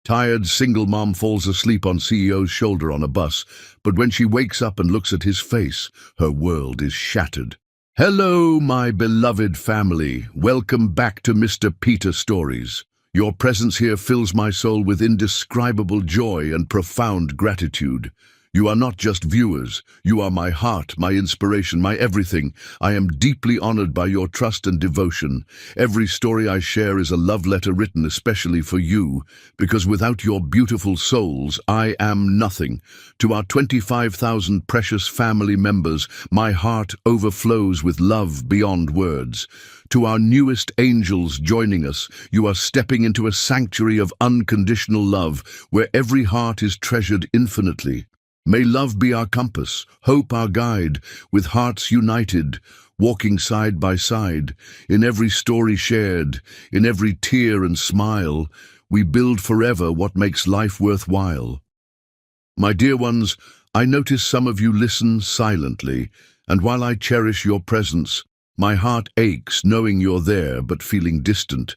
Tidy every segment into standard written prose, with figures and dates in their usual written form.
Tired single mom falls asleep on CEO's shoulder on a bus, but when she wakes up and looks at his face, her world is shattered. Hello, my beloved family. Welcome back to Mr. Peter Stories. Your presence here fills my soul with indescribable joy and profound gratitude. You are not just viewers. You are my heart, my inspiration, my everything. I am deeply honored by your trust and devotion. Every story I share is a love letter written especially for you, because without your beautiful souls, I am nothing. To our 25,000 precious family members, my heart overflows with love beyond words. To our newest angels joining us, you are stepping into a sanctuary of unconditional love, where every heart is treasured infinitely. May love be our compass, hope our guide, with hearts united, walking side by side. In every story shared, in every tear and smile, we build forever what makes life worthwhile. My dear ones, I notice some of you listen silently, and while I cherish your presence, my heart aches knowing you're there but feeling distant.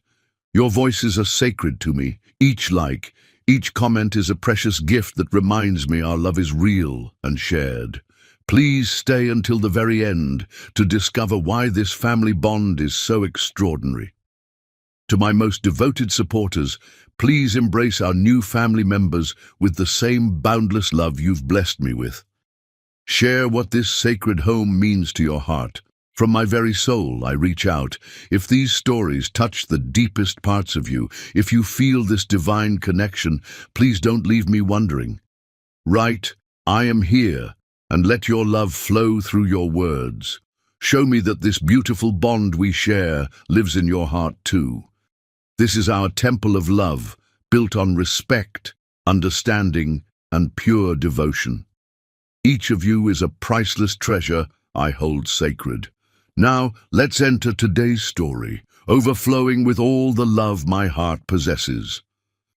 Your voices are sacred to me, each comment is a precious gift that reminds me our love is real and shared. Please stay until the very end to discover why this family bond is so extraordinary. To my most devoted supporters, please embrace our new family members with the same boundless love you've blessed me with. Share what this sacred home means to your heart. From my very soul, I reach out. If these stories touch the deepest parts of you, if you feel this divine connection, please don't leave me wondering. Write, I am here, and let your love flow through your words. Show me that this beautiful bond we share lives in your heart too. This is our temple of love, built on respect, understanding, and pure devotion. Each of you is a priceless treasure I hold sacred. Now, let's enter today's story, overflowing with all the love my heart possesses.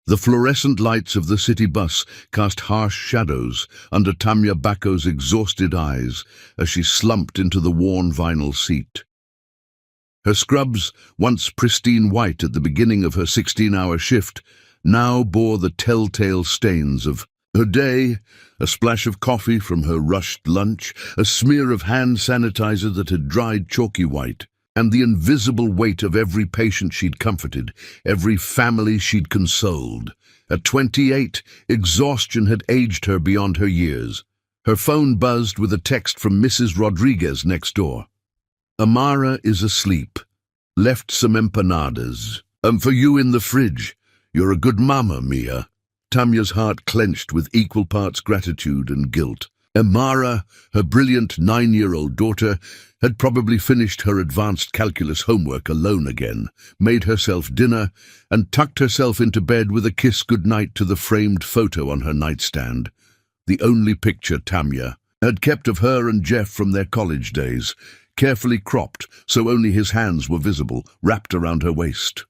The fluorescent lights of the city bus cast harsh shadows under Tamya Bako's exhausted eyes as she slumped into the worn vinyl seat. Her scrubs, once pristine white at the beginning of her 16-hour shift, now bore the telltale stains of her day, a splash of coffee from her rushed lunch, a smear of hand sanitizer that had dried chalky white, and the invisible weight of every patient she'd comforted, every family she'd consoled. At 28, exhaustion had aged her beyond her years. Her phone buzzed with a text from Mrs. Rodriguez next door. Amara is asleep. Left some empanadas. For you in the fridge. You're a good mama, Mia. Tamya's heart clenched with equal parts gratitude and guilt. Amara, her brilliant 9-year-old daughter, had probably finished her advanced calculus homework alone again, made herself dinner, and tucked herself into bed with a kiss goodnight to the framed photo on her nightstand. The only picture Tamya had kept of her and Jeff from their college days, carefully cropped so only his hands were visible, wrapped around her waist.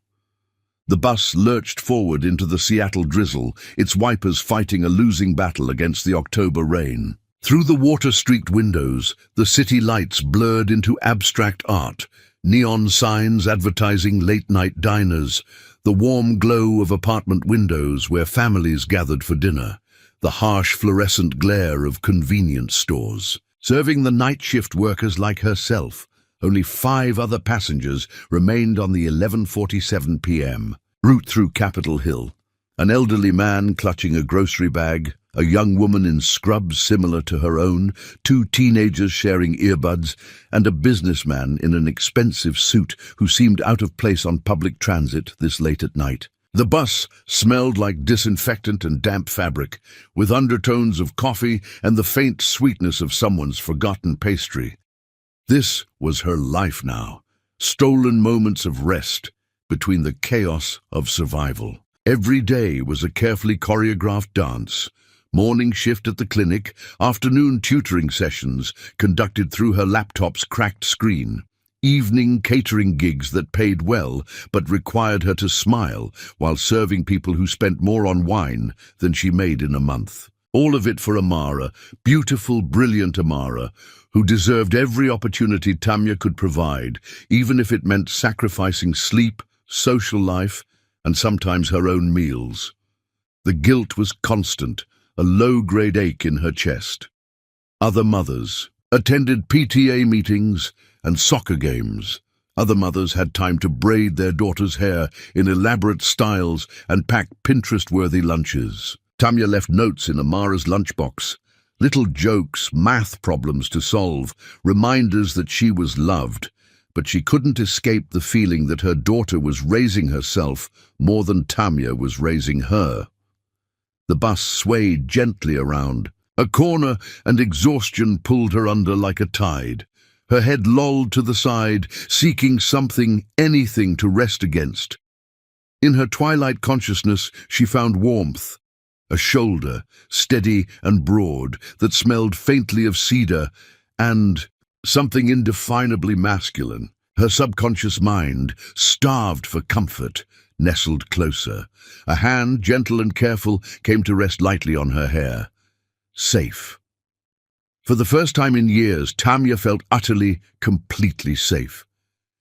The bus lurched forward into the Seattle drizzle, its wipers fighting a losing battle against the October rain. Through the water-streaked windows, the city lights blurred into abstract art, neon signs advertising late-night diners, the warm glow of apartment windows where families gathered for dinner, the harsh fluorescent glare of convenience stores. Serving the night shift workers like herself, only 5 other passengers remained on the 11:47 p.m. route through Capitol Hill. An elderly man clutching a grocery bag, a young woman in scrubs similar to her own, 2 teenagers sharing earbuds, and a businessman in an expensive suit who seemed out of place on public transit this late at night. The bus smelled like disinfectant and damp fabric, with undertones of coffee and the faint sweetness of someone's forgotten pastry. This was her life now, stolen moments of rest between the chaos of survival. Every day was a carefully choreographed dance. Morning shift at the clinic, afternoon tutoring sessions conducted through her laptop's cracked screen, evening catering gigs that paid well but required her to smile while serving people who spent more on wine than she made in a month. All of it for Amara, beautiful, brilliant Amara, who deserved every opportunity Tamya could provide, even if it meant sacrificing sleep, social life, and sometimes her own meals. The guilt was constant, a low-grade ache in her chest. Other mothers attended PTA meetings and soccer games. Other mothers had time to braid their daughters' hair in elaborate styles and pack Pinterest-worthy lunches. Tamya left notes in Amara's lunchbox. Little jokes, math problems to solve, reminders that she was loved, but she couldn't escape the feeling that her daughter was raising herself more than Tamya was raising her. The bus swayed gently around a corner, and exhaustion pulled her under like a tide. Her head lolled to the side, seeking something, anything to rest against. In her twilight consciousness, she found warmth. A shoulder, steady and broad, that smelled faintly of cedar, and something indefinably masculine. Her subconscious mind, starved for comfort, nestled closer. A hand, gentle and careful, came to rest lightly on her hair. Safe. For the first time in years, Tamya felt utterly, completely safe.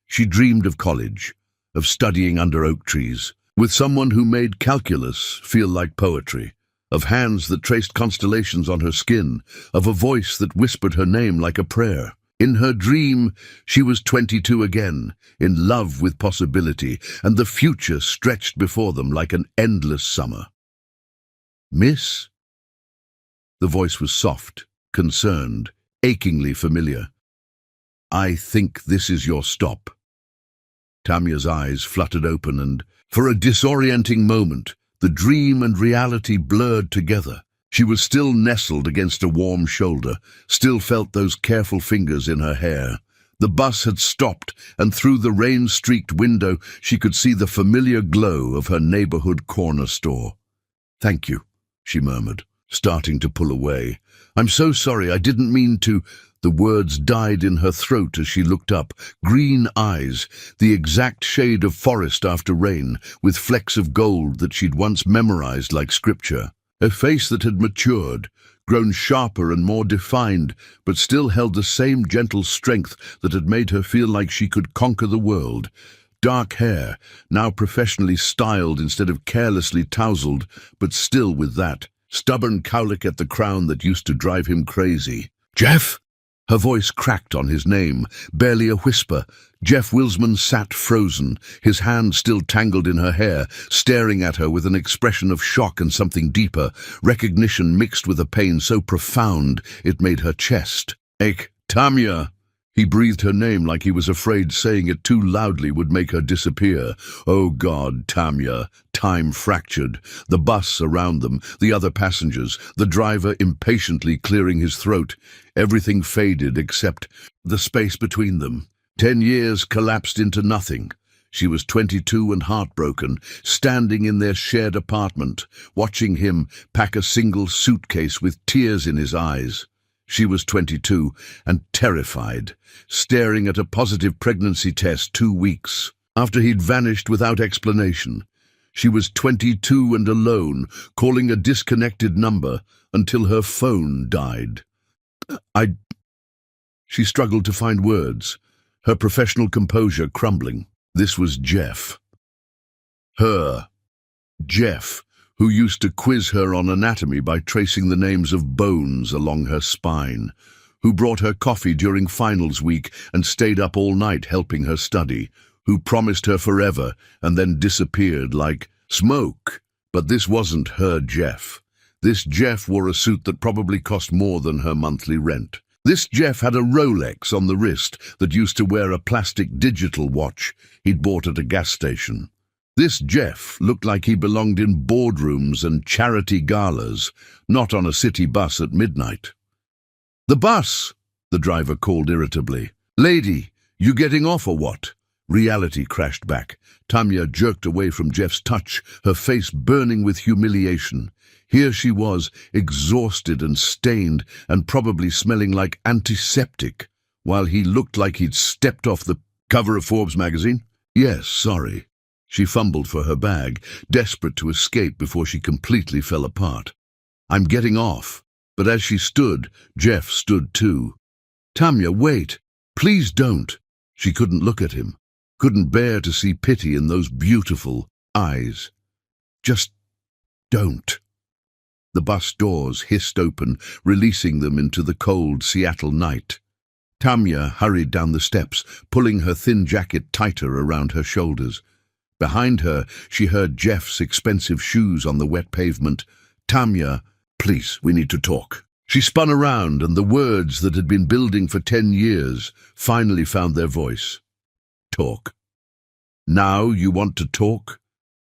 She dreamed of college, of studying under oak trees, with someone who made calculus feel like poetry, of hands that traced constellations on her skin, of a voice that whispered her name like a prayer. In her dream, she was 22 again, in love with possibility, and the future stretched before them like an endless summer. "Miss?" The voice was soft, concerned, achingly familiar. "I think this is your stop." Tamya's eyes fluttered open, and, for a disorienting moment, the dream and reality blurred together. She was still nestled against a warm shoulder, still felt those careful fingers in her hair. The bus had stopped, and through the rain-streaked window she could see the familiar glow of her neighborhood corner store. "Thank you," she murmured, starting to pull away. "I'm so sorry, I didn't mean to—" The words died in her throat as she looked up, green eyes, the exact shade of forest after rain, with flecks of gold that she'd once memorized like scripture. A face that had matured, grown sharper and more defined, but still held the same gentle strength that had made her feel like she could conquer the world. Dark hair, now professionally styled instead of carelessly tousled, but still with that stubborn cowlick at the crown that used to drive him crazy. "Jeff?" Her voice cracked on his name, barely a whisper. Jeff Wilsman sat frozen, his hand still tangled in her hair, staring at her with an expression of shock and something deeper, recognition mixed with a pain so profound it made her chest ache. "Tamya!" He breathed her name like he was afraid saying it too loudly would make her disappear. Oh God, Tamya. Time fractured. The bus around them, the other passengers, the driver impatiently clearing his throat. Everything faded except the space between them. 10 years collapsed into nothing. She was 22 and heartbroken, standing in their shared apartment, watching him pack a single suitcase with tears in his eyes. She was 22 and terrified, staring at a positive pregnancy test 2 weeks after he'd vanished without explanation. She was 22 and alone, calling a disconnected number until her phone died. She struggled to find words, her professional composure crumbling. This was Jeff. Jeff, who used to quiz her on anatomy by tracing the names of bones along her spine, who brought her coffee during finals week and stayed up all night helping her study, who promised her forever and then disappeared like smoke. But this wasn't her Jeff. This Jeff wore a suit that probably cost more than her monthly rent. This Jeff had a Rolex on the wrist that used to wear a plastic digital watch he'd bought at a gas station. This Jeff looked like he belonged in boardrooms and charity galas, not on a city bus at midnight. "The bus!" the driver called irritably. "Lady, you getting off or what?" Reality crashed back. Tamya jerked away from Jeff's touch, her face burning with humiliation. Here she was, exhausted and stained, and probably smelling like antiseptic, while he looked like he'd stepped off the cover of Forbes magazine. "Yes, sorry." She fumbled for her bag, desperate to escape before she completely fell apart. "I'm getting off." But as she stood, Jeff stood too. "Tamya, wait. Please don't." She couldn't look at him, couldn't bear to see pity in those beautiful eyes. "Just Don't. The bus doors hissed open, releasing them into the cold Seattle night. Tamya hurried down the steps, pulling her thin jacket tighter around her shoulders. Behind her, she heard Jeff's expensive shoes on the wet pavement. "Tamya, please, we need to talk." She spun around, and the words that had been building for 10 years finally found their voice. Talk. Now you want to talk?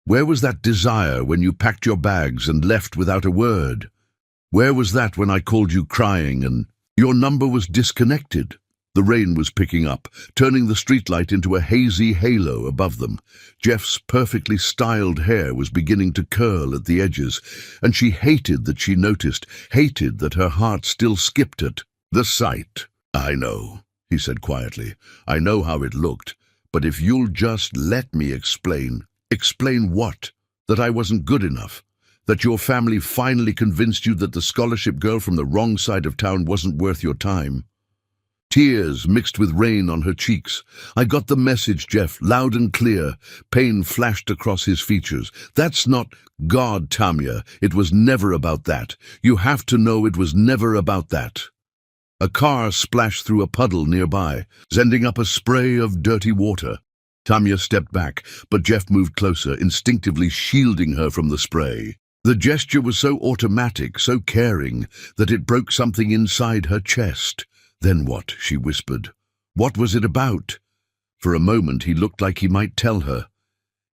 Where was that desire when you packed your bags and left without a word? Where was that when I called you crying and your number was disconnected? The rain was picking up, turning the streetlight into a hazy halo above them. Jeff's perfectly styled hair was beginning to curl at the edges, and she hated that she noticed, hated that her heart still skipped at the sight. "I know," he said quietly. "I know how it looked, but if you'll just let me explain." "Explain what? That I wasn't good enough? That your family finally convinced you that the scholarship girl from the wrong side of town wasn't worth your time?" Tears mixed with rain on her cheeks. "I got the message, Jeff, loud and clear." Pain flashed across his features. "That's not God, Tamya. It was never about that. You have to know it was never about that." A car splashed through a puddle nearby, sending up a spray of dirty water. Tamya stepped back, but Jeff moved closer, instinctively shielding her from the spray. The gesture was so automatic, so caring, that it broke something inside her chest. "Then what?" she whispered. "What was it about?" For a moment he looked like he might tell her.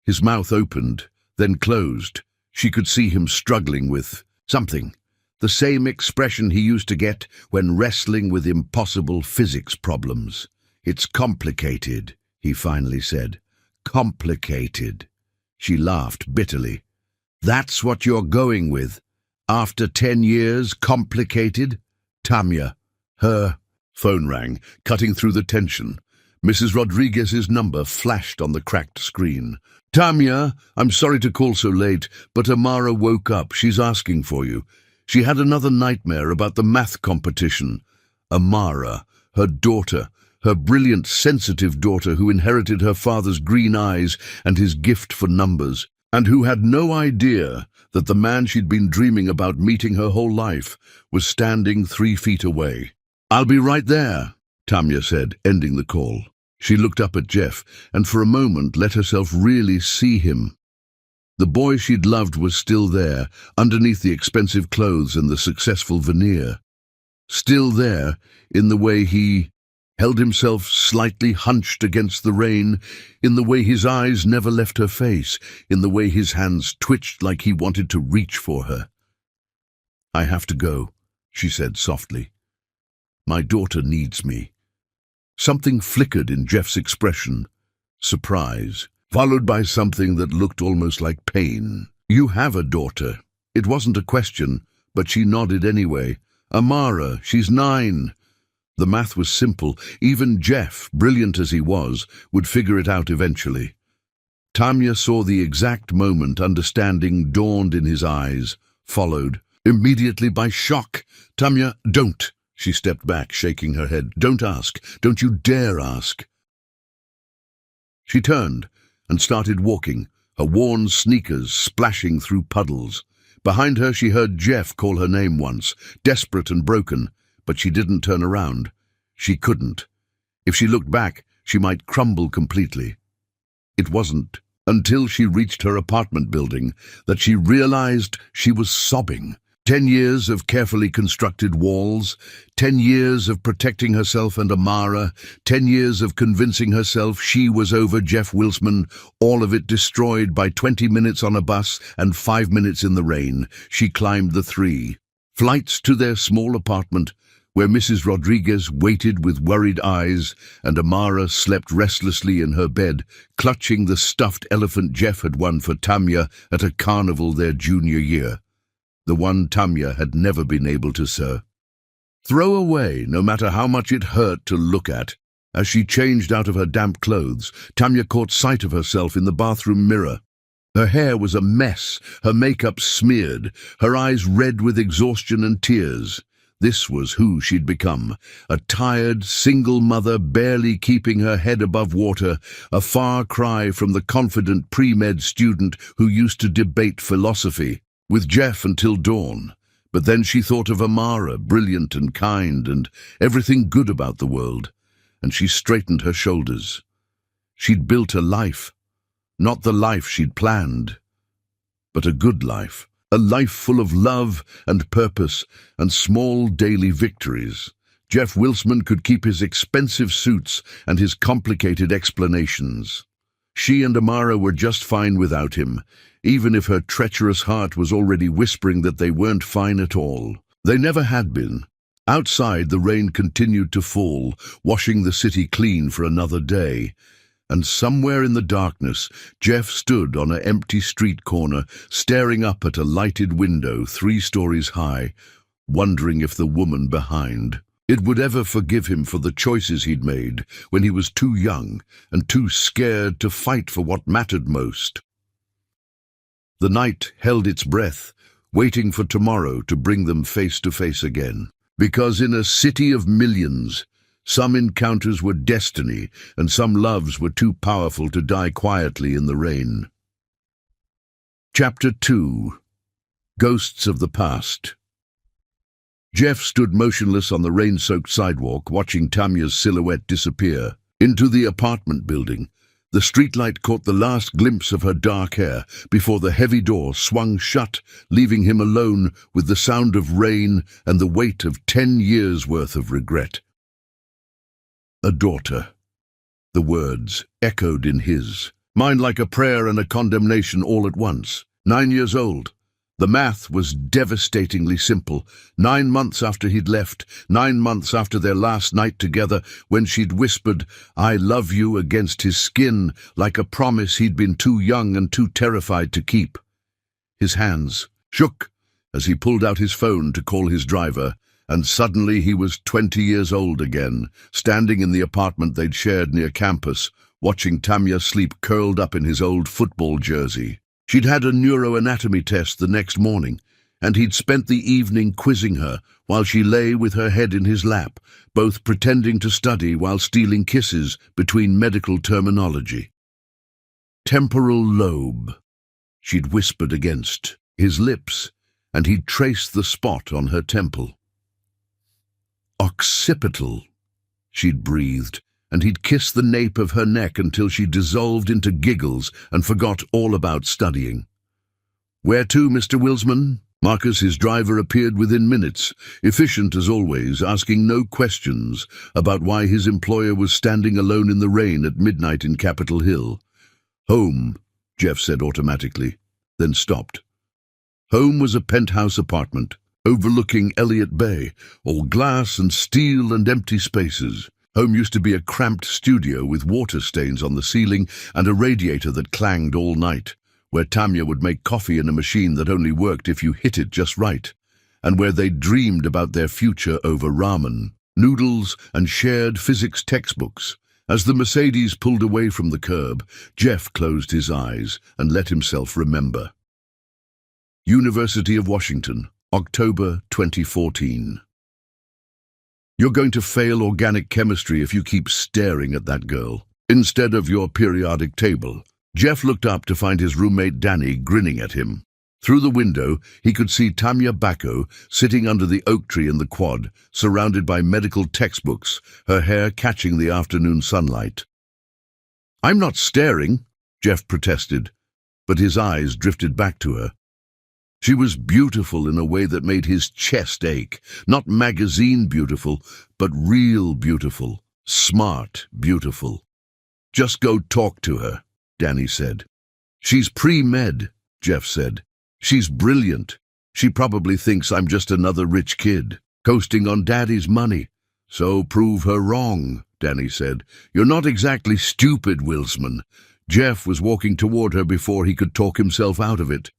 His mouth opened, then closed. She could see him struggling with something. The same expression he used to get when wrestling with impossible physics problems. "It's complicated," he finally said. "Complicated." She laughed bitterly. "That's what you're going with? After 10 years, complicated?" "Tamya." Her phone rang, cutting through the tension. Mrs. Rodriguez's number flashed on the cracked screen. "Tamya, I'm sorry to call so late, but Amara woke up. She's asking for you. She had another nightmare about the math competition." Amara, her daughter, her brilliant, sensitive daughter who inherited her father's green eyes and his gift for numbers, and who had no idea that the man she'd been dreaming about meeting her whole life was standing 3 feet away. "I'll be right there," Tamya said, ending the call. She looked up at Jeff and for a moment let herself really see him. The boy she'd loved was still there, underneath the expensive clothes and the successful veneer. Still there, in the way he held himself slightly hunched against the rain, in the way his eyes never left her face, in the way his hands twitched like he wanted to reach for her. "I have to go," she said softly. "My daughter needs me." Something flickered in Jeff's expression. Surprise, followed by something that looked almost like pain. "You have a daughter." It wasn't a question, but she nodded anyway. "Amara, she's 9. The math was simple. Even Jeff, brilliant as he was, would figure it out eventually. Tamya saw the exact moment understanding dawned in his eyes, followed immediately by shock. "Tamya, don't." She stepped back, shaking her head. "Don't ask. Don't you dare ask." She turned and started walking, her worn sneakers splashing through puddles. Behind her she heard Jeff call her name once, desperate and broken, but she didn't turn around. She couldn't. If she looked back, she might crumble completely. It wasn't until she reached her apartment building that she realized she was sobbing. 10 years of carefully constructed walls, 10 years of protecting herself and Amara, 10 years of convincing herself she was over Jeff Wilsman, all of it destroyed by 20 minutes on a bus and 5 minutes in the rain. She climbed the 3 flights to their small apartment, where Mrs. Rodriguez waited with worried eyes and Amara slept restlessly in her bed, clutching the stuffed elephant Jeff had won for Tamya at a carnival their junior year. The one Tamya had never been able to throw away, no matter how much it hurt to look at. As she changed out of her damp clothes, Tamya caught sight of herself in the bathroom mirror. Her hair was a mess, her makeup smeared, her eyes red with exhaustion and tears. This was who she'd become, a tired, single mother barely keeping her head above water, a far cry from the confident pre-med student who used to debate philosophy. with Jeff until dawn. But then she thought of Amara, brilliant and kind and everything good about the world, and she straightened her shoulders. She'd built a life, not the life she'd planned, but a good life, a life full of love and purpose and small daily victories. Jeff Wilsman could keep his expensive suits and his complicated explanations. She and Amara were just fine without him, even if her treacherous heart was already whispering that they weren't fine at all. They never had been. Outside, the rain continued to fall, washing the city clean for another day. And somewhere in the darkness, Jeff stood on an empty street corner, staring up at a lighted window 3 stories high, wondering if the woman behind it would ever forgive him for the choices he'd made when he was too young and too scared to fight for what mattered most. The night held its breath, waiting for tomorrow to bring them face to face again. Because in a city of millions, some encounters were destiny and some loves were too powerful to die quietly in the rain. Chapter 2. Ghosts of the Past. Jeff stood motionless on the rain-soaked sidewalk, watching Tanya's silhouette disappear into the apartment building. The streetlight caught the last glimpse of her dark hair before the heavy door swung shut, leaving him alone with the sound of rain and the weight of 10 years' worth of regret. A daughter. The words echoed in his mind like a prayer and a condemnation all at once. 9 years old. The math was devastatingly simple. 9 months after he'd left, 9 months after their last night together, when she'd whispered, "I love you," against his skin, like a promise he'd been too young and too terrified to keep. His hands shook as he pulled out his phone to call his driver, and suddenly he was 20 years old again, standing in the apartment they'd shared near campus, watching Tanya sleep curled up in his old football jersey. She'd had a neuroanatomy test the next morning, and he'd spent the evening quizzing her while she lay with her head in his lap, both pretending to study while stealing kisses between medical terminology. Temporal lobe, she'd whispered against his lips, and he'd traced the spot on her temple. Occipital, she'd breathed, and he'd kissed the nape of her neck until she dissolved into giggles and forgot all about studying. "Where to, Mr. Wilsman?" Marcus, his driver, appeared within minutes, efficient as always, asking no questions about why his employer was standing alone in the rain at midnight in Capitol Hill. "Home," Jeff said automatically, then stopped. Home was a penthouse apartment, overlooking Elliott Bay, all glass and steel and empty spaces. Home used to be a cramped studio with water stains on the ceiling and a radiator that clanged all night, where Tanya would make coffee in a machine that only worked if you hit it just right, and where they dreamed about their future over ramen, noodles, and shared physics textbooks. As the Mercedes pulled away from the curb, Jeff closed his eyes and let himself remember. University of Washington, October 2014. "You're going to fail organic chemistry if you keep staring at that girl instead of your periodic table." Jeff looked up to find his roommate Danny grinning at him. Through the window, he could see Tanya Bacco sitting under the oak tree in the quad, surrounded by medical textbooks, her hair catching the afternoon sunlight. "I'm not staring," Jeff protested, but his eyes drifted back to her. She was beautiful in a way that made his chest ache. Not magazine beautiful, but real beautiful. Smart beautiful. "Just go talk to her," Danny said. "She's pre-med," Jeff said. "She's brilliant. She probably thinks I'm just another rich kid, coasting on Daddy's money." "So prove her wrong," Danny said. "You're not exactly stupid, Wilsman." Jeff was walking toward her before he could talk himself out of it.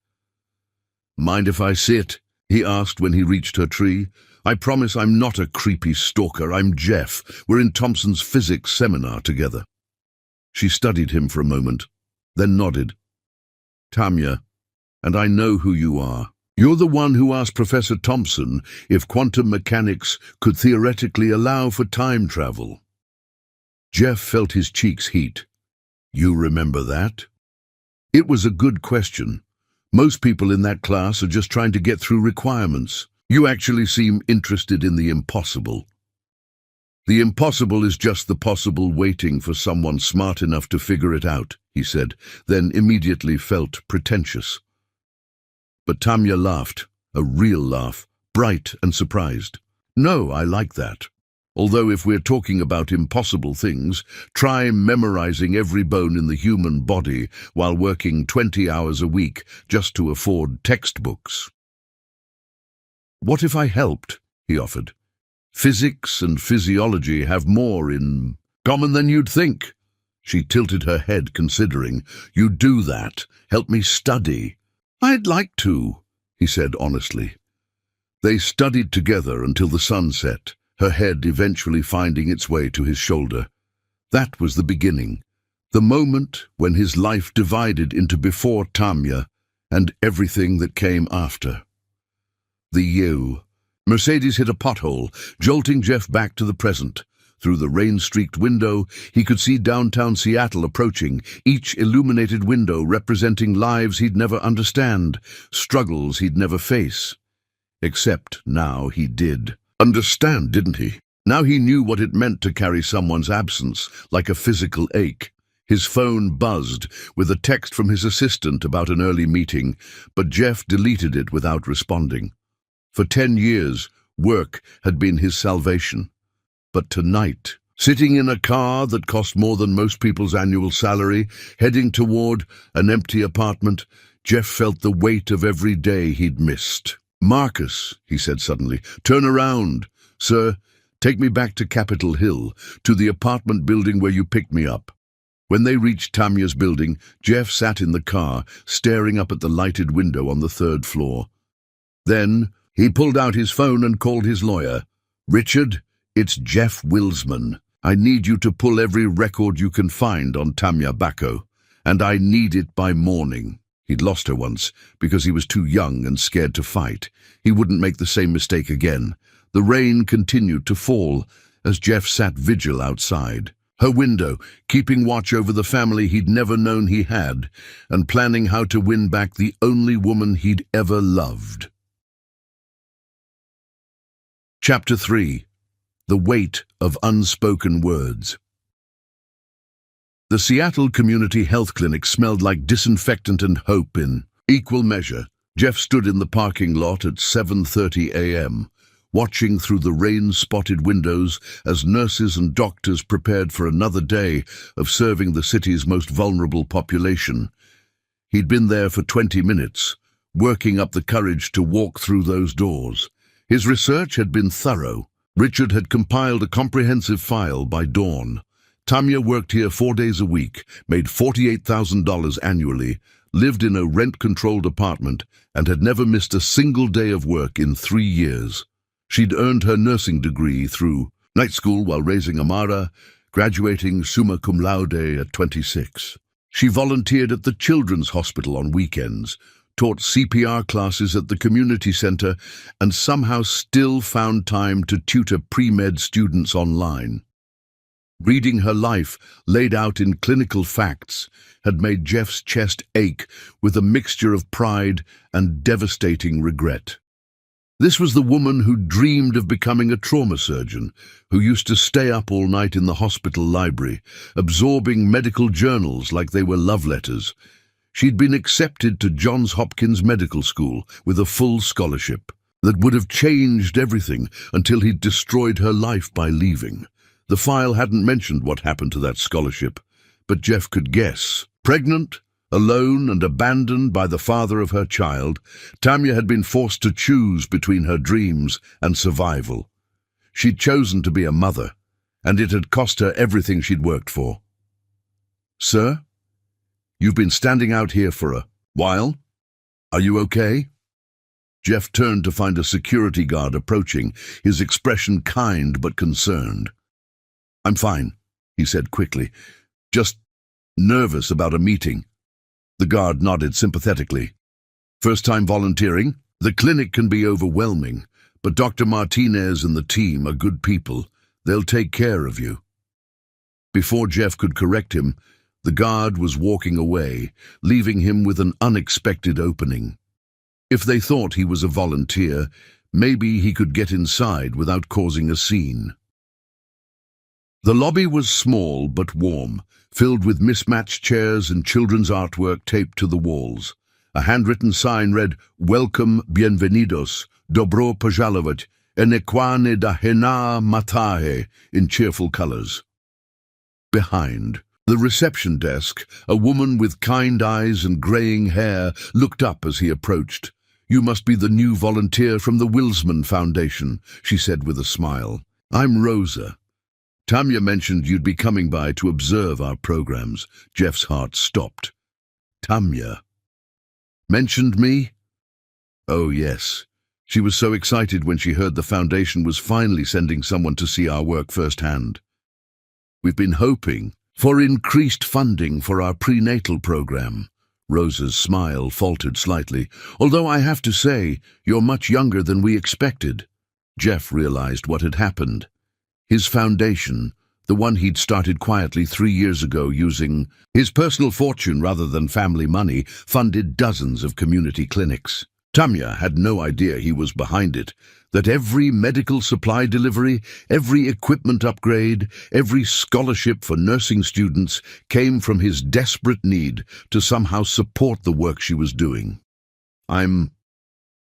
"Mind if I sit?" he asked when he reached her tree. "I promise I'm not a creepy stalker. I'm Jeff. We're in Thompson's physics seminar together." She studied him for a moment, then nodded. "Tanya, and I know who you are. You're the one who asked Professor Thompson if quantum mechanics could theoretically allow for time travel." Jeff felt his cheeks heat. "You remember that?" It was a good question, Most people in that class are just trying to get through requirements. You actually seem interested in the impossible. The impossible is just the possible waiting for someone smart enough to figure it out, he said, then immediately felt pretentious. But Tamya laughed, a real laugh, bright and surprised. No, I like that. Although if we're talking about impossible things, try memorizing every bone in the human body while working 20 hours a week just to afford textbooks. What if I helped? He offered. Physics and physiology have more in common than you'd think. She tilted her head, considering. You do that. Help me study. I'd like to, he said honestly. They studied together until the sun set, her head eventually finding its way to his shoulder. That was the beginning, the moment when his life divided into before Tamya and everything that came after. The you. Mercedes hit a pothole, jolting Jeff back to the present. Through the rain-streaked window, he could see downtown Seattle approaching, each illuminated window representing lives he'd never understand, struggles he'd never face. Except now he did. Understand, didn't he? Now he knew what it meant to carry someone's absence, like a physical ache. His phone buzzed, with a text from his assistant about an early meeting, but Jeff deleted it without responding. For 10 years, work had been his salvation. But tonight, sitting in a car that cost more than most people's annual salary, heading toward an empty apartment, Jeff felt the weight of every day he'd missed. Marcus, he said suddenly, turn around. Sir, take me back to Capitol Hill, to the apartment building where you picked me up. When they reached Tamya's building, Jeff sat in the car, staring up at the lighted window on the 3rd floor. Then he pulled out his phone and called his lawyer. Richard, it's Jeff Wilsman. I need you to pull every record you can find on Tamya Bacco, and I need it by morning. He'd lost her once because he was too young and scared to fight. He wouldn't make the same mistake again. The rain continued to fall as Jeff sat vigil outside. Her window, keeping watch over the family he'd never known he had, and planning how to win back the only woman he'd ever loved. Chapter 3. The Weight of Unspoken Words. The Seattle Community Health Clinic smelled like disinfectant and hope in equal measure. Jeff stood in the parking lot at 7:30 a.m., watching through the rain-spotted windows as nurses and doctors prepared for another day of serving the city's most vulnerable population. He'd been there for 20 minutes, working up the courage to walk through those doors. His research had been thorough. Richard had compiled a comprehensive file by dawn. Tamya worked here 4 days a week, made $48,000 annually, lived in a rent-controlled apartment, and had never missed a single day of work in 3 years. She'd earned her nursing degree through night school while raising Amara, graduating summa cum laude at 26. She volunteered at the Children's Hospital on weekends, taught CPR classes at the community center, and somehow still found time to tutor pre-med students online. Reading her life, laid out in clinical facts, had made Jeff's chest ache with a mixture of pride and devastating regret. This was the woman who dreamed of becoming a trauma surgeon, who used to stay up all night in the hospital library, absorbing medical journals like they were love letters. She'd been accepted to Johns Hopkins Medical School with a full scholarship that would have changed everything until he'd destroyed her life by leaving. The file hadn't mentioned what happened to that scholarship, but Jeff could guess. Pregnant, alone and abandoned by the father of her child, Tamya had been forced to choose between her dreams and survival. She'd chosen to be a mother, and it had cost her everything she'd worked for. Sir, you've been standing out here for a while. Are you okay? Jeff turned to find a security guard approaching, his expression kind but concerned. I'm fine, he said quickly. Just nervous about a meeting. The guard nodded sympathetically. First time volunteering? The clinic can be overwhelming, but Dr. Martinez and the team are good people. They'll take care of you. Before Jeff could correct him, The guard was walking away, leaving him with an unexpected opening. If they thought he was a volunteer, maybe he could get inside without causing a scene. The lobby was small but warm, filled with mismatched chairs and children's artwork taped to the walls. A handwritten sign read, "Welcome, bienvenidos, dobro požalovat, enequane da hena matahe," in cheerful colors. Behind the reception desk, a woman with kind eyes and graying hair looked up as he approached. "You must be the new volunteer from the Wilsman Foundation," she said with a smile. "I'm Rosa. Tanya mentioned you'd be coming by to observe our programs." Jeff's heart stopped. Tanya mentioned me? Oh, yes. She was so excited when she heard the foundation was finally sending someone to see our work firsthand. "We've been hoping for increased funding for our prenatal program." Rosa's smile faltered slightly. "Although I have to say, you're much younger than we expected." Jeff realized what had happened. His foundation, the one he'd started quietly 3 years ago using his personal fortune rather than family money, funded dozens of community clinics. Tanya had no idea he was behind it, that every medical supply delivery, every equipment upgrade, every scholarship for nursing students came from his desperate need to somehow support the work she was doing. "I'm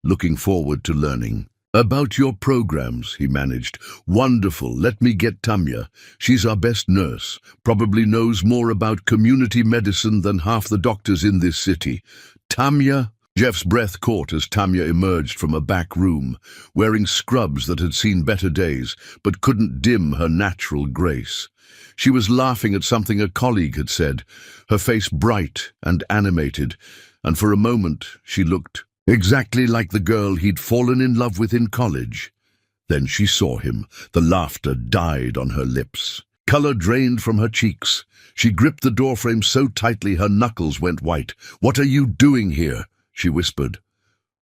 looking forward to learning about your programs," he managed. "Wonderful. Let me get Tanya. She's our best nurse, probably knows more about community medicine than half the doctors in this city." "Tanya?" Jeff's breath caught as Tanya emerged from a back room, wearing scrubs that had seen better days, but couldn't dim her natural grace. She was laughing at something a colleague had said, her face bright and animated, and for a moment she looked exactly like the girl he'd fallen in love with in college. Then she saw him. The laughter died on her lips. Color drained from her cheeks. She gripped the doorframe so tightly her knuckles went white. "What are you doing here?" she whispered.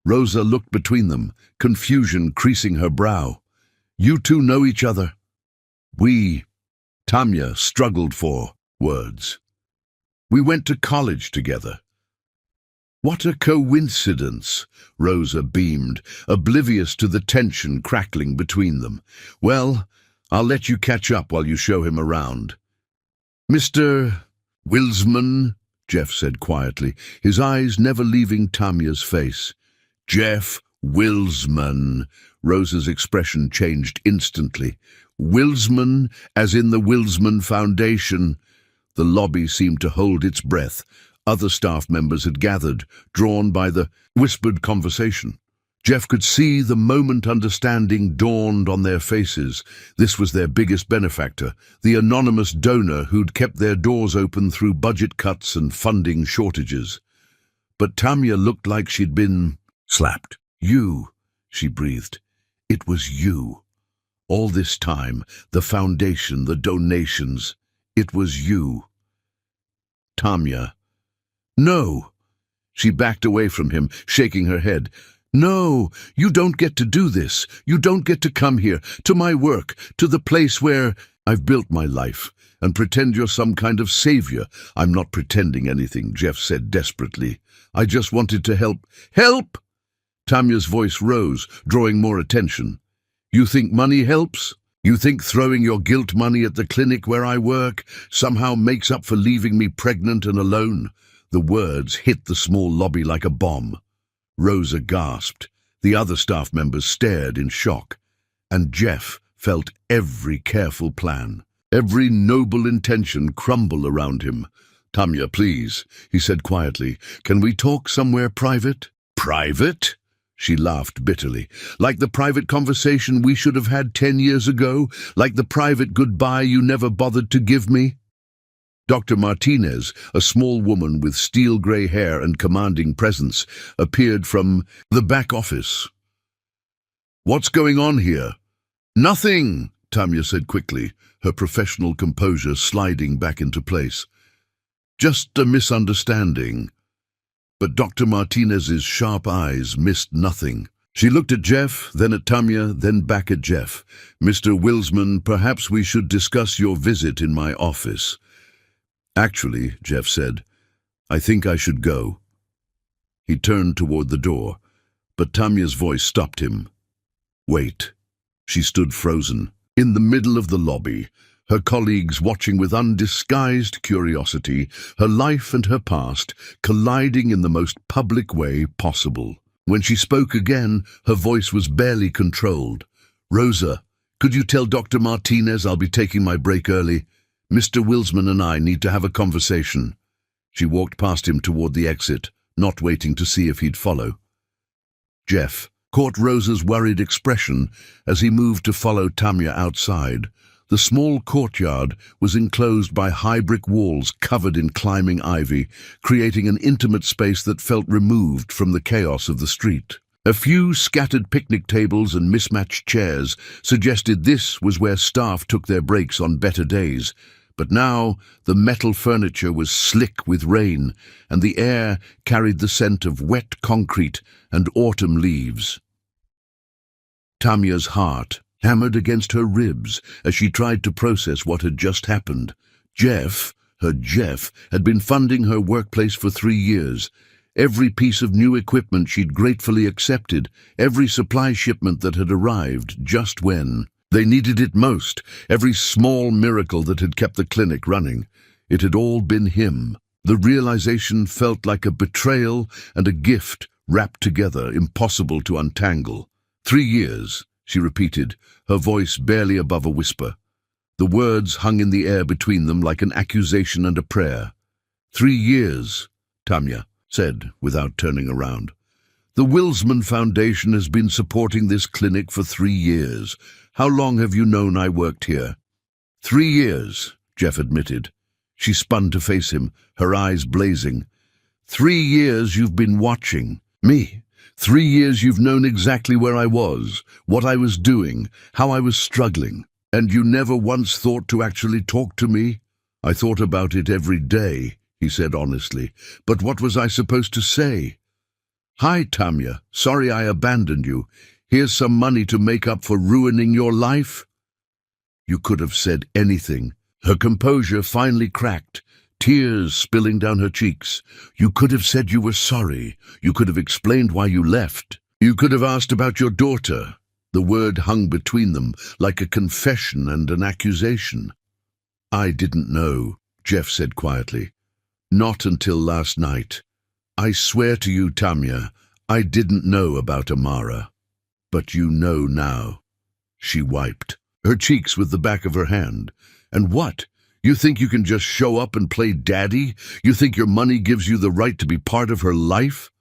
Rosa looked between them, confusion creasing her brow. "You two know each other?" Tanya struggled for words. "We went to college together." "What a coincidence," Rosa beamed, oblivious to the tension crackling between them. "Well, I'll let you catch up while you show him around." "Mr. Wilsman," Jeff said quietly, his eyes never leaving Tanya's face. "Jeff Wilsman." Rosa's expression changed instantly. "Wilsman, as in the Wilsman Foundation." The lobby seemed to hold its breath. Other staff members had gathered, drawn by the whispered conversation. Jeff could see the moment understanding dawned on their faces. This was their biggest benefactor, the anonymous donor who'd kept their doors open through budget cuts and funding shortages. But Tanya looked like she'd been slapped. "You," she breathed. "It was you. All this time, the foundation, the donations, it was you." "Tanya." "No." She backed away from him, shaking her head. "No, you don't get to do this. You don't get to come here, to my work, to the place where I've built my life, and pretend you're some kind of savior." "I'm not pretending anything," Jeff said desperately. "I just wanted to help." "Help?" Tanya's voice rose, drawing more attention. "You think money helps? You think throwing your guilt money at the clinic where I work somehow makes up for leaving me pregnant and alone?" The words hit the small lobby like a bomb. Rosa gasped. The other staff members stared in shock. And Jeff felt every careful plan, every noble intention crumble around him. "Tanya, please," he said quietly. "Can we talk somewhere private?" "Private?" She laughed bitterly. "Like the private conversation we should have had 10 years ago? Like the private goodbye you never bothered to give me?" Dr. Martinez, a small woman with steel-gray hair and commanding presence, appeared from the back office. "What's going on here?" "Nothing," Tanya said quickly, her professional composure sliding back into place. "Just a misunderstanding." But Dr. Martinez's sharp eyes missed nothing. She looked at Jeff, then at Tanya, then back at Jeff. "Mr. Wilsman, perhaps we should discuss your visit in my office." Actually, Jeff said, I think I should go. He turned toward the door, but Tamya's voice stopped him. Wait. She stood frozen, in the middle of the lobby, her colleagues watching with undisguised curiosity, her life and her past colliding in the most public way possible. When she spoke again, her voice was barely controlled. Rosa, could you tell Dr. Martinez I'll be taking my break early? Mr. Wilsman and I need to have a conversation. She walked past him toward the exit, not waiting to see if he'd follow. Jeff caught Rosa's worried expression as he moved to follow Tamya outside. The small courtyard was enclosed by high brick walls covered in climbing ivy, creating an intimate space that felt removed from the chaos of the street. A few scattered picnic tables and mismatched chairs suggested this was where staff took their breaks on better days. But now the metal furniture was slick with rain, and the air carried the scent of wet concrete and autumn leaves. Tamya's heart hammered against her ribs as she tried to process what had just happened. Jeff had been funding her workplace for 3 years. Every piece of new equipment she'd gratefully accepted, every supply shipment that had arrived just when they needed it most, every small miracle that had kept the clinic running. It had all been him. The realization felt like a betrayal and a gift wrapped together, impossible to untangle. 3 years, she repeated, her voice barely above a whisper. The words hung in the air between them like an accusation and a prayer. 3 years, Tamya said without turning around. The Wilsman Foundation has been supporting this clinic for 3 years. How long have you known I worked here? 3 years, Jeff admitted. She spun to face him, her eyes blazing. 3 years you've been watching me. 3 years you've known exactly where I was, what I was doing, how I was struggling. And you never once thought to actually talk to me? I thought about it every day, he said honestly. But what was I supposed to say? Hi, Tamya. Sorry I abandoned you. Here's some money to make up for ruining your life. You could have said anything. Her composure finally cracked, tears spilling down her cheeks. You could have said you were sorry. You could have explained why you left. You could have asked about your daughter. The word hung between them, like a confession and an accusation. I didn't know, Jeff said quietly. Not until last night. I swear to you, Tamya, I didn't know about Amara. But you know now. She wiped her cheeks with the back of her hand. And what? You think you can just show up and play daddy? You think your money gives you the right to be part of her life?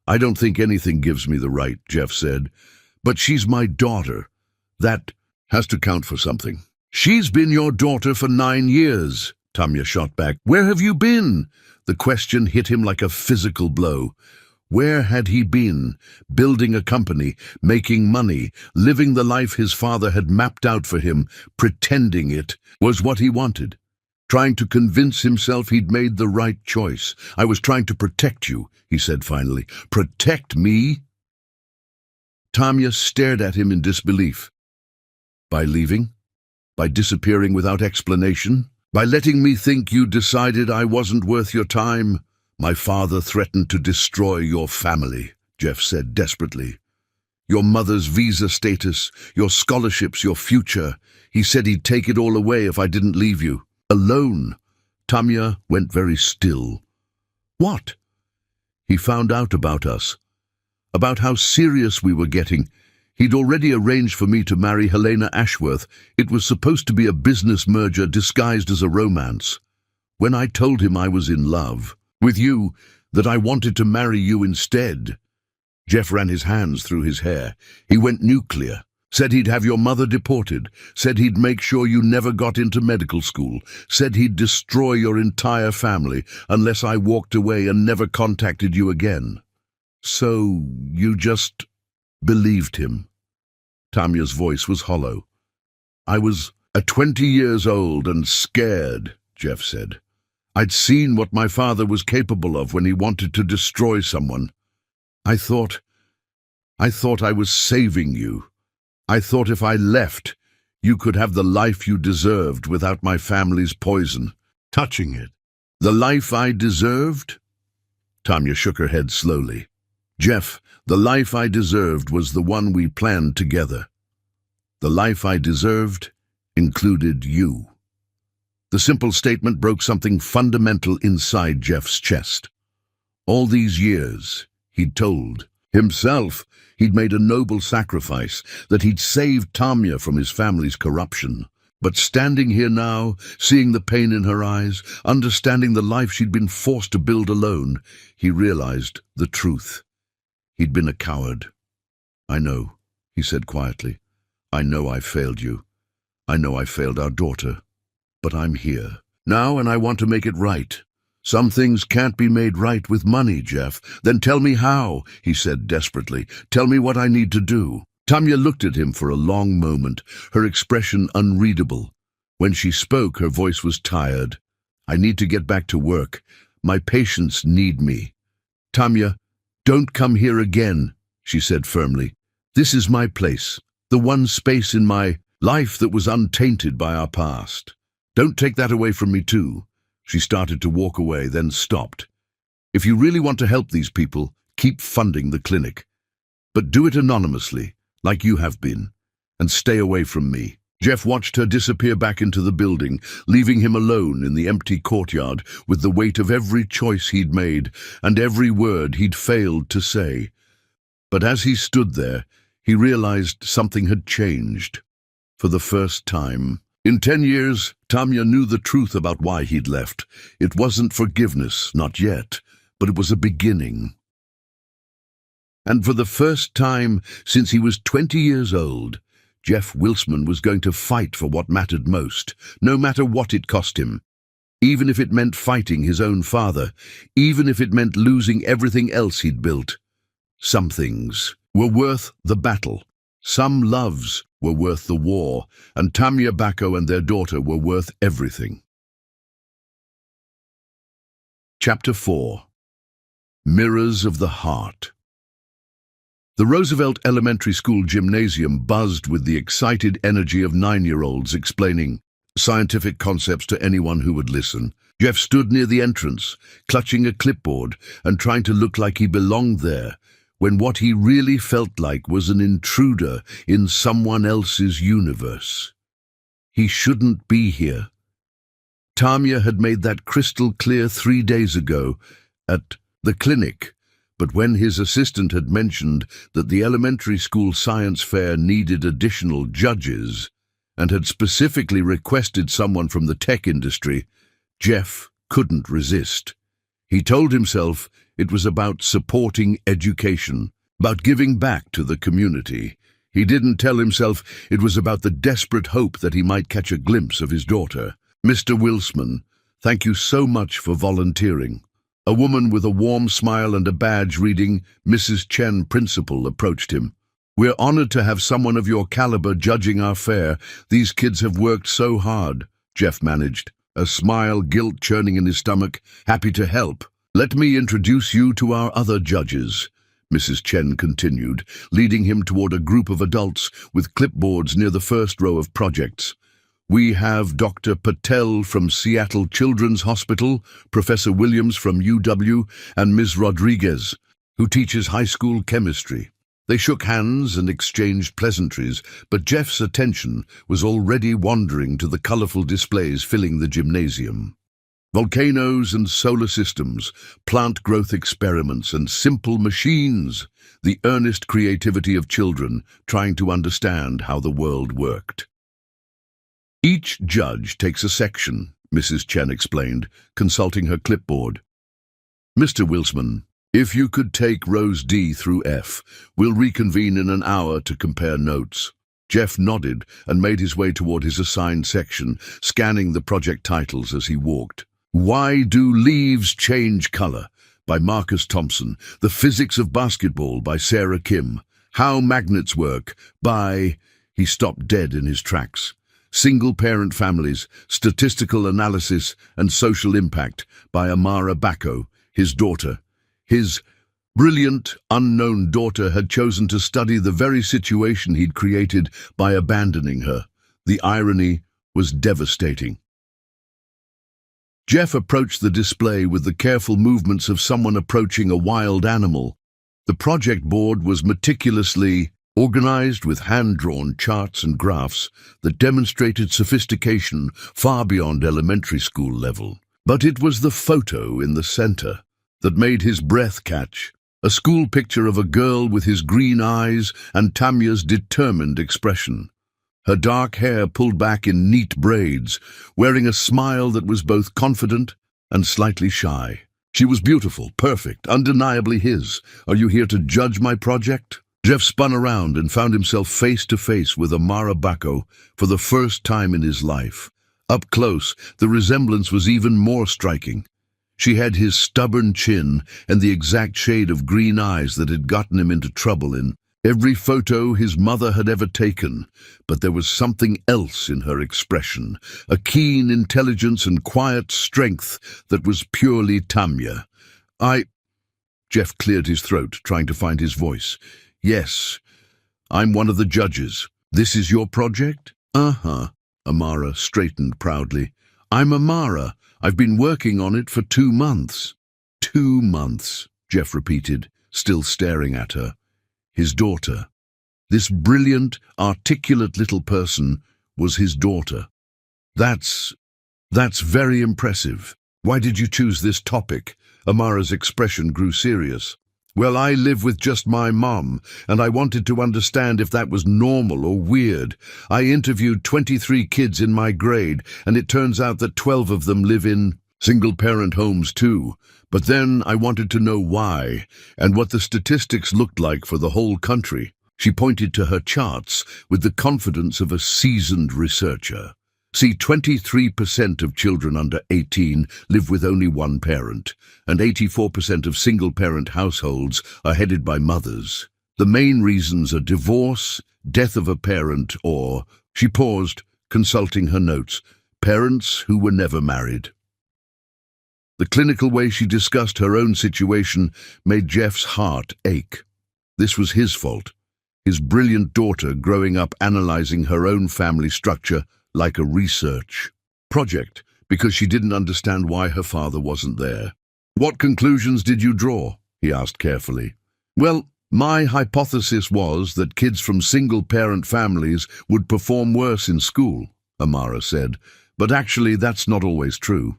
I don't think anything gives me the right, Jeff said. But she's my daughter. That has to count for something. She's been your daughter for 9 years, Tamya shot back. Where have you been? The question hit him like a physical blow. Where had he been? Building a company, making money, living the life his father had mapped out for him, pretending it was what he wanted. Trying to convince himself he'd made the right choice. I was trying to protect you, he said finally. Protect me? Tamya stared at him in disbelief. By leaving? By disappearing without explanation? By letting me think you decided I wasn't worth your time? My father threatened to destroy your family, Jeff said desperately. Your mother's visa status, your scholarships, your future. He said he'd take it all away if I didn't leave you. Alone. Tamya went very still. What? He found out about us. About how serious we were getting. He'd already arranged for me to marry Helena Ashworth. It was supposed to be a business merger disguised as a romance. When I told him I was in love with you, that I wanted to marry you instead. Jeff ran his hands through his hair. He went nuclear. Said he'd have your mother deported. Said he'd make sure you never got into medical school. Said he'd destroy your entire family unless I walked away and never contacted you again. So you just believed him? Tamya's voice was hollow. I was 20 years old and scared, Jeff said. I'd seen what my father was capable of when he wanted to destroy someone. I thought I was saving you. I thought if I left, you could have the life you deserved without my family's poison touching it. The life I deserved? Tanya shook her head slowly. Jeff, the life I deserved was the one we planned together. The life I deserved included you. The simple statement broke something fundamental inside Jeff's chest. All these years, he'd told himself he'd made a noble sacrifice, that he'd saved Tanya from his family's corruption. But standing here now, seeing the pain in her eyes, understanding the life she'd been forced to build alone, he realized the truth. He'd been a coward. I know, he said quietly. I know I failed you. I know I failed our daughter. But I'm here now, and I want to make it right. Some things can't be made right with money, Jeff. Then tell me how, he said desperately. Tell me what I need to do. Tanya looked at him for a long moment, her expression unreadable. When she spoke, her voice was tired. I need to get back to work. My patients need me. Tanya, don't come here again, she said firmly. This is my place, the one space in my life that was untainted by our past. Don't take that away from me too. She started to walk away, then stopped. If you really want to help these people, keep funding the clinic. But do it anonymously, like you have been, and stay away from me. Jeff watched her disappear back into the building, leaving him alone in the empty courtyard with the weight of every choice he'd made and every word he'd failed to say. But as he stood there, he realized something had changed. For the first time in 10 years, Tanya knew the truth about why he'd left. It wasn't forgiveness, not yet, but it was a beginning. And for the first time since he was 20 years old, Jeff Wilsman was going to fight for what mattered most, no matter what it cost him. Even if it meant fighting his own father, even if it meant losing everything else he'd built. Some things were worth the battle. Some loves were worth the war, and Tanya Bacco and their daughter were worth everything. Chapter 4. Mirrors of the Heart. The Roosevelt Elementary School gymnasium buzzed with the excited energy of 9-year-olds explaining scientific concepts to anyone who would listen. Jeff stood near the entrance, clutching a clipboard and trying to look like he belonged there, when what he really felt like was an intruder in someone else's universe. He shouldn't be here. Tanya had made that crystal clear 3 days ago at the clinic, but when his assistant had mentioned that the elementary school science fair needed additional judges and had specifically requested someone from the tech industry, Jeff couldn't resist. He told himself it was about supporting education, about giving back to the community. He didn't tell himself it was about the desperate hope that he might catch a glimpse of his daughter. Mr. Wilsman, thank you so much for volunteering. A woman with a warm smile and a badge reading Mrs. Chen Principal approached him. We're honored to have someone of your caliber judging our fair. These kids have worked so hard, Jeff managed, a smile guilt churning in his stomach. Happy to help. Let me introduce you to our other judges, Mrs. Chen continued, leading him toward a group of adults with clipboards near the first row of projects. We have Dr. Patel from Seattle Children's Hospital, Professor Williams from UW, and Ms. Rodriguez, who teaches high school chemistry. They shook hands and exchanged pleasantries, but Jeff's attention was already wandering to the colorful displays filling the gymnasium. Volcanoes and solar systems, plant growth experiments and simple machines, the earnest creativity of children trying to understand how the world worked. Each judge takes a section, Mrs. Chen explained, consulting her clipboard. Mr. Wilsman, if you could take rows D through F, we'll reconvene in an hour to compare notes. Jeff nodded and made his way toward his assigned section, scanning the project titles as he walked. Why Do Leaves Change Color? By Marcus Thompson. The Physics of Basketball by Sarah Kim. How Magnets Work by... He stopped dead in his tracks. Single-Parent Families, Statistical Analysis and Social Impact by Amara Bacco, his daughter. His brilliant, unknown daughter had chosen to study the very situation he'd created by abandoning her. The irony was devastating. Jeff approached the display with the careful movements of someone approaching a wild animal. The project board was meticulously organized with hand-drawn charts and graphs that demonstrated sophistication far beyond elementary school level. But it was the photo in the center that made his breath catch. A school picture of a girl with his green eyes and Tamya's determined expression. Her dark hair pulled back in neat braids, wearing a smile that was both confident and slightly shy. She was beautiful, perfect, undeniably his. Are you here to judge my project? Jeff spun around and found himself face to face with Amara Bacco for the first time in his life. Up close, the resemblance was even more striking. She had his stubborn chin and the exact shade of green eyes that had gotten him into trouble in every photo his mother had ever taken. But there was something else in her expression, a keen intelligence and quiet strength that was purely Tamya. Jeff cleared his throat, trying to find his voice. Yes, I'm one of the judges. This is your project? Uh-huh. Amara straightened proudly. I'm Amara. I've been working on it for 2 months. 2 months, Jeff repeated, still staring at her. His daughter. This brilliant, articulate little person was his daughter. That's very impressive. Why did you choose this topic? Amara's expression grew serious. Well, I live with just my mom, and I wanted to understand if that was normal or weird. I interviewed 23 kids in my grade, and it turns out that 12 of them live in single-parent homes too. But then I wanted to know why, and what the statistics looked like for the whole country. She pointed to her charts with the confidence of a seasoned researcher. See, 23% of children under 18 live with only one parent, and 84% of single-parent households are headed by mothers. The main reasons are divorce, death of a parent, or, she paused, consulting her notes, parents who were never married. The clinical way she discussed her own situation made Jeff's heart ache. This was his fault. His brilliant daughter growing up analyzing her own family structure like a research project because she didn't understand why her father wasn't there. What conclusions did you draw? He asked carefully. Well, my hypothesis was that kids from single-parent families would perform worse in school, Amara said, but actually that's not always true.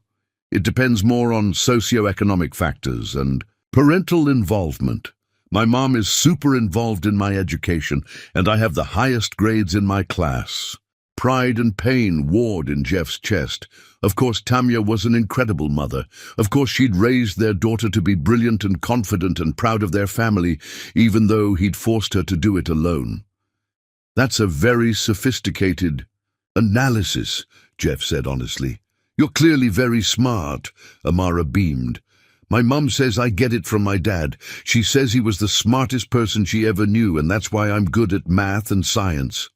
It depends more on socioeconomic factors and parental involvement. My mom is super involved in my education, and I have the highest grades in my class. Pride and pain warred in Jeff's chest. Of course, Tamya was an incredible mother. Of course, she'd raised their daughter to be brilliant and confident and proud of their family, even though he'd forced her to do it alone. That's a very sophisticated analysis, Jeff said honestly. You're clearly very smart, Amara beamed. My mum says I get it from my dad. She says he was the smartest person she ever knew, and that's why I'm good at math and science.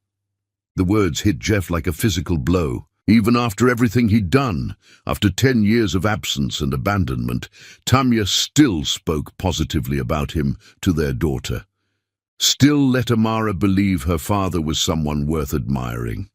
The words hit Jeff like a physical blow. Even after everything he'd done, after 10 years of absence and abandonment, Tamya still spoke positively about him to their daughter. Still let Amara believe her father was someone worth admiring.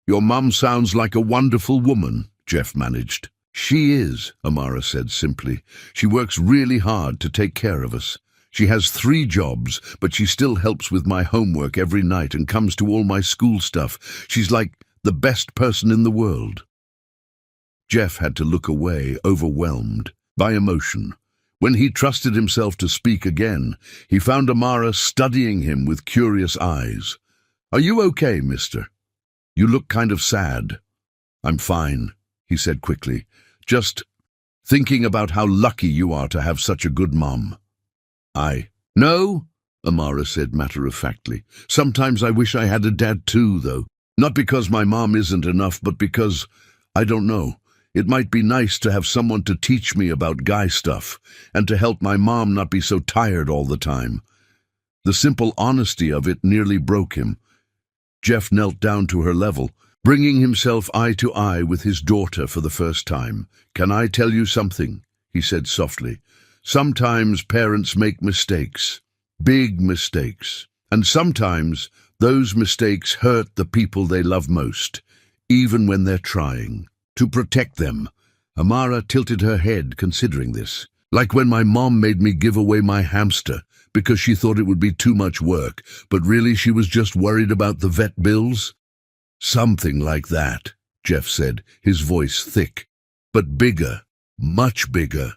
Your mum sounds like a wonderful woman, Jeff managed. She is, Amara said simply. She works really hard to take care of us. She has 3 jobs, but she still helps with my homework every night and comes to all my school stuff. She's like the best person in the world. Jeff had to look away, overwhelmed by emotion. When he trusted himself to speak again, he found Amara studying him with curious eyes. Are you okay, mister? You look kind of sad. I'm fine, he said quickly. Just thinking about how lucky you are to have such a good mom. No, Amara said matter-of-factly. Sometimes I wish I had a dad too, though. Not because my mom isn't enough, but because, I don't know, it might be nice to have someone to teach me about guy stuff, and to help my mom not be so tired all the time. The simple honesty of it nearly broke him. Jeff knelt down to her level, bringing himself eye to eye with his daughter for the first time. Can I tell you something? He said softly. Sometimes parents make mistakes, big mistakes, and sometimes those mistakes hurt the people they love most, even when they're trying to protect them. Amara tilted her head, considering this. Like when my mom made me give away my hamster because she thought it would be too much work, but really she was just worried about the vet bills? Something like that, Jeff said, his voice thick. But bigger, much bigger.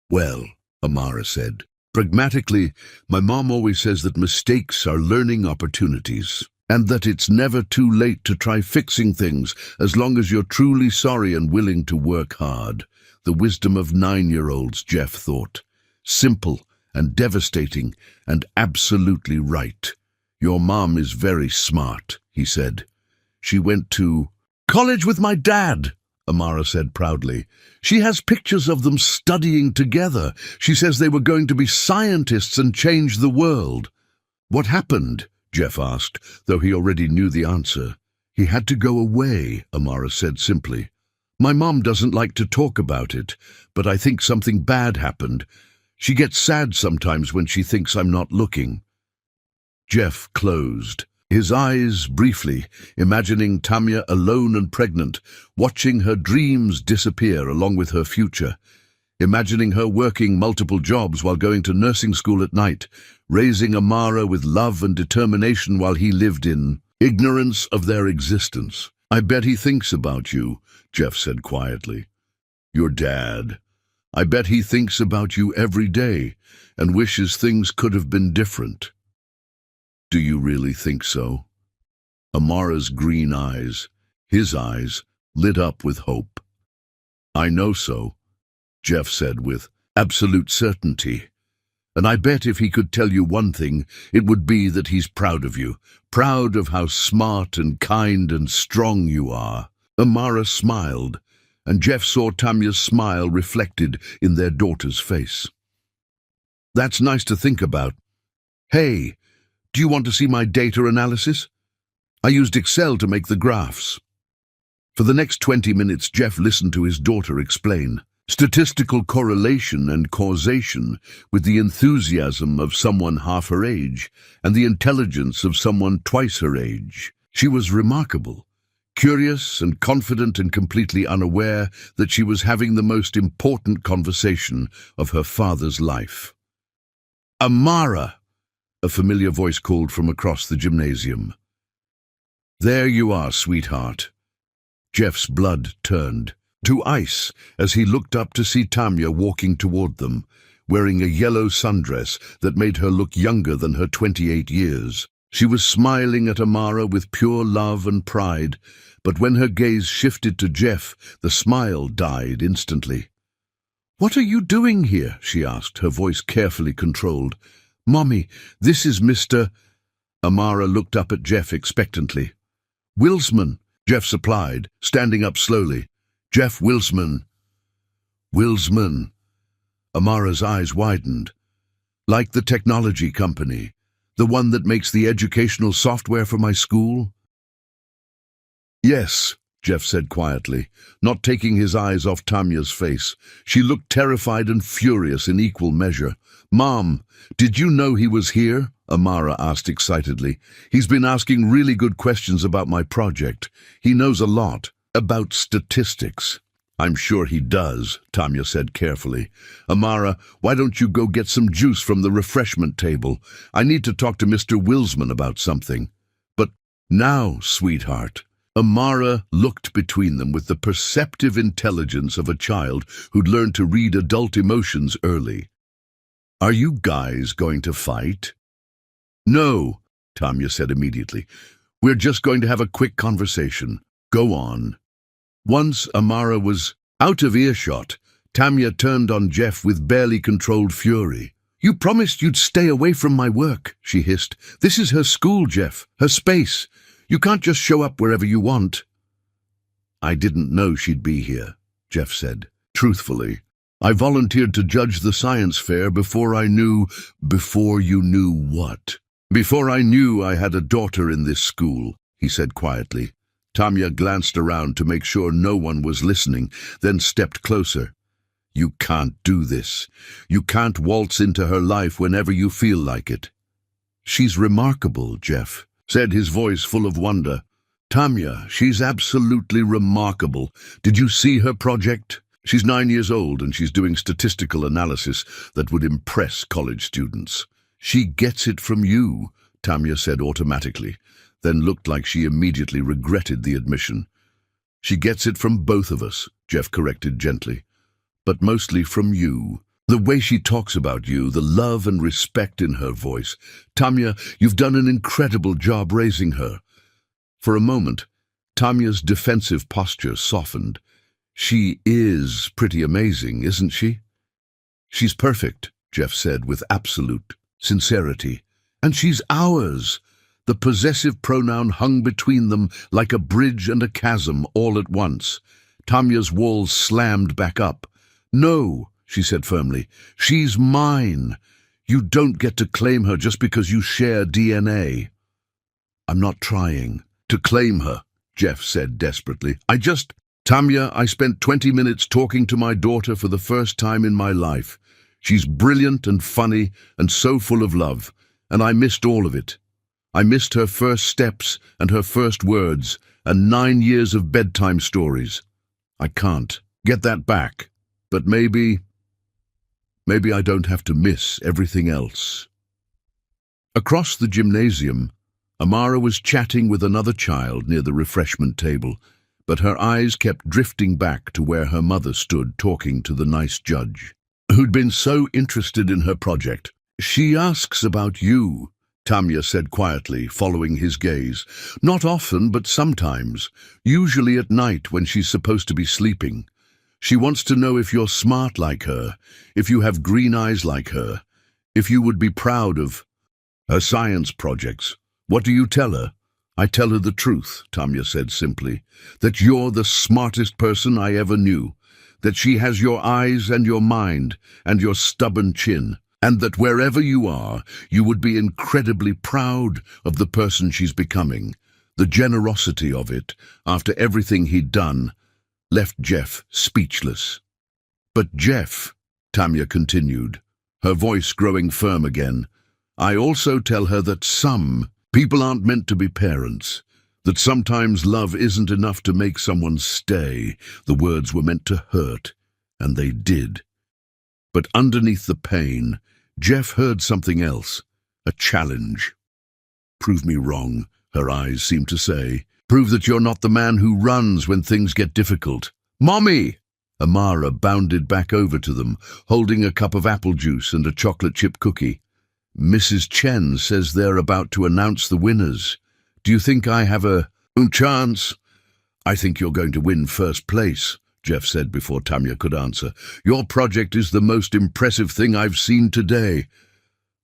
Well, Amara said, pragmatically, my mom always says that mistakes are learning opportunities, and that it's never too late to try fixing things as long as you're truly sorry and willing to work hard. The wisdom of 9-year-olds, Jeff thought. Simple and devastating and absolutely right. Your mom is very smart, he said. She went to college with my dad, Amara said proudly. She has pictures of them studying together. She says they were going to be scientists and change the world. What happened? Jeff asked, though he already knew the answer. He had to go away, Amara said simply. My mom doesn't like to talk about it, but I think something bad happened. She gets sad sometimes when she thinks I'm not looking. Jeff closed his eyes briefly, imagining Tamya alone and pregnant, watching her dreams disappear along with her future, imagining her working multiple jobs while going to nursing school at night, raising Amara with love and determination while he lived in ignorance of their existence. I bet he thinks about you, Jeff said quietly. Your dad. I bet he thinks about you every day and wishes things could have been different. Do you really think so? Amara's green eyes, his eyes, lit up with hope. I know so, Jeff said with absolute certainty. And I bet if he could tell you one thing, it would be that he's proud of you, proud of how smart and kind and strong you are. Amara smiled, and Jeff saw Tamya's smile reflected in their daughter's face. That's nice to think about. Hey, do you want to see my data analysis? I used Excel to make the graphs. For the next 20 minutes, Jeff listened to his daughter explain statistical correlation and causation with the enthusiasm of someone half her age and the intelligence of someone twice her age. She was remarkable, curious and confident and completely unaware that she was having the most important conversation of her father's life. Amara! A familiar voice called from across the gymnasium. There you are, sweetheart. Jeff's blood turned to ice as he looked up to see Tamya walking toward them, wearing a yellow sundress that made her look younger than her 28 years. She was smiling at Amara with pure love and pride, but when her gaze shifted to Jeff, the smile died instantly. What are you doing here? She asked, her voice carefully controlled. Mommy, this is Mr. Amara looked up at Jeff expectantly. Wilsman, Jeff supplied, standing up slowly. Jeff Wilsman. Wilsman. Amara's eyes widened. Like the technology company, the one that makes the educational software for my school? Yes, Jeff said quietly, not taking his eyes off Tamya's face. She looked terrified and furious in equal measure. Mom, did you know he was here? Amara asked excitedly. He's been asking really good questions about my project. He knows a lot about statistics. I'm sure he does, Tamya said carefully. Amara, why don't you go get some juice from the refreshment table? I need to talk to Mr. Wilsman about something. But now, sweetheart. Amara looked between them with the perceptive intelligence of a child who'd learned to read adult emotions early. Are you guys going to fight? No, Tamya said immediately. We're just going to have a quick conversation. Go on. Once Amara was out of earshot, Tamya turned on Jeff with barely controlled fury. You promised you'd stay away from my work, she hissed. This is her school, Jeff, her space. You can't just show up wherever you want. I didn't know she'd be here, Jeff said, truthfully. I volunteered to judge the science fair before you knew what? Before I knew I had a daughter in this school, he said quietly. Tamya glanced around to make sure no one was listening, then stepped closer. You can't do this. You can't waltz into her life whenever you feel like it. She's remarkable, Jeff said, his voice full of wonder. Tamya, she's absolutely remarkable. Did you see her project? She's 9 years old and she's doing statistical analysis that would impress college students. She gets it from you, Tamya said automatically, then looked like she immediately regretted the admission. She gets it from both of us, Jeff corrected gently, but mostly from you. The way she talks about you, the love and respect in her voice. Tamya, you've done an incredible job raising her. For a moment, Tamya's defensive posture softened. She is pretty amazing, isn't she? She's perfect, Jeff said with absolute sincerity. And she's ours. The possessive pronoun hung between them like a bridge and a chasm all at once. Tamya's walls slammed back up. No, she said firmly, she's mine. You don't get to claim her just because you share DNA. I'm not trying to claim her, Jeff said desperately. Tamya, I spent 20 minutes talking to my daughter for the first time in my life. She's brilliant and funny and so full of love, and I missed all of it. I missed her first steps and her first words and 9 years of bedtime stories. I can't get that back, but maybe I don't have to miss everything else. Across the gymnasium, Amara was chatting with another child near the refreshment table, but her eyes kept drifting back to where her mother stood talking to the nice judge, who'd been so interested in her project. She asks about you, Tamya said quietly, following his gaze. Not often, but sometimes, usually at night when she's supposed to be sleeping. She wants to know if you're smart like her, if you have green eyes like her, if you would be proud of her science projects. What do you tell her? I tell her the truth, Tamya said simply, that you're the smartest person I ever knew, that she has your eyes and your mind and your stubborn chin, and that wherever you are, you would be incredibly proud of the person she's becoming. The generosity of it, after everything he'd done, left Jeff speechless. But Jeff, Tamya continued, her voice growing firm again, I also tell her that some people aren't meant to be parents, that sometimes love isn't enough to make someone stay. The words were meant to hurt, and they did. But underneath the pain, Jeff heard something else, a challenge. Prove me wrong, her eyes seemed to say. Prove that you're not the man who runs when things get difficult. Mommy! Amara bounded back over to them, holding a cup of apple juice and a chocolate chip cookie. Mrs. Chen says they're about to announce the winners. Do you think I have a chance? I think you're going to win first place, Jeff said before Tamya could answer. Your project is the most impressive thing I've seen today.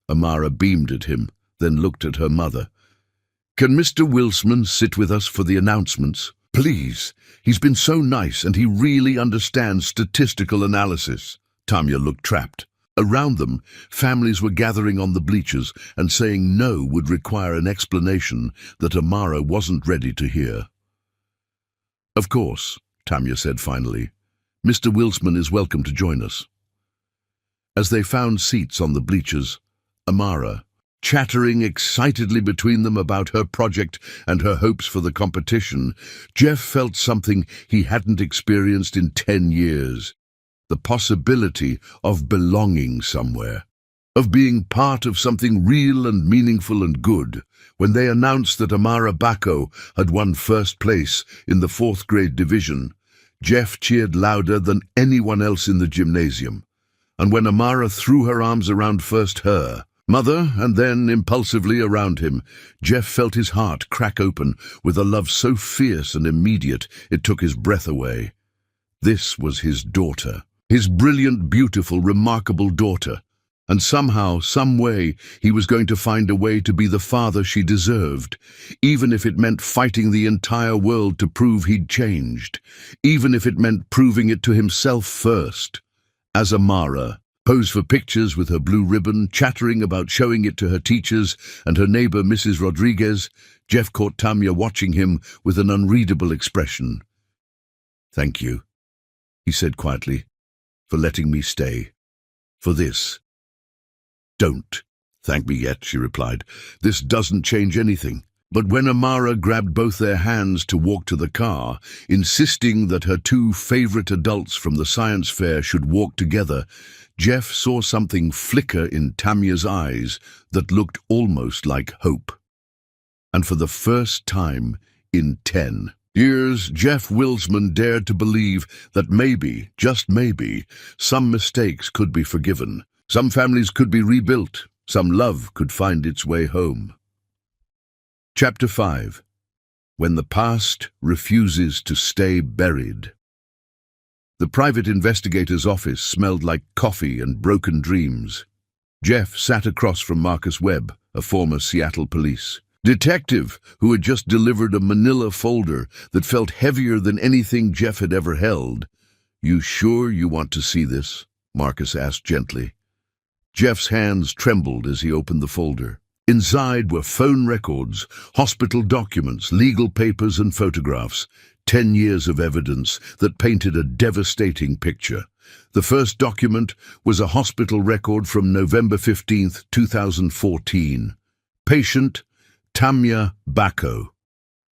Amara beamed at him, then looked at her mother. Can Mr. Wilsman sit with us for the announcements? Please. He's been so nice and he really understands statistical analysis. Tamya looked trapped. Around them, families were gathering on the bleachers and saying no would require an explanation that Amara wasn't ready to hear. Of course, Tamya said finally. Mr. Wilsman is welcome to join us. As they found seats on the bleachers, Amara, chattering excitedly between them about her project and her hopes for the competition, Jeff felt something he hadn't experienced in 10 years. The possibility of belonging somewhere, of being part of something real and meaningful and good. When they announced that Amara Bacco had won first place in the 4th grade division, Jeff cheered louder than anyone else in the gymnasium. And when Amara threw her arms around first her mother and then impulsively around him, Jeff felt his heart crack open with a love so fierce and immediate it took his breath away. This was his daughter. His brilliant, beautiful, remarkable daughter. And somehow, some way, he was going to find a way to be the father she deserved, even if it meant fighting the entire world to prove he'd changed, even if it meant proving it to himself first. As Amara posed for pictures with her blue ribbon, chattering about showing it to her teachers and her neighbor Mrs. Rodriguez, Jeff caught Tamya watching him with an unreadable expression. Thank you, he said quietly, for letting me stay. For this. Don't thank me yet, she replied. This doesn't change anything. But when Amara grabbed both their hands to walk to the car, insisting that her two favorite adults from the science fair should walk together, Jeff saw something flicker in Tamia's eyes that looked almost like hope. And for the first time in 10 years, Jeff Wilsman dared to believe that maybe, just maybe, some mistakes could be forgiven. Some families could be rebuilt. Some love could find its way home. Chapter 5. When the past refuses to stay buried. The private investigator's office smelled like coffee and broken dreams. Jeff sat across from Marcus Webb, a former Seattle police detective who had just delivered a manila folder that felt heavier than anything Jeff had ever held. "You sure you want to see this?" Marcus asked gently. Jeff's hands trembled as he opened the folder. Inside were phone records, hospital documents, legal papers and photographs. 10 years of evidence that painted a devastating picture. The first document was a hospital record from November 15, 2014. Patient Tamia Bacco.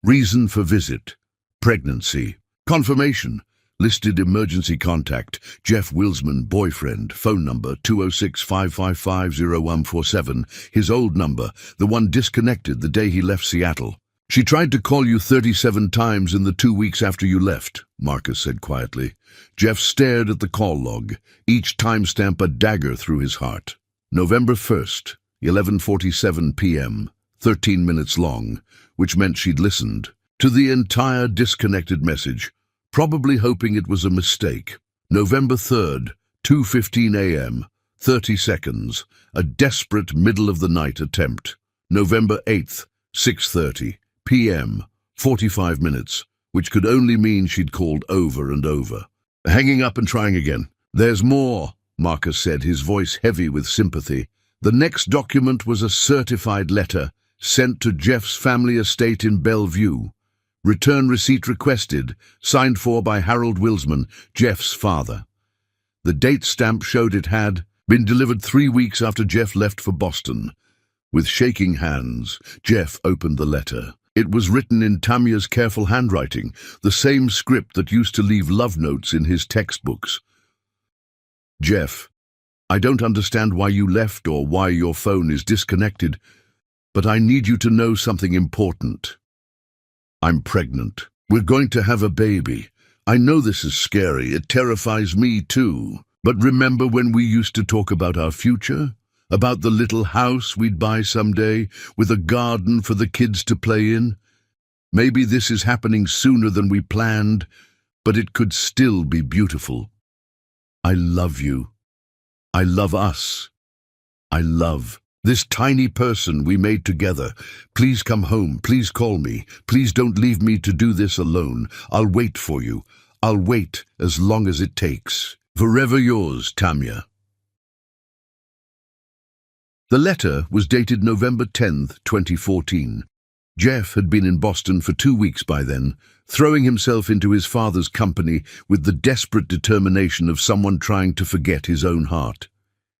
Reason for visit: pregnancy. Confirmation: listed emergency contact, Jeff Wilsman, boyfriend, phone number 206-555-0147, his old number, the one disconnected the day he left Seattle. "She tried to call you 37 times in the 2 weeks after you left," Marcus said quietly. Jeff stared at the call log, each timestamp a dagger through his heart. November 1st, 11:47 p.m., 13 minutes long, which meant she'd listened to the entire disconnected message, probably hoping it was a mistake. November 3rd, 2:15 a.m., 30 seconds, a desperate middle-of-the-night attempt. November 8th, 6:30 p.m., 45 minutes, which could only mean she'd called over and over. Hanging up and trying again. "There's more," Marcus said, his voice heavy with sympathy. The next document was a certified letter sent to Jeff's family estate in Bellevue. Return receipt requested, signed for by Harold Wilsman, Jeff's father. The date stamp showed it had been delivered 3 weeks after Jeff left for Boston. With shaking hands, Jeff opened the letter. It was written in Tamia's careful handwriting, the same script that used to leave love notes in his textbooks. "Jeff, I don't understand why you left or why your phone is disconnected, but I need you to know something important. I'm pregnant. We're going to have a baby. I know this is scary. It terrifies me too. But remember when we used to talk about our future? About the little house we'd buy someday, with a garden for the kids to play in? Maybe this is happening sooner than we planned, but it could still be beautiful. I love you. I love us. I love this tiny person we made together. Please come home. Please call me. Please don't leave me to do this alone. I'll wait for you. I'll wait as long as it takes. Forever yours, Tamia." The letter was dated November 10th, 2014. Jeff had been in Boston for 2 weeks by then, throwing himself into his father's company with the desperate determination of someone trying to forget his own heart.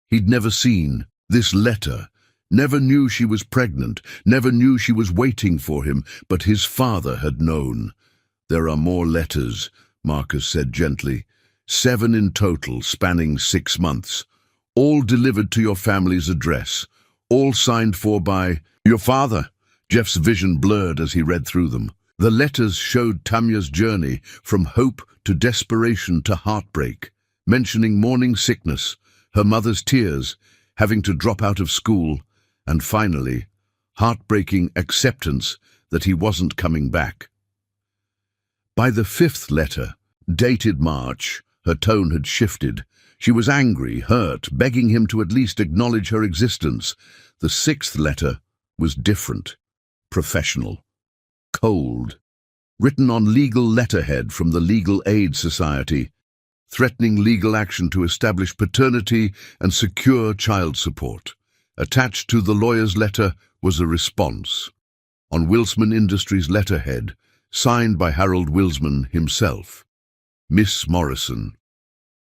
He'd never seen this letter, never knew she was pregnant, never knew she was waiting for him, but his father had known. "There are more letters," Marcus said gently. 7 in total, spanning 6 months. All delivered to your family's address. All signed for by your father. Jeff's vision blurred as he read through them. The letters showed Tamia's journey from hope to desperation to heartbreak, mentioning morning sickness, her mother's tears, having to drop out of school, and finally, heartbreaking acceptance that he wasn't coming back. By the 5th letter, dated March, her tone had shifted. She was angry, hurt, begging him to at least acknowledge her existence. The 6th letter was different, professional, cold, written on legal letterhead from the Legal Aid Society, threatening legal action to establish paternity and secure child support. Attached to the lawyer's letter was a response, on Wilsman Industries' letterhead, signed by Harold Wilsman himself. Miss Morrison,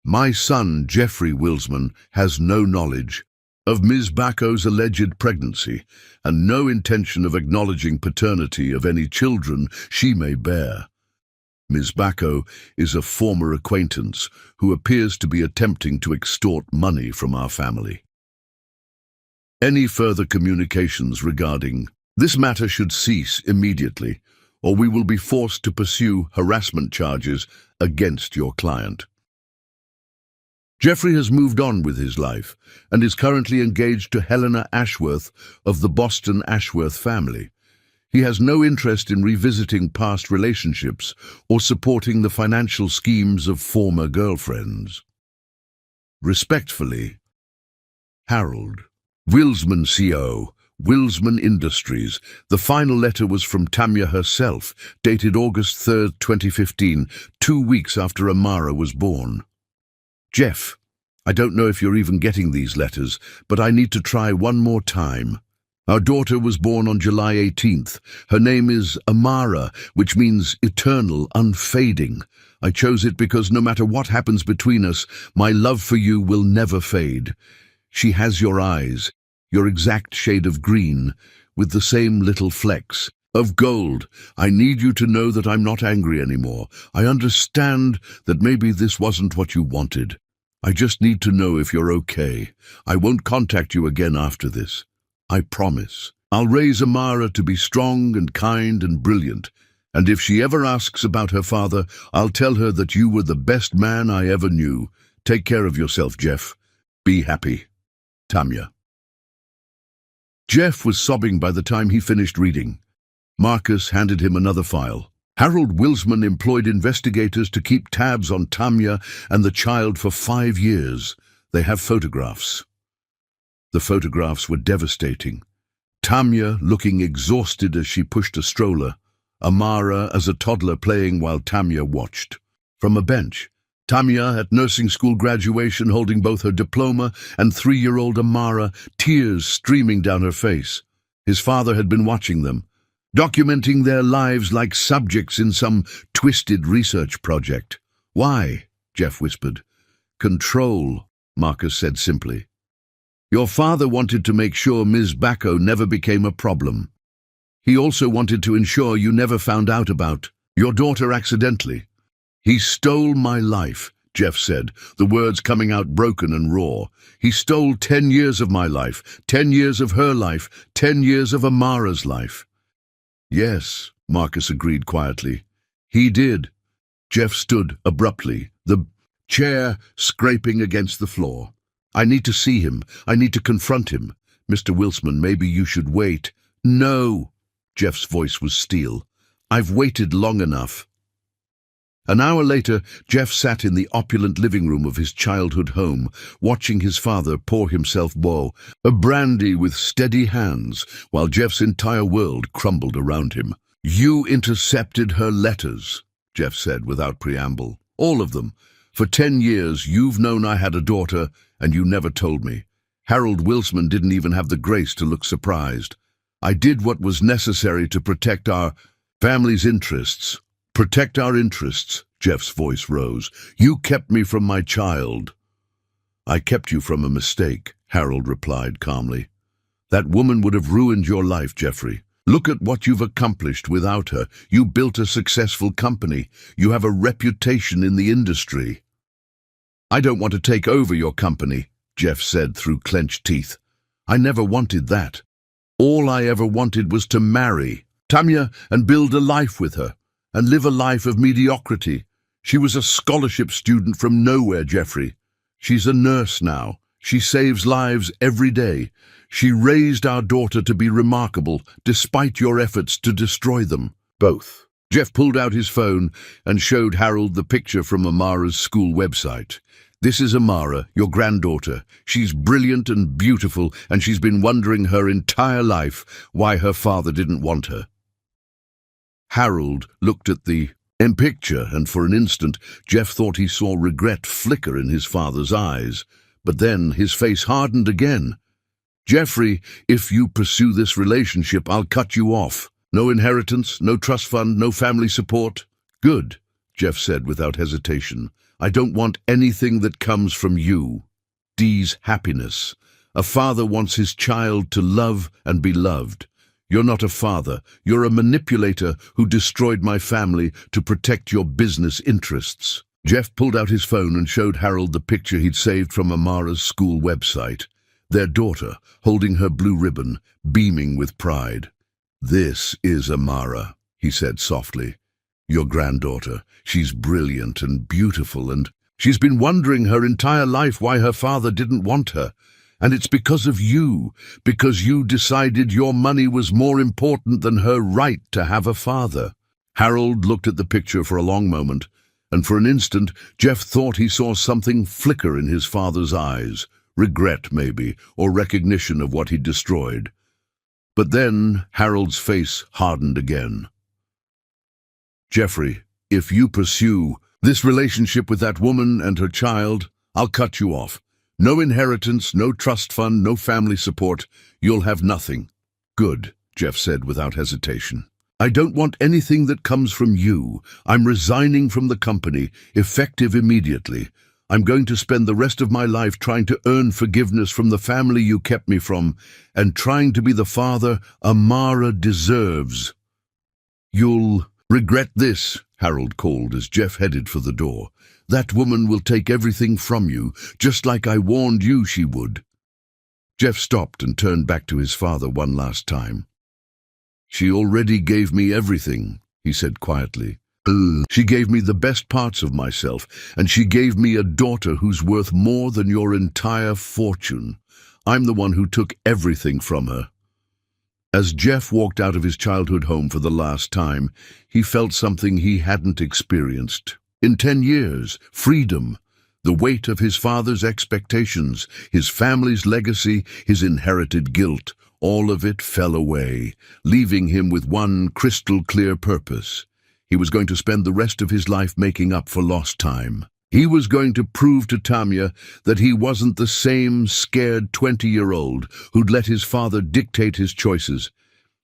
my son Jeffrey Wilsman has no knowledge of Ms. Bacco's alleged pregnancy and no intention of acknowledging paternity of any children she may bear. Ms. Bacco is a former acquaintance who appears to be attempting to extort money from our family. Any further communications regarding this matter should cease immediately, or we will be forced to pursue harassment charges against your client. Jeffrey has moved on with his life and is currently engaged to Helena Ashworth of the Boston Ashworth family. He has no interest in revisiting past relationships or supporting the financial schemes of former girlfriends. Respectfully, Harold. Wilsman CO, Wilsman Industries. The final letter was from Tamya herself, dated August 3, 2015, 2 weeks after Amara was born. Jeff, I don't know if you're even getting these letters, but I need to try one more time. Our daughter was born on July 18th. Her name is Amara, which means eternal, unfading. I chose it because no matter what happens between us, my love for you will never fade. She has your eyes, your exact shade of green, with the same little flecks of gold. I need you to know that I'm not angry anymore. I understand that maybe this wasn't what you wanted. I just need to know if you're okay. I won't contact you again after this. I promise. I'll raise Amara to be strong and kind and brilliant, and if she ever asks about her father, I'll tell her that you were the best man I ever knew. Take care of yourself, Jeff. Be happy. Tamya. Jeff was sobbing by the time he finished reading. Marcus handed him another file. Harold Wilsman employed investigators to keep tabs on Tamya and the child for 5 years. They have photographs. The photographs were devastating. Tamya looking exhausted as she pushed a stroller. Amara as a toddler playing while Tamya watched. From a bench, Tamya at nursing school graduation holding both her diploma and 3-year-old Amara, tears streaming down her face. His father had been watching them, documenting their lives like subjects in some twisted research project. Why? Jeff whispered. Control, Marcus said simply. Your father wanted to make sure Ms. Bacco never became a problem. He also wanted to ensure you never found out about your daughter accidentally. He stole my life, Jeff said, the words coming out broken and raw. He stole 10 years of my life, 10 years of her life, 10 years of Amara's life. Yes, Marcus agreed quietly. He did. Jeff stood abruptly, the chair scraping against the floor. I need to see him. I need to confront him. Mr. Wilsman, maybe you should wait. No. Jeff's voice was steel. I've waited long enough. An hour later, Jeff sat in the opulent living room of his childhood home, watching his father pour himself a brandy with steady hands, while Jeff's entire world crumbled around him. You intercepted her letters, Jeff said without preamble. All of them. For 10 years, you've known I had a daughter, and you never told me. Harold Wilsman didn't even have the grace to look surprised. I did what was necessary to protect our family's interests. Protect our interests, Jeff's voice rose. You kept me from my child. I kept you from a mistake, Harold replied calmly. That woman would have ruined your life, Jeffrey. Look at what you've accomplished without her. You built a successful company. You have a reputation in the industry. I don't want to take over your company, Jeff said through clenched teeth. I never wanted that. All I ever wanted was to marry Tamya and build a life with her, and live a life of mediocrity. She was a scholarship student from nowhere, Jeffrey. She's a nurse now. She saves lives every day. She raised our daughter to be remarkable, despite your efforts to destroy them. Both. Jeff pulled out his phone and showed Harold the picture from Amara's school website. This is Amara, your granddaughter. She's brilliant and beautiful, and she's been wondering her entire life why her father didn't want her. Harold looked at the picture, and for an instant, Jeff thought he saw regret flicker in his father's eyes. But then his face hardened again. Jeffrey, if you pursue this relationship, I'll cut you off. No inheritance, no trust fund, no family support. Good, Jeff said without hesitation. I don't want anything that comes from you. Dee's happiness. A father wants his child to love and be loved. You're not a father. You're a manipulator who destroyed my family to protect your business interests. Jeff pulled out his phone and showed Harold the picture he'd saved from Amara's school website. Their daughter, holding her blue ribbon, beaming with pride. "This is Amara," he said softly. "Your granddaughter. She's brilliant and beautiful, and she's been wondering her entire life why her father didn't want her. And it's because of you, because you decided your money was more important than her right to have a father." Harold looked at the picture for a long moment, and for an instant Jeff thought he saw something flicker in his father's eyes. Regret, maybe, or recognition of what he'd destroyed. But then Harold's face hardened again. "Jeffrey, if you pursue this relationship with that woman and her child, I'll cut you off. No inheritance, no trust fund, no family support. You'll have nothing." "Good," Jeff said without hesitation. "I don't want anything that comes from you. I'm resigning from the company, effective immediately. I'm going to spend the rest of my life trying to earn forgiveness from the family you kept me from, and trying to be the father Amara deserves." "You'll regret this," Harold called as Jeff headed for the door. "That woman will take everything from you, just like I warned you she would." Jeff stopped and turned back to his father one last time. "She already gave me everything," he said quietly. "She gave me the best parts of myself, and she gave me a daughter who's worth more than your entire fortune. I'm the one who took everything from her." As Jeff walked out of his childhood home for the last time, he felt something he hadn't experienced in 10 years, freedom. The weight of his father's expectations, his family's legacy, his inherited guilt, all of it fell away, leaving him with one crystal-clear purpose. He was going to spend the rest of his life making up for lost time. He was going to prove to Tamya that he wasn't the same scared 20-year-old who'd let his father dictate his choices.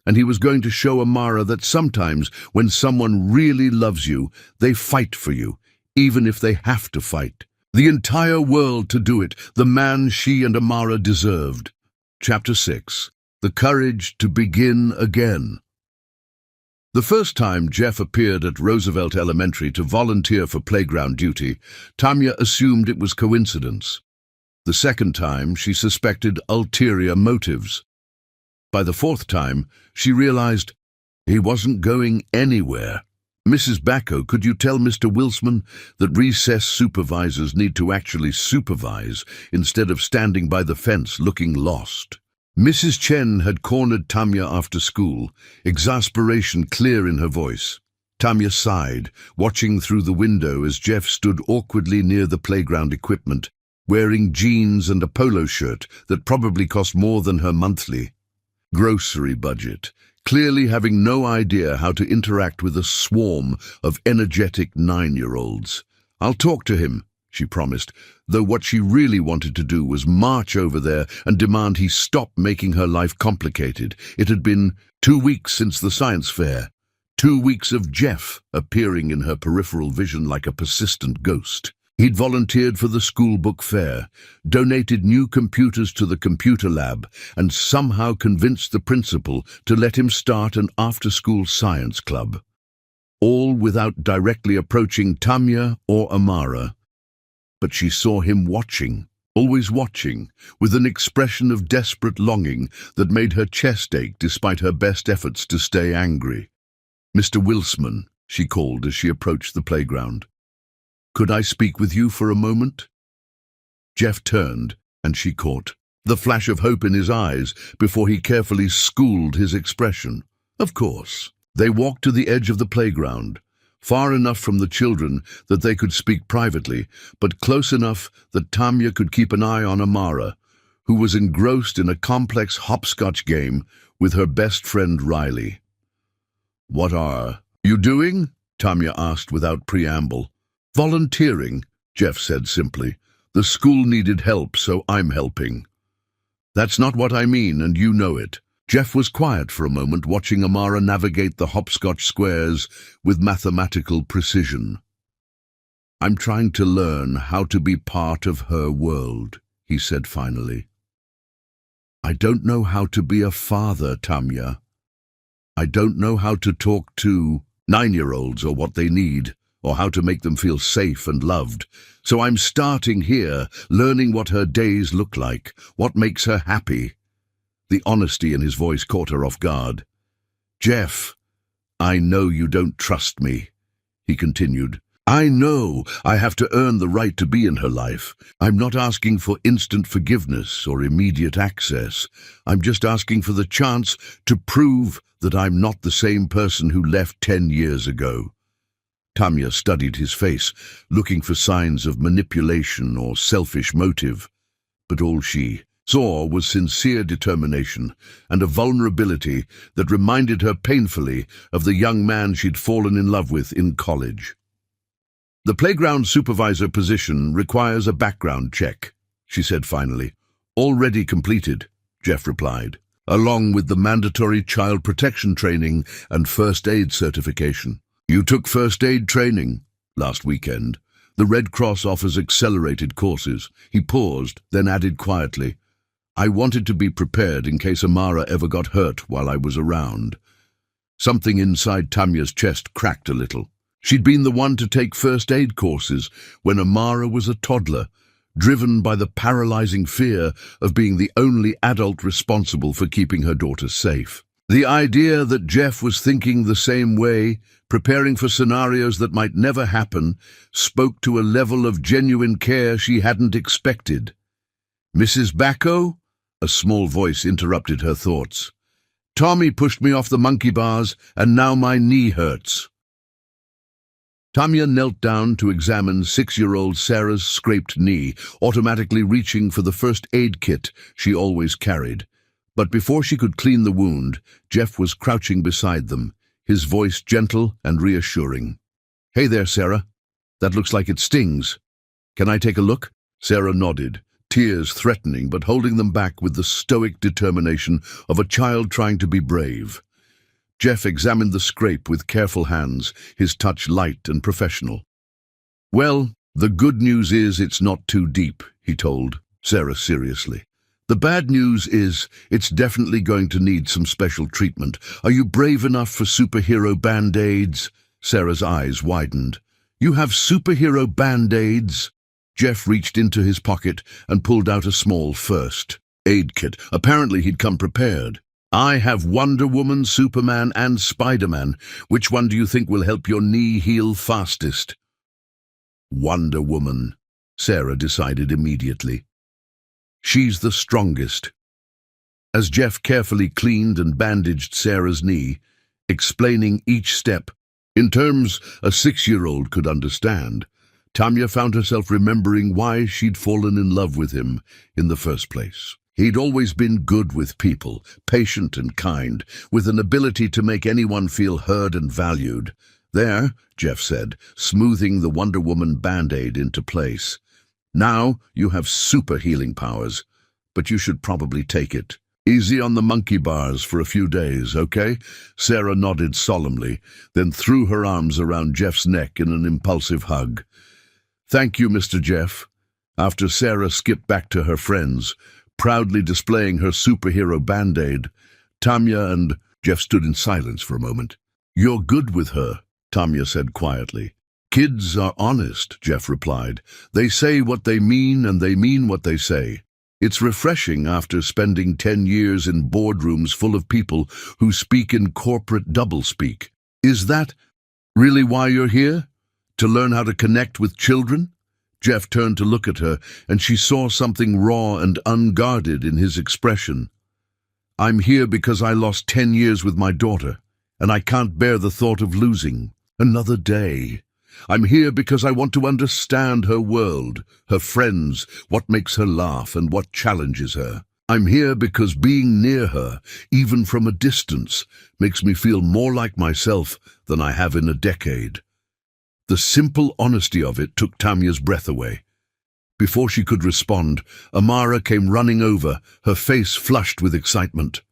And he was going to show Amara that sometimes when someone really loves you, they fight for you, even if they have to fight. The entire world to do it, the man she and Amara deserved. Chapter 6. The Courage to Begin Again. The first time Jeff appeared at Roosevelt Elementary to volunteer for playground duty, Tamya assumed it was coincidence. The second time, she suspected ulterior motives. By the fourth time, she realized he wasn't going anywhere. "Mrs. Bacco, could you tell Mr. Wilsman that recess supervisors need to actually supervise instead of standing by the fence looking lost?" Mrs. Chen had cornered Tamya after school, exasperation clear in her voice. Tamya sighed, watching through the window as Jeff stood awkwardly near the playground equipment, wearing jeans and a polo shirt that probably cost more than her monthly grocery budget, clearly having no idea how to interact with a swarm of energetic 9-year-olds. "I'll talk to him," she promised, though what she really wanted to do was march over there and demand he stop making her life complicated. It had been 2 weeks since the science fair, 2 weeks of Jeff appearing in her peripheral vision like a persistent ghost. He'd volunteered for the school book fair, donated new computers to the computer lab, and somehow convinced the principal to let him start an after-school science club. All without directly approaching Tamya or Amara. But she saw him watching, always watching, with an expression of desperate longing that made her chest ache despite her best efforts to stay angry. "Mr. Wilsman," she called as she approached the playground. "Could I speak with you for a moment?" Jeff turned, and she caught the flash of hope in his eyes before he carefully schooled his expression. "Of course." They walked to the edge of the playground, far enough from the children that they could speak privately, but close enough that Tamya could keep an eye on Amara, who was engrossed in a complex hopscotch game with her best friend Riley. "What are you doing?" Tamya asked without preamble. "Volunteering," Jeff said simply. "The school needed help, so I'm helping." "That's not what I mean, and you know it." Jeff was quiet for a moment, watching Amara navigate the hopscotch squares with mathematical precision. "I'm trying to learn how to be part of her world," he said finally. I don't know how to be a father, Tanya. I don't know how to talk to 9-year-olds or what they need, or how to make them feel safe and loved. So I'm starting here, learning what her days look like, what makes her happy. The honesty in his voice caught her off guard. Jeff, I know you don't trust me, he continued. I know I have to earn the right to be in her life. I'm not asking for instant forgiveness or immediate access. I'm just asking for the chance to prove that I'm not the same person who left 10 years ago. Tanya studied his face, looking for signs of manipulation or selfish motive. But all she saw was sincere determination and a vulnerability that reminded her painfully of the young man she'd fallen in love with in college. The playground supervisor position requires a background check, she said finally. Already completed, Jeff replied, along with the mandatory child protection training and first aid certification. You took first aid training last weekend. The Red Cross offers accelerated courses. He paused, then added quietly, I wanted to be prepared in case Amara ever got hurt while I was around. Something inside Tanya's chest cracked a little. She'd been the one to take first aid courses when Amara was a toddler, driven by the paralyzing fear of being the only adult responsible for keeping her daughter safe. The idea that Jeff was thinking the same way, preparing for scenarios that might never happen, spoke to a level of genuine care she hadn't expected. Mrs. Bacco? A small voice interrupted her thoughts. Tommy pushed me off the monkey bars, and now my knee hurts. Tanya knelt down to examine 6-year-old Sarah's scraped knee, automatically reaching for the first aid kit she always carried. But before she could clean the wound, Jeff was crouching beside them, his voice gentle and reassuring. Hey there, Sarah. That looks like it stings. Can I take a look? Sarah nodded, tears threatening but holding them back with the stoic determination of a child trying to be brave. Jeff examined the scrape with careful hands, his touch light and professional. Well, the good news is it's not too deep, he told Sarah seriously. The bad news is it's definitely going to need some special treatment. Are you brave enough for superhero band-aids? Sarah's eyes widened. You have superhero band-aids? Jeff reached into his pocket and pulled out a small first aid kit. Apparently he'd come prepared. I have Wonder Woman, Superman, and Spider-Man. Which one do you think will help your knee heal fastest? Wonder Woman, Sarah decided immediately. She's the strongest. As Jeff carefully cleaned and bandaged Sarah's knee, explaining each step, in terms a 6-year-old could understand, Tanya found herself remembering why she'd fallen in love with him in the first place. He'd always been good with people, patient and kind, with an ability to make anyone feel heard and valued. There, Jeff said, smoothing the Wonder Woman Band-Aid into place. Now you have super healing powers, but you should probably take it. Easy on the monkey bars for a few days, okay? Sarah nodded solemnly, then threw her arms around Jeff's neck in an impulsive hug. Thank you, Mr. Jeff. After Sarah skipped back to her friends, proudly displaying her superhero Band-Aid, Tanya and Jeff stood in silence for a moment. You're good with her, Tanya said quietly. Kids are honest, Jeff replied. They say what they mean and they mean what they say. It's refreshing after spending 10 years in boardrooms full of people who speak in corporate doublespeak. Is that really why you're here? To learn how to connect with children? Jeff turned to look at her, and she saw something raw and unguarded in his expression. I'm here because I lost 10 years with my daughter, and I can't bear the thought of losing another day. I'm here because I want to understand her world, her friends, what makes her laugh and what challenges her. I'm here because being near her, even from a distance, makes me feel more like myself than I have in a decade. The simple honesty of it took Tanya's breath away. Before she could respond, Amara came running over, her face flushed with excitement.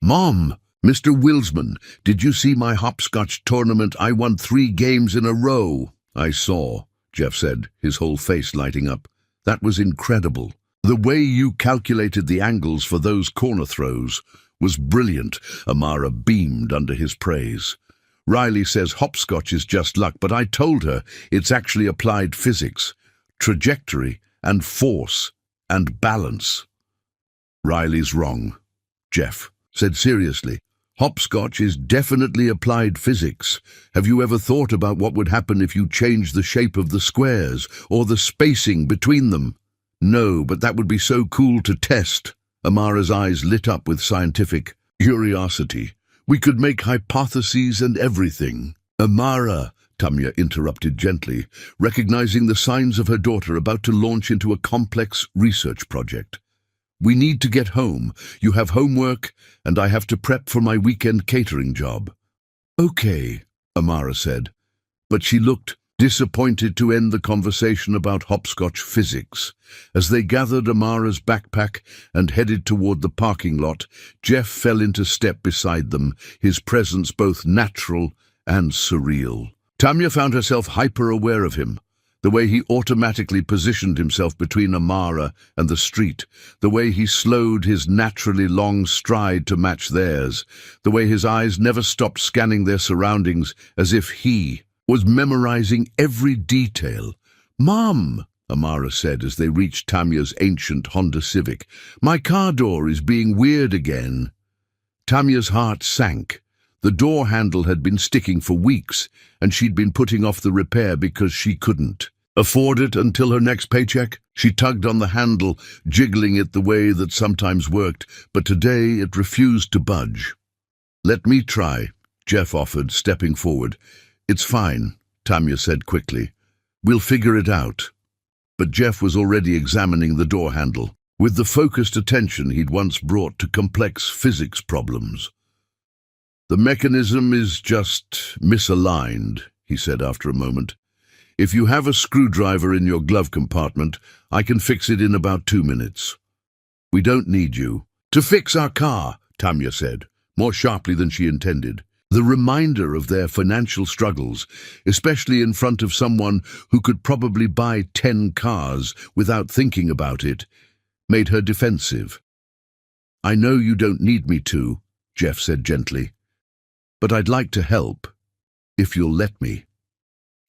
Mom! Mr. Wilsman, did you see my hopscotch tournament? I won 3 games in a row. I saw, Jeff said, his whole face lighting up. That was incredible. The way you calculated the angles for those corner throws was brilliant. Amara beamed under his praise. Riley says hopscotch is just luck, but I told her it's actually applied physics, trajectory and force and balance. Riley's wrong, Jeff said seriously. Hopscotch is definitely applied physics. Have you ever thought about what would happen if you changed the shape of the squares or the spacing between them? No, but that would be so cool to test. Amara's eyes lit up with scientific curiosity. We could make hypotheses and everything. Amara, Tamya interrupted gently, recognizing the signs of her daughter about to launch into a complex research project. We need to get home. You have homework, and I have to prep for my weekend catering job. Okay, Amara said, but she looked disappointed to end the conversation about hopscotch physics. As they gathered Amara's backpack and headed toward the parking lot, Jeff fell into step beside them, his presence both natural and surreal. Tamya found herself hyper-aware of him. The way he automatically positioned himself between Amara and the street, the way he slowed his naturally long stride to match theirs, the way his eyes never stopped scanning their surroundings as if he was memorizing every detail. "Mom," Amara said as they reached Tamya's ancient Honda Civic, "my car door is being weird again." Tamya's heart sank. The door handle had been sticking for weeks, and she'd been putting off the repair because she couldn't afford it until her next paycheck. She tugged on the handle, jiggling it the way that sometimes worked, but today it refused to budge. "Let me try," Jeff offered, stepping forward. "It's fine," Tamya said quickly. "We'll figure it out." But Jeff was already examining the door handle, with the focused attention he'd once brought to complex physics problems. "The mechanism is just misaligned," he said after a moment. "If you have a screwdriver in your glove compartment, I can fix it in about 2 minutes." "We don't need you to fix our car," Tamya said, more sharply than she intended. The reminder of their financial struggles, especially in front of someone who could probably buy 10 cars without thinking about it, made her defensive. "I know you don't need me to," Jeff said gently, "but I'd like to help, if you'll let me."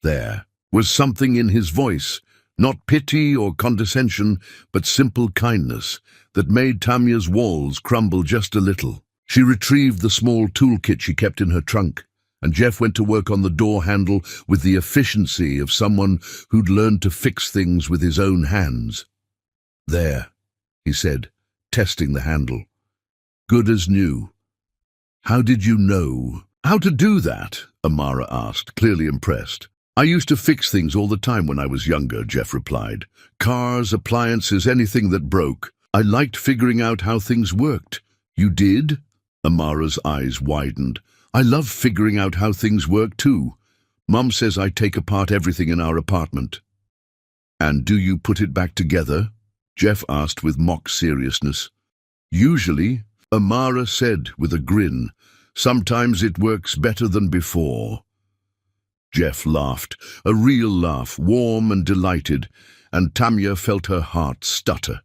There was something in his voice, not pity or condescension, but simple kindness, that made Tamya's walls crumble just a little. She retrieved the small toolkit she kept in her trunk, and Jeff went to work on the door handle with the efficiency of someone who'd learned to fix things with his own hands. "There," he said, testing the handle. "Good as new." "How did you know how to do that?" Amara asked, clearly impressed. "I used to fix things all the time when I was younger," Jeff replied. "Cars, appliances, anything that broke. I liked figuring out how things worked." "You did?" Amara's eyes widened. "I love figuring out how things work too. Mum says I take apart everything in our apartment." "And do you put it back together?" Jeff asked with mock seriousness. "Usually," Amara said with a grin. "Sometimes it works better than before." Jeff laughed, a real laugh, warm and delighted, and Tamya felt her heart stutter.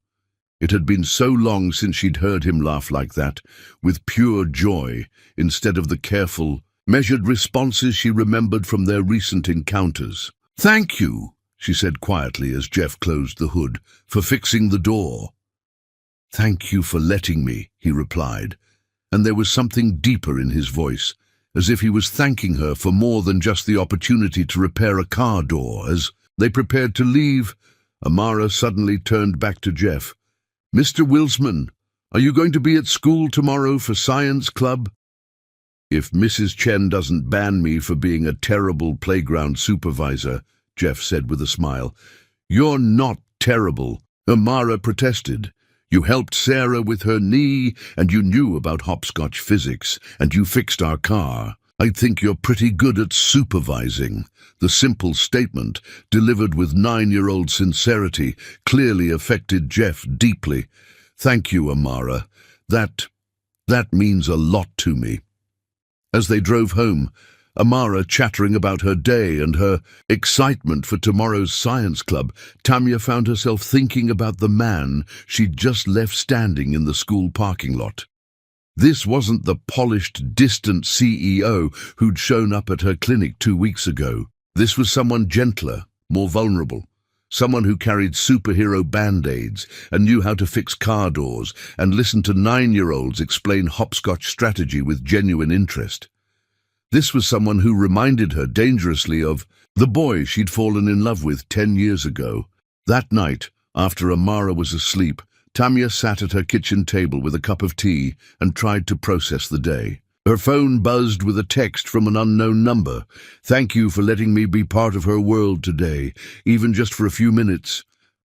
It had been so long since she'd heard him laugh like that, with pure joy, instead of the careful, measured responses she remembered from their recent encounters. "Thank you," she said quietly as Jeff closed the hood, "for fixing the door." "Thank you for letting me," he replied, and there was something deeper in his voice, as if he was thanking her for more than just the opportunity to repair a car door. As they prepared to leave, Amara suddenly turned back to Jeff. "Mr. Wilsman, are you going to be at school tomorrow for science club?" "If Mrs. Chen doesn't ban me for being a terrible playground supervisor," Jeff said with a smile. "You're not terrible," Amara protested. "You helped Sarah with her knee, and you knew about hopscotch physics, and you fixed our car. I think you're pretty good at supervising." The simple statement, delivered with 9-year-old sincerity, clearly affected Jeff deeply. "Thank you, Amara. That means a lot to me." As they drove home, Amara chattering about her day and her excitement for tomorrow's science club, Tamya found herself thinking about the man she'd just left standing in the school parking lot. This wasn't the polished, distant CEO who'd shown up at her clinic 2 weeks ago. This was someone gentler, more vulnerable. Someone who carried superhero band-aids and knew how to fix car doors and listened to 9-year-olds explain hopscotch strategy with genuine interest. This was someone who reminded her dangerously of the boy she'd fallen in love with 10 years ago. That night, after Amara was asleep, Tamya sat at her kitchen table with a cup of tea and tried to process the day. Her phone buzzed with a text from an unknown number. "Thank you for letting me be part of her world today, even just for a few minutes.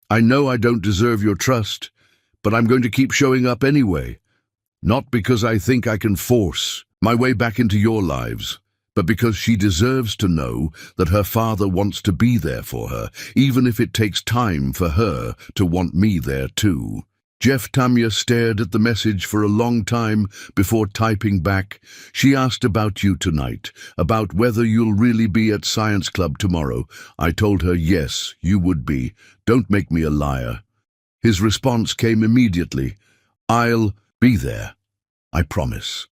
I know I don't deserve your trust, but I'm going to keep showing up anyway. Not because I think I can force my way back into your lives, but because she deserves to know that her father wants to be there for her, even if it takes time for her to want me there too." Tamya stared at the message for a long time before typing back. "She asked about you tonight, about whether you'll really be at science club tomorrow. I told her yes, you would be. Don't make me a liar." His response came immediately. "I'll be there. I promise."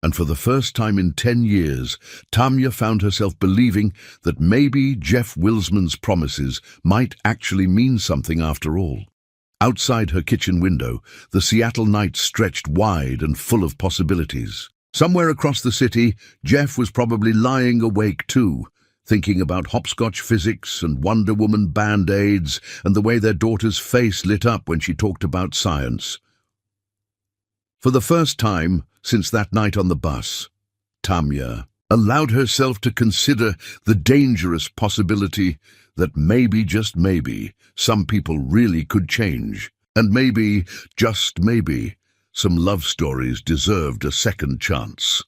And for the first time in 10 years, Tamya found herself believing that maybe Jeff Wilsman's promises might actually mean something after all. Outside her kitchen window, the Seattle night stretched wide and full of possibilities. Somewhere across the city, Jeff was probably lying awake too, thinking about hopscotch physics and Wonder Woman band-aids and the way their daughter's face lit up when she talked about science. For the first time since that night on the bus, Tamya allowed herself to consider the dangerous possibility that maybe, just maybe, some people really could change, and maybe, just maybe, some love stories deserved a second chance.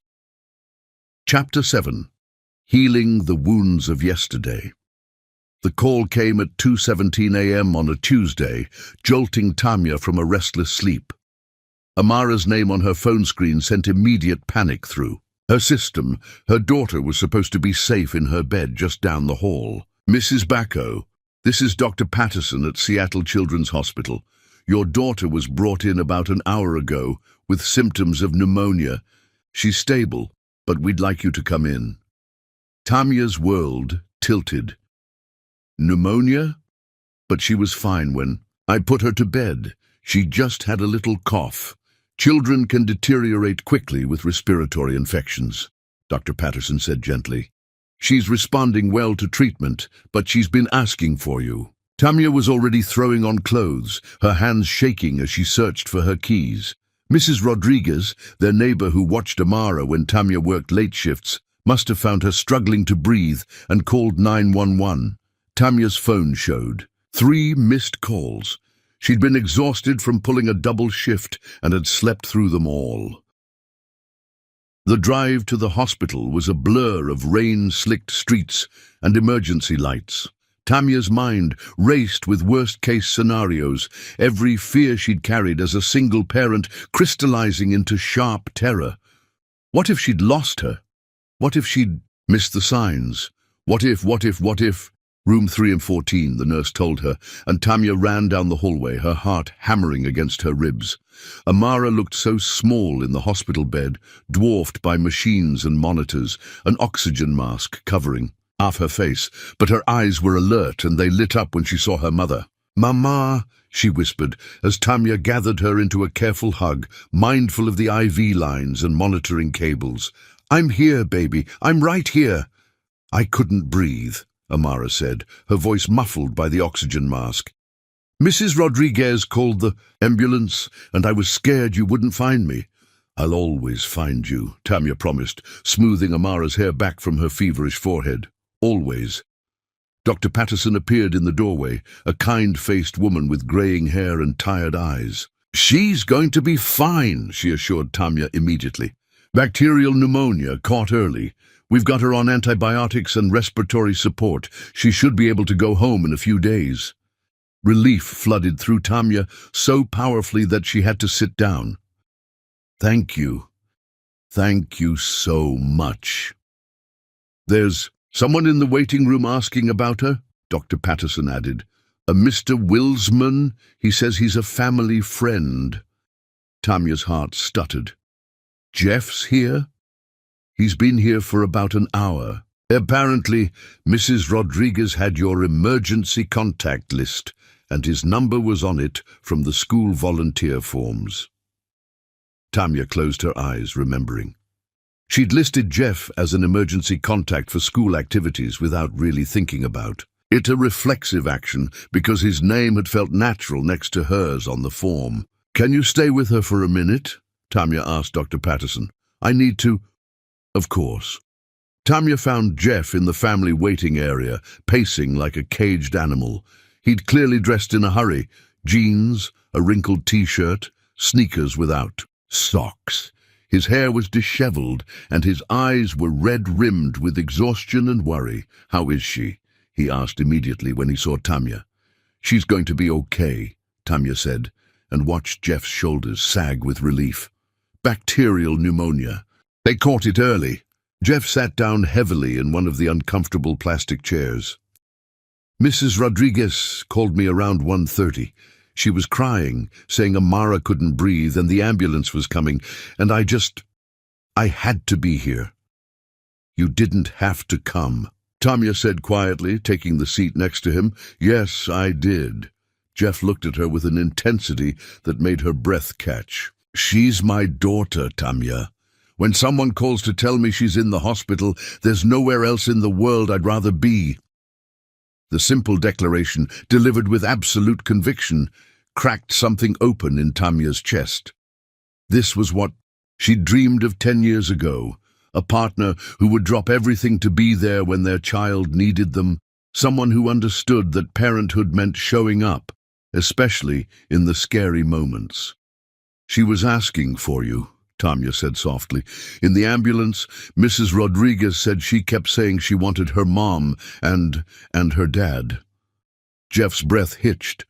Chapter 7. Healing the Wounds of Yesterday. The call came at 2:17 a.m. on a Tuesday, jolting Tamya from a restless sleep. Amara's name on her phone screen sent immediate panic through her system. Her daughter was supposed to be safe in her bed just down the hall. "Mrs. Bacco, this is Dr. Patterson at Seattle Children's Hospital. Your daughter was brought in about an hour ago with symptoms of pneumonia. She's stable, but we'd like you to come in." Tamya's world tilted. Pneumonia? But she was fine when I put her to bed. She just had a little cough. "Children can deteriorate quickly with respiratory infections," Dr. Patterson said gently. "She's responding well to treatment, but she's been asking for you." Tamya was already throwing on clothes, her hands shaking as she searched for her keys. Mrs. Rodriguez, their neighbor who watched Amara when Tamya worked late shifts, must have found her struggling to breathe and called 911. Tamya's phone showed 3 missed calls. She'd been exhausted from pulling a double shift and had slept through them all. The drive to the hospital was a blur of rain-slicked streets and emergency lights. Tamya's mind raced with worst-case scenarios, every fear she'd carried as a single parent crystallizing into sharp terror. What if she'd lost her? What if she'd missed the signs? What if? Room 314, the nurse told her, and Tamya ran down the hallway, her heart hammering against her ribs. Amara looked so small in the hospital bed, dwarfed by machines and monitors, an oxygen mask covering half her face, but her eyes were alert and they lit up when she saw her mother. "Mama," she whispered, as Tamya gathered her into a careful hug, mindful of the IV lines and monitoring cables. "I'm here, baby. I'm right here." "I couldn't breathe," Amara said, her voice muffled by the oxygen mask. "Mrs. Rodriguez called the ambulance, and I was scared you wouldn't find me." "I'll always find you," Tamya promised, smoothing Amara's hair back from her feverish forehead. "Always." Dr. Patterson appeared in the doorway, a kind-faced woman with graying hair and tired eyes. "She's going to be fine," she assured Tamya immediately. "Bacterial pneumonia caught early. We've got her on antibiotics and respiratory support. She should be able to go home in a few days." Relief flooded through Tamya so powerfully that she had to sit down. "Thank you. Thank you so much. There's someone in the waiting room asking about her, Dr. Patterson added. A Mr. Wilsman. He says he's a family friend. Tanya's heart stuttered. Jeff's here? He's been here for about an hour. Apparently, Mrs. Rodriguez had your emergency contact list, and his number was on it from the school volunteer forms. Tanya closed her eyes, remembering. She'd listed Jeff as an emergency contact for school activities without really thinking about it. A reflexive action, because his name had felt natural next to hers on the form. Can you stay with her for a minute? Tanya asked Dr. Patterson. I need to... Of course. Tanya found Jeff in the family waiting area, pacing like a caged animal. He'd clearly dressed in a hurry. Jeans, a wrinkled t-shirt, sneakers without socks. His hair was disheveled, and his eyes were red-rimmed with exhaustion and worry. How is she? He asked immediately when he saw Tanya. She's going to be okay, Tanya said, and watched Jeff's shoulders sag with relief. Bacterial pneumonia. They caught it early. Jeff sat down heavily in one of the uncomfortable plastic chairs. Mrs. Rodriguez called me around 1:30. She was crying, saying Amara couldn't breathe and the ambulance was coming, and I had to be here. You didn't have to come, Tanya said quietly, taking the seat next to him. Yes, I did. Jeff looked at her with an intensity that made her breath catch. She's my daughter, Tanya. When someone calls to tell me she's in the hospital, there's nowhere else in the world I'd rather be. The simple declaration, delivered with absolute conviction, cracked something open in Tanya's chest. This was what she'd dreamed of 10 years ago, a partner who would drop everything to be there when their child needed them, someone who understood that parenthood meant showing up, especially in the scary moments. She was asking for you, Tanya said softly. In the ambulance, Mrs. Rodriguez said she kept saying she wanted her mom and her dad. Jeff's breath hitched.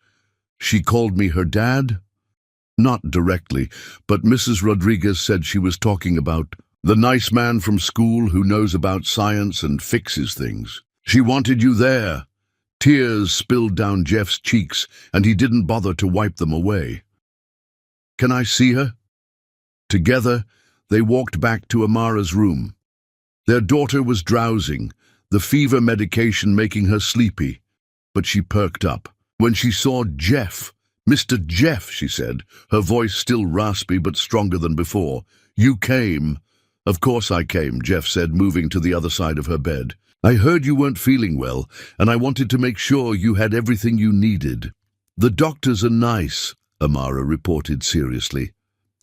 She called me her dad? Not directly, but Mrs. Rodriguez said she was talking about the nice man from school who knows about science and fixes things. She wanted you there. Tears spilled down Jeff's cheeks, and he didn't bother to wipe them away. Can I see her? Together, they walked back to Amara's room. Their daughter was drowsing, the fever medication making her sleepy, but she perked up. When she saw Jeff, Mr. Jeff, she said, her voice still raspy but stronger than before. You came. Of course I came, Jeff said, moving to the other side of her bed. I heard you weren't feeling well, and I wanted to make sure you had everything you needed. The doctors are nice, Amara reported seriously.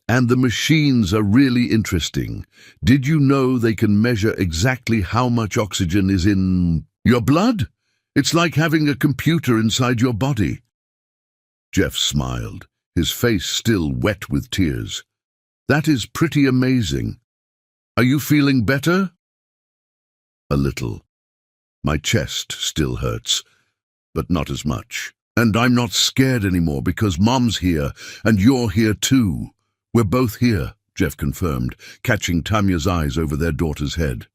And the machines are really interesting. Did you know they can measure exactly how much oxygen is in your blood? It's like having a computer inside your body. Jeff smiled, his face still wet with tears. That is pretty amazing. Are you feeling better? A little. My chest still hurts, but not as much. And I'm not scared anymore because Mom's here, and you're here too. We're both here, Jeff confirmed, catching Tanya's eyes over their daughter's head.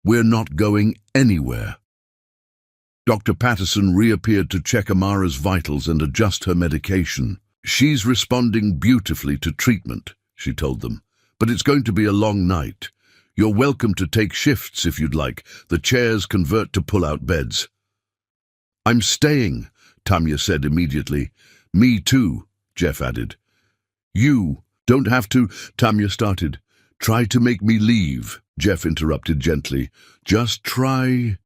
We're not going anywhere. Dr. Patterson reappeared to check Amara's vitals and adjust her medication. She's responding beautifully to treatment, she told them, but it's going to be a long night. You're welcome to take shifts if you'd like. The chairs convert to pull-out beds. I'm staying, Tanya said immediately. Me too, Jeff added. You don't have to, Tanya started. Try to make me leave, Jeff interrupted gently. Just try.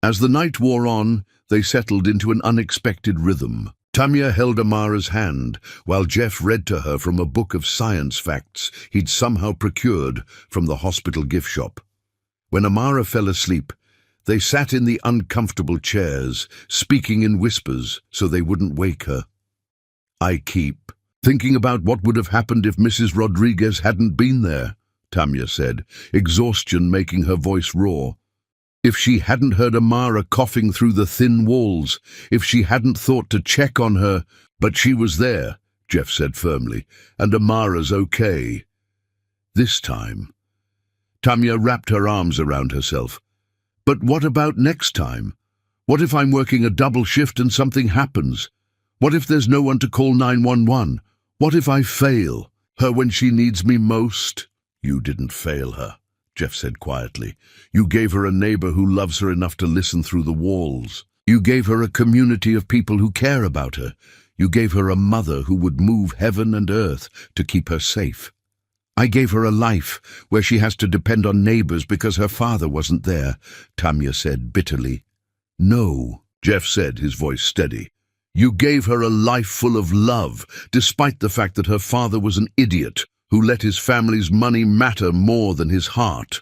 As the night wore on, they settled into an unexpected rhythm. Tanya held Amara's hand, while Jeff read to her from a book of science facts he'd somehow procured from the hospital gift shop. When Amara fell asleep, they sat in the uncomfortable chairs, speaking in whispers so they wouldn't wake her. I keep thinking about what would have happened if Mrs. Rodriguez hadn't been there, Tanya said, exhaustion making her voice raw. If she hadn't heard Amara coughing through the thin walls, if she hadn't thought to check on her, but she was there, Jeff said firmly, and Amara's okay. This time. Tanya wrapped her arms around herself. But what about next time? What if I'm working a double shift and something happens? What if there's no one to call 911? What if I fail her when she needs me most? You didn't fail her, Jeff said quietly. You gave her a neighbor who loves her enough to listen through the walls. You gave her a community of people who care about her. You gave her a mother who would move heaven and earth to keep her safe. I gave her a life where she has to depend on neighbors because her father wasn't there, Tanya said bitterly. No, Jeff said, his voice steady. You gave her a life full of love, despite the fact that her father was an idiot who let his family's money matter more than his heart.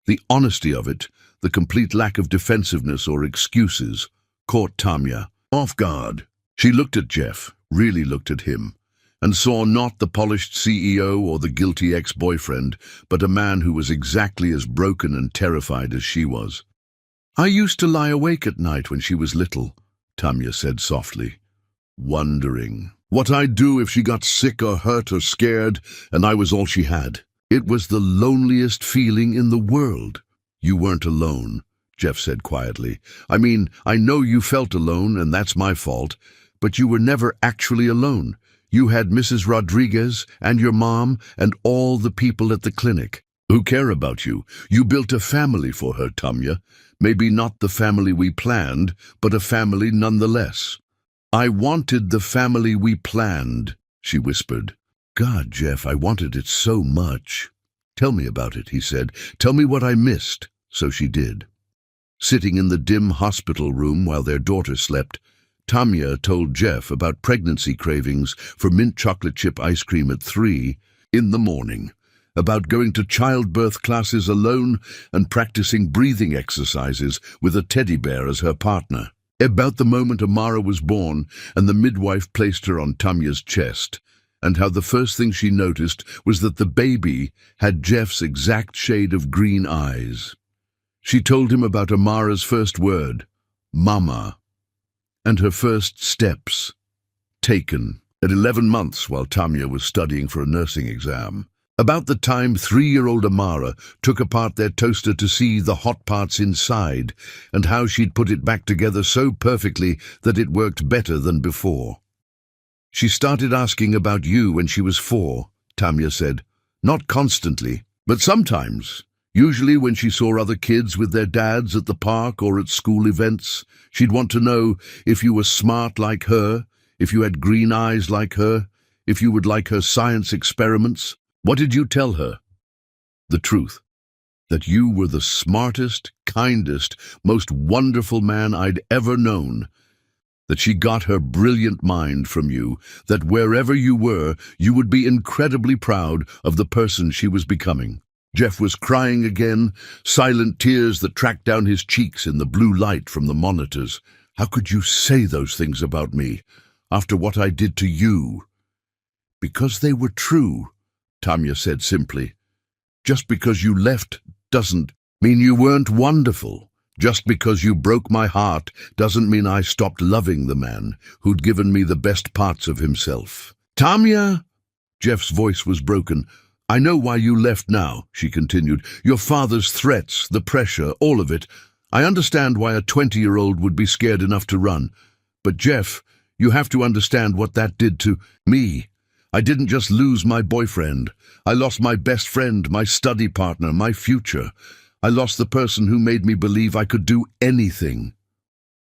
The honesty of it, the complete lack of defensiveness or excuses, caught Tanya off guard. She looked at Jeff, really looked at him, and saw not the polished CEO or the guilty ex-boyfriend, but a man who was exactly as broken and terrified as she was. I used to lie awake at night when she was little, Tanya said softly, wondering what I'd do if she got sick or hurt or scared and I was all she had. It was the loneliest feeling in the world. You weren't alone, Jeff said quietly. I mean, I know you felt alone and that's my fault, but you were never actually alone. You had Mrs. Rodriguez and your mom and all the people at the clinic who care about you. You built a family for her, Tanya. Maybe not the family we planned, but a family nonetheless. I wanted the family we planned, she whispered. God, Jeff, I wanted it so much. Tell me about it, he said. Tell me what I missed. So she did. Sitting in the dim hospital room while their daughter slept, Tanya told Jeff about pregnancy cravings for mint chocolate chip ice cream at 3 in the morning, about going to childbirth classes alone and practicing breathing exercises with a teddy bear as her partner, about the moment Amara was born and the midwife placed her on Tanya's chest, and how the first thing she noticed was that the baby had Jeff's exact shade of green eyes. She told him about Amara's first word, Mama, and her first steps, taken at 11 months while Tanya was studying for a nursing exam. About the time 3-year-old Amara took apart their toaster to see the hot parts inside, and how she'd put it back together so perfectly that it worked better than before. She started asking about you when she was 4, Tanya said. Not constantly, but sometimes. Usually when she saw other kids with their dads at the park or at school events, she'd want to know if you were smart like her, if you had green eyes like her, if you would like her science experiments. What did you tell her? The truth. That you were the smartest, kindest, most wonderful man I'd ever known. That she got her brilliant mind from you, that wherever you were, you would be incredibly proud of the person she was becoming. Jeff was crying again, silent tears that tracked down his cheeks in the blue light from the monitors. How could you say those things about me, after what I did to you? Because they were true, Tanya said simply. Just because you left doesn't mean you weren't wonderful. Just because you broke my heart doesn't mean I stopped loving the man who'd given me the best parts of himself. Tanya! Jeff's voice was broken. I know why you left now, she continued. Your father's threats, the pressure, all of it. I understand why a 20-year-old would be scared enough to run. But Jeff, you have to understand what that did to me. I didn't just lose my boyfriend. I lost my best friend, my study partner, my future. I lost the person who made me believe I could do anything.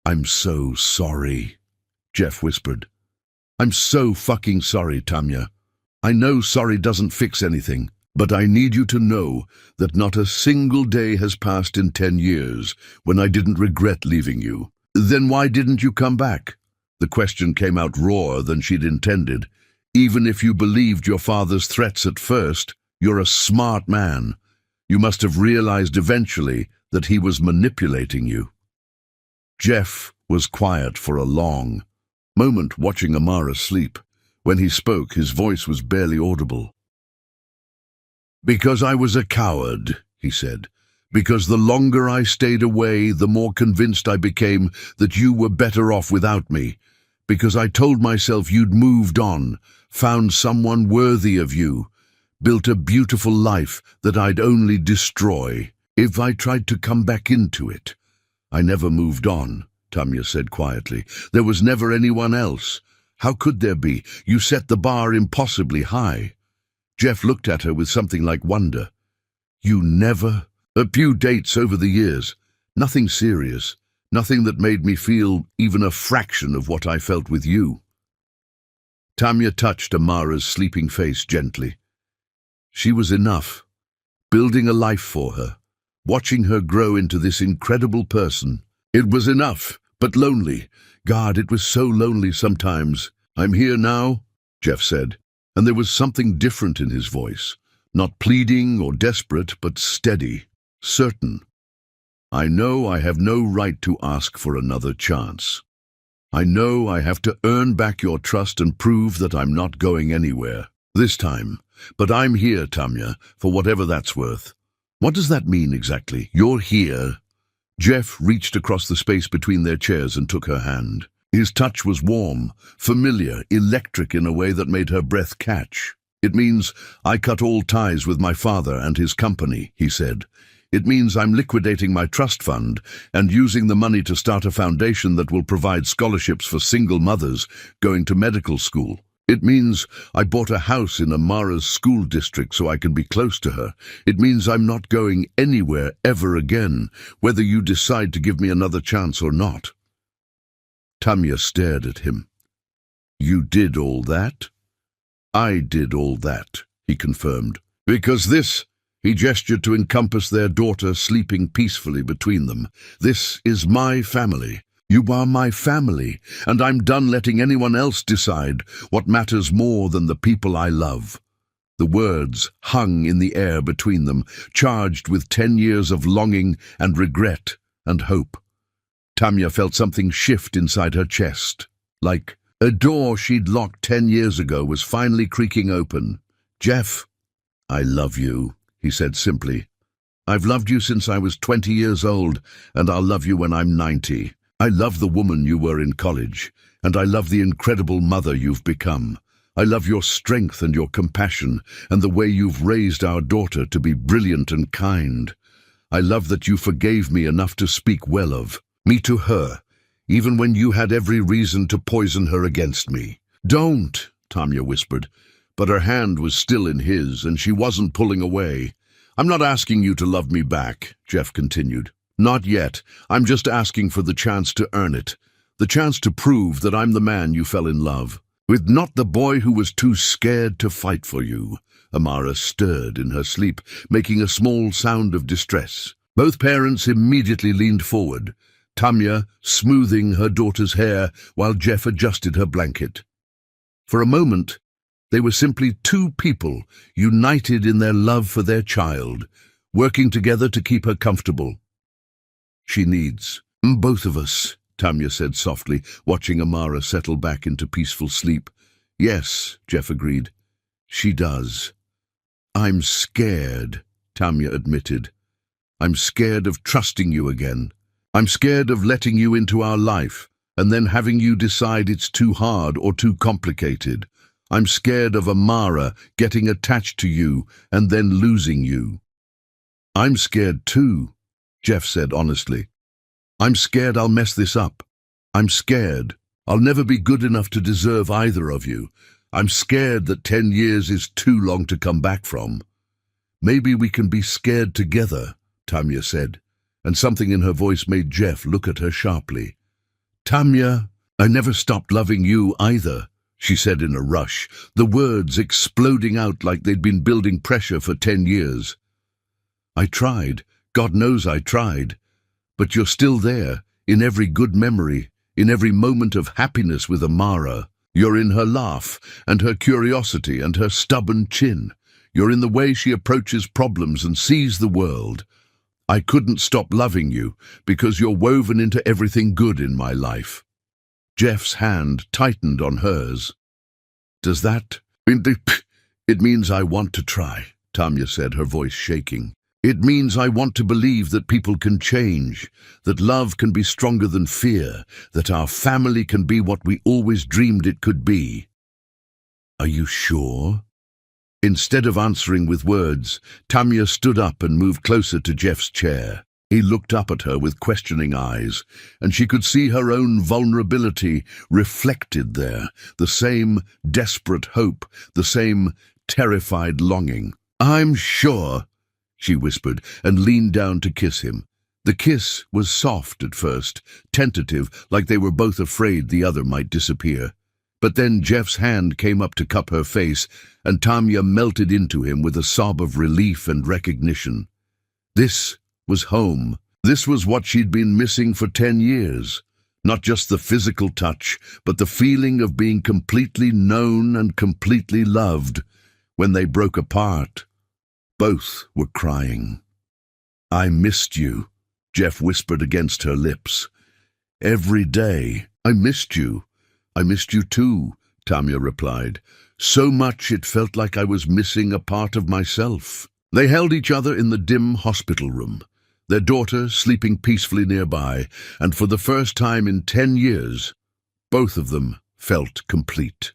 I'm so sorry, Jeff whispered. I'm so fucking sorry, Tanya. I know sorry doesn't fix anything, but I need you to know that not a single day has passed in 10 years when I didn't regret leaving you. Then why didn't you come back? The question came out rawer than she'd intended. Even if you believed your father's threats at first, you're a smart man. You must have realized eventually that he was manipulating you. Jeff was quiet for a long moment watching Amara sleep. When he spoke, his voice was barely audible. Because I was a coward, he said. Because the longer I stayed away, the more convinced I became that you were better off without me. Because I told myself you'd moved on, found someone worthy of you. built a beautiful life that I'd only destroy if I tried to come back into it. I never moved on, Tamya said quietly. There was never anyone else. How could there be? You set the bar impossibly high. Jeff looked at her with something like wonder. You never? A few dates over the years. Nothing serious. Nothing that made me feel even a fraction of what I felt with you. Tamya touched Amara's sleeping face gently. She was enough. Building a life for her. Watching her grow into this incredible person. It was enough, but lonely. God, it was so lonely sometimes. I'm here now, Jeff said, and there was something different in his voice. Not pleading or desperate, but steady, certain. I know I have no right to ask for another chance. I know I have to earn back your trust and prove that I'm not going anywhere. This time. But I'm here, Tamya, for whatever that's worth. What does that mean exactly? You're here? Jeff reached across the space between their chairs and took her hand. His touch was warm, familiar, electric in a way that made her breath catch. It means I cut all ties with my father and his company, he said. It means I'm liquidating my trust fund and using the money to start a foundation that will provide scholarships for single mothers going to medical school. It means I bought a house in Amara's school district so I can be close to her. It means I'm not going anywhere ever again, whether you decide to give me another chance or not. Tamya stared at him. You did all that? I did all that, he confirmed. Because this, he gestured to encompass their daughter sleeping peacefully between them. This is my family. You are my family, and I'm done letting anyone else decide what matters more than the people I love. The words hung in the air between them, charged with 10 years of longing and regret and hope. Tamya felt something shift inside her chest, like a door she'd locked 10 years ago was finally creaking open. Jeff, I love you, he said simply. I've loved you since I was 20 years old, and I'll love you when I'm 90. I love the woman you were in college, and I love the incredible mother you've become. I love your strength and your compassion, and the way you've raised our daughter to be brilliant and kind. I love that you forgave me enough to speak well of me to her, even when you had every reason to poison her against me. Don't, Tamya whispered, but her hand was still in his, and she wasn't pulling away. I'm not asking you to love me back, Jeff continued. Not yet. I'm just asking for the chance to earn it. The chance to prove that I'm the man you fell in love with, not the boy who was too scared to fight for you. Amara stirred in her sleep, making a small sound of distress. Both parents immediately leaned forward, Tamya smoothing her daughter's hair while Jeff adjusted her blanket. For a moment, they were simply two people united in their love for their child, working together to keep her comfortable. She needs both of us, Tamya said softly, watching Amara settle back into peaceful sleep. Yes, Jeff agreed. She does. I'm scared, Tamya admitted. I'm scared of trusting you again. I'm scared of letting you into our life and then having you decide it's too hard or too complicated. I'm scared of Amara getting attached to you and then losing you. I'm scared too, Jeff said honestly. I'm scared I'll mess this up. I'm scared I'll never be good enough to deserve either of you. I'm scared that 10 years is too long to come back from. Maybe we can be scared together, Tamya said, and something in her voice made Jeff look at her sharply. Tamya, I never stopped loving you either, she said in a rush, the words exploding out like they'd been building pressure for 10 years. I tried. God knows I tried. But you're still there, in every good memory, in every moment of happiness with Amara. You're in her laugh, and her curiosity, and her stubborn chin. You're in the way she approaches problems and sees the world. I couldn't stop loving you, because you're woven into everything good in my life. Jeff's hand tightened on hers. Does that mean... It means I want to try, Tamya said, her voice shaking. It means I want to believe that people can change, that love can be stronger than fear, that our family can be what we always dreamed it could be. Are you sure? Instead of answering with words, Tamya stood up and moved closer to Jeff's chair. He looked up at her with questioning eyes, and she could see her own vulnerability reflected there, the same desperate hope, the same terrified longing. "I'm sure," she whispered, and leaned down to kiss him. The kiss was soft at first, tentative, like they were both afraid the other might disappear. But then Jeff's hand came up to cup her face, and Tamya melted into him with a sob of relief and recognition. This was home. This was what she'd been missing for 10 years. Not just the physical touch, but the feeling of being completely known and completely loved. When they broke apart, both were crying. "I missed you," Jeff whispered against her lips. "Every day, I missed you." "I missed you too," Tamya replied. "So much it felt like I was missing a part of myself." They held each other in the dim hospital room, their daughter sleeping peacefully nearby, and for the first time in 10 years, both of them felt complete.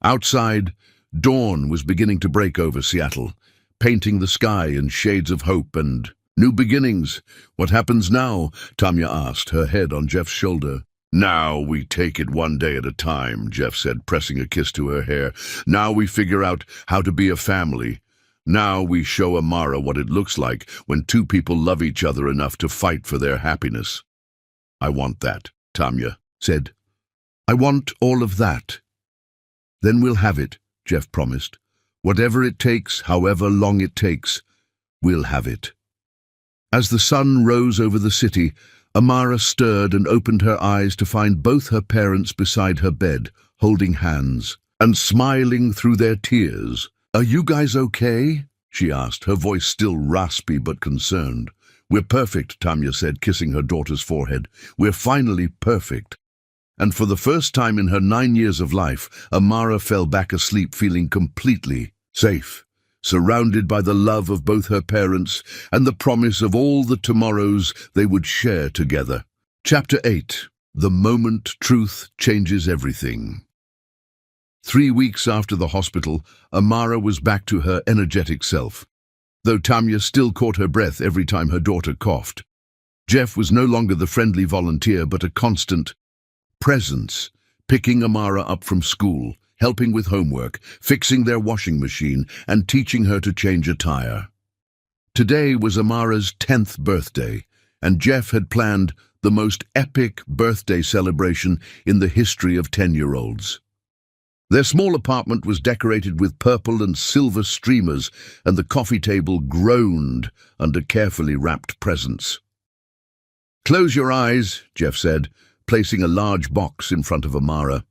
Outside, dawn was beginning to break over Seattle, painting the sky in shades of hope and new beginnings. "What happens now?" Tamya asked, her head on Jeff's shoulder. "Now we take it one day at a time," Jeff said, pressing a kiss to her hair. "Now we figure out how to be a family. Now we show Amara what it looks like when two people love each other enough to fight for their happiness." "I want that," Tamya said. "I want all of that." "Then we'll have it," Jeff promised. "Whatever it takes, however long it takes, we'll have it." As the sun rose over the city, Amara stirred and opened her eyes to find both her parents beside her bed, holding hands and smiling through their tears. "Are you guys okay?" she asked, her voice still raspy but concerned. "We're perfect," Tamya said, kissing her daughter's forehead. "We're finally perfect." And for the first time in her 9 years of life, Amara fell back asleep feeling completely safe, surrounded by the love of both her parents and the promise of all the tomorrows they would share together. Chapter 8. The Moment Truth Changes Everything. 3 weeks after the hospital, Amara was back to her energetic self, though Tamya still caught her breath every time her daughter coughed. Jeff was no longer the friendly volunteer, but a constant presence, picking Amara up from school, helping with homework, fixing their washing machine, and teaching her to change a tire. Today was Amara's 10th birthday, and Jeff had planned the most epic birthday celebration in the history of 10-year-olds. Their small apartment was decorated with purple and silver streamers, and the coffee table groaned under carefully wrapped presents. "Close your eyes," Jeff said, placing a large box in front of Amara.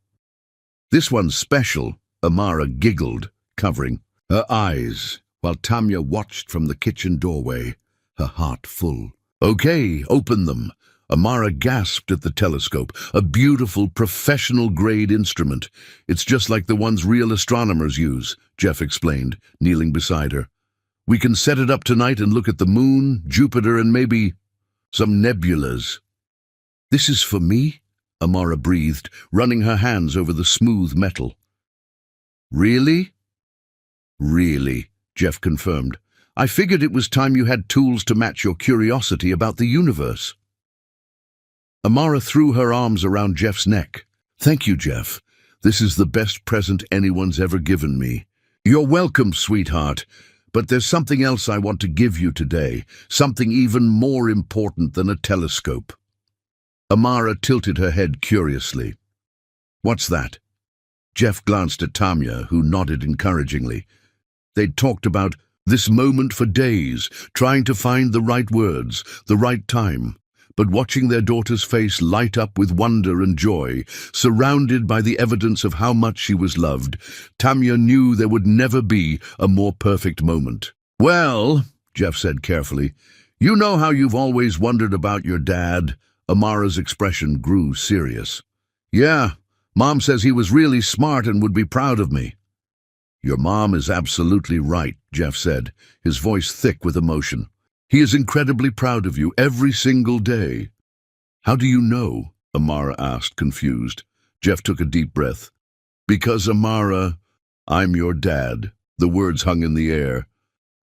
"This one's special," Amara giggled, covering her eyes, while Tamya watched from the kitchen doorway, her heart full. "Okay, open them." Amara gasped at the telescope, a beautiful professional-grade instrument. "It's just like the ones real astronomers use," Jeff explained, kneeling beside her. "We can set it up tonight and look at the moon, Jupiter, and maybe some nebulas." "This is for me?" Amara breathed, running her hands over the smooth metal. "Really?" "Really," Jeff confirmed. "I figured it was time you had tools to match your curiosity about the universe." Amara threw her arms around Jeff's neck. "Thank you, Jeff. This is the best present anyone's ever given me." "You're welcome, sweetheart. But there's something else I want to give you today, something even more important than a telescope." Amara tilted her head curiously. "What's that?" Jeff glanced at Tamya, who nodded encouragingly. They'd talked about this moment for days, trying to find the right words, the right time. But watching their daughter's face light up with wonder and joy, surrounded by the evidence of how much she was loved, Tamya knew there would never be a more perfect moment. "Well," Jeff said carefully, "you know how you've always wondered about your dad?" Amara's expression grew serious. "Yeah, Mom says he was really smart and would be proud of me." "Your mom is absolutely right," Jeff said, his voice thick with emotion. "He is incredibly proud of you every single day." "How do you know?" Amara asked, confused. Jeff took a deep breath. "Because, Amara, I'm your dad." The words hung in the air.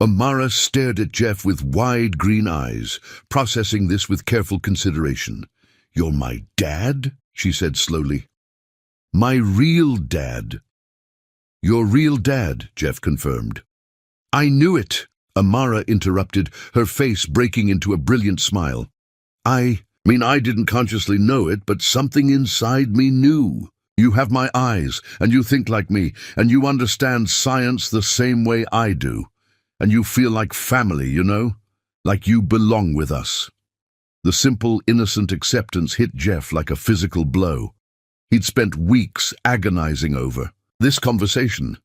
Amara stared at Jeff with wide green eyes, processing this with careful consideration. "You're my dad?" she said slowly. "My real dad." "Your real dad," Jeff confirmed. "I knew it," Amara interrupted, her face breaking into a brilliant smile. I didn't consciously know it, but something inside me knew. You have my eyes, and you think like me, and you understand science the same way I do. And you feel like family, you know? Like you belong with us." The simple, innocent acceptance hit Jeff like a physical blow. He'd spent weeks agonizing over this conversation,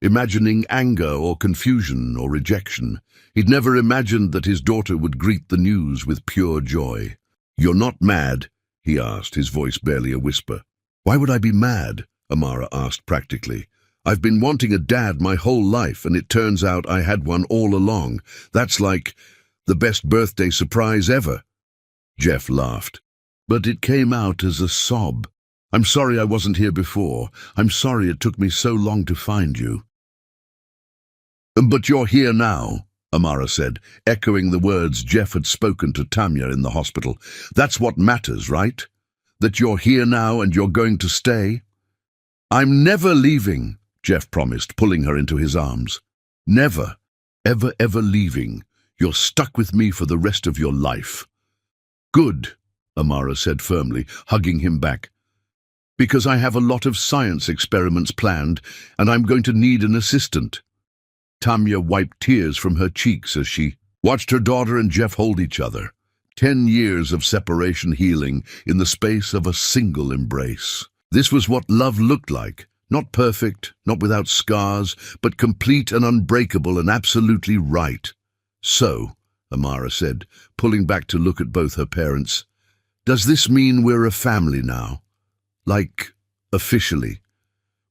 imagining anger or confusion or rejection. He'd never imagined that his daughter would greet the news with pure joy. "You're not mad?" he asked, his voice barely a whisper. "Why would I be mad?" Amara asked practically. "I've been wanting a dad my whole life, and it turns out I had one all along. That's like the best birthday surprise ever." Jeff laughed, but it came out as a sob. "I'm sorry I wasn't here before. I'm sorry it took me so long to find you." "But you're here now," Amara said, echoing the words Jeff had spoken to Tamya in the hospital. "That's what matters, right? That you're here now and you're going to stay?" "I'm never leaving," Jeff promised, pulling her into his arms. "Never, ever leaving. You're stuck with me for the rest of your life." "Good," Amara said firmly, hugging him back. "Because I have a lot of science experiments planned, and I'm going to need an assistant." Tamya wiped tears from her cheeks as she watched her daughter and Jeff hold each other. 10 years of separation healing in the space of a single embrace. This was what love looked like. Not perfect, not without scars, but complete and unbreakable and absolutely right. "So," Amara said, pulling back to look at both her parents, "does this mean we're a family now? Like, officially?"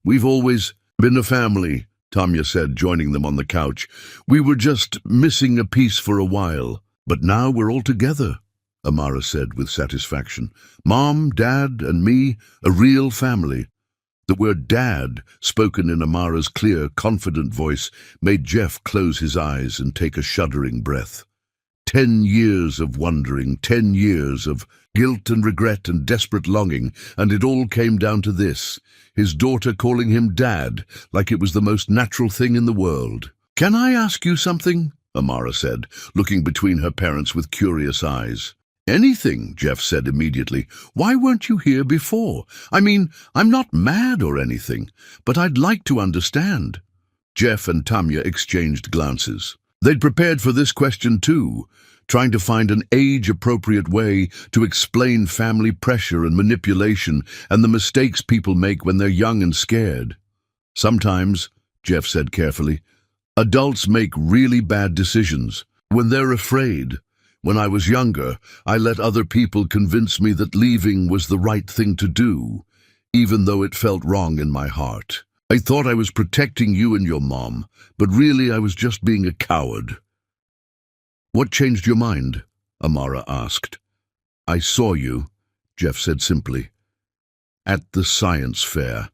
"We've always been a family," Tamya said, joining them on the couch. "We were just missing a piece for a while. But now we're all together," Amara said with satisfaction. "Mom, Dad, and me, a real family." The word "dad," spoken in Amara's clear, confident voice, made Jeff close his eyes and take a shuddering breath. 10 years of wondering, 10 years of guilt and regret and desperate longing, and it all came down to this: his daughter calling him Dad, like it was the most natural thing in the world. "Can I ask you something?" Amara said, looking between her parents with curious eyes. "Anything," Jeff said immediately. "Why weren't you here before? I'm not mad or anything, but I'd like to understand." Jeff and Tamya exchanged glances. They'd prepared for this question too, trying to find an age-appropriate way to explain family pressure and manipulation and the mistakes people make when they're young and scared. "Sometimes," Jeff said carefully, "adults make really bad decisions when they're afraid. When I was younger, I let other people convince me that leaving was the right thing to do, even though it felt wrong in my heart. I thought I was protecting you and your mom, but really I was just being a coward." "What changed your mind?" Amara asked. "I saw you," Jeff said simply. "At the science fair.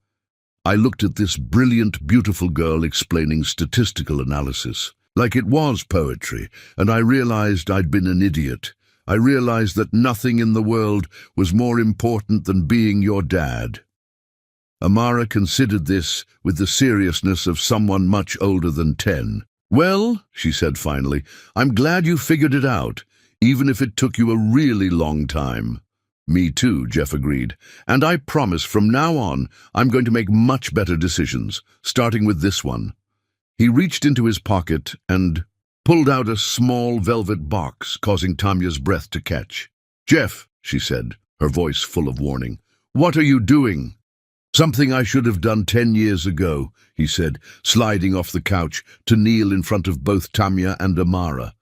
I looked at this brilliant, beautiful girl explaining statistical analysis, like it was poetry, and I realized I'd been an idiot. I realized that nothing in the world was more important than being your dad." Amara considered this with the seriousness of someone much older than 10. "Well," she said finally, "I'm glad you figured it out, even if it took you a really long time." "Me too," Jeff agreed. "And I promise from now on I'm going to make much better decisions, starting with this one." He reached into his pocket and pulled out a small velvet box, causing Tamya's breath to catch. "Jeff," she said, her voice full of warning, "what are you doing?" "Something I should have done 10 years ago," he said, sliding off the couch to kneel in front of both Tamya and Amara.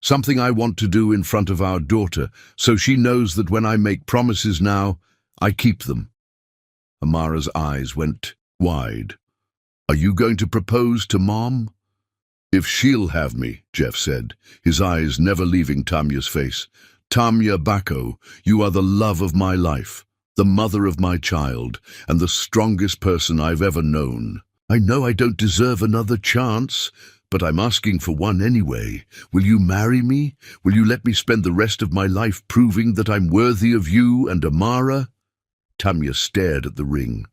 "Something I want to do in front of our daughter, so she knows that when I make promises now, I keep them." Amara's eyes went wide. "Are you going to propose to Mom?" "If she'll have me," Jeff said, his eyes never leaving Tamya's face. "Tamya Bako, you are the love of my life, the mother of my child, and the strongest person I've ever known." I know I don't deserve another chance, but I'm asking for one anyway. Will you marry me? Will you let me spend the rest of my life proving that I'm worthy of you and Amara?" Tamya stared at the ring,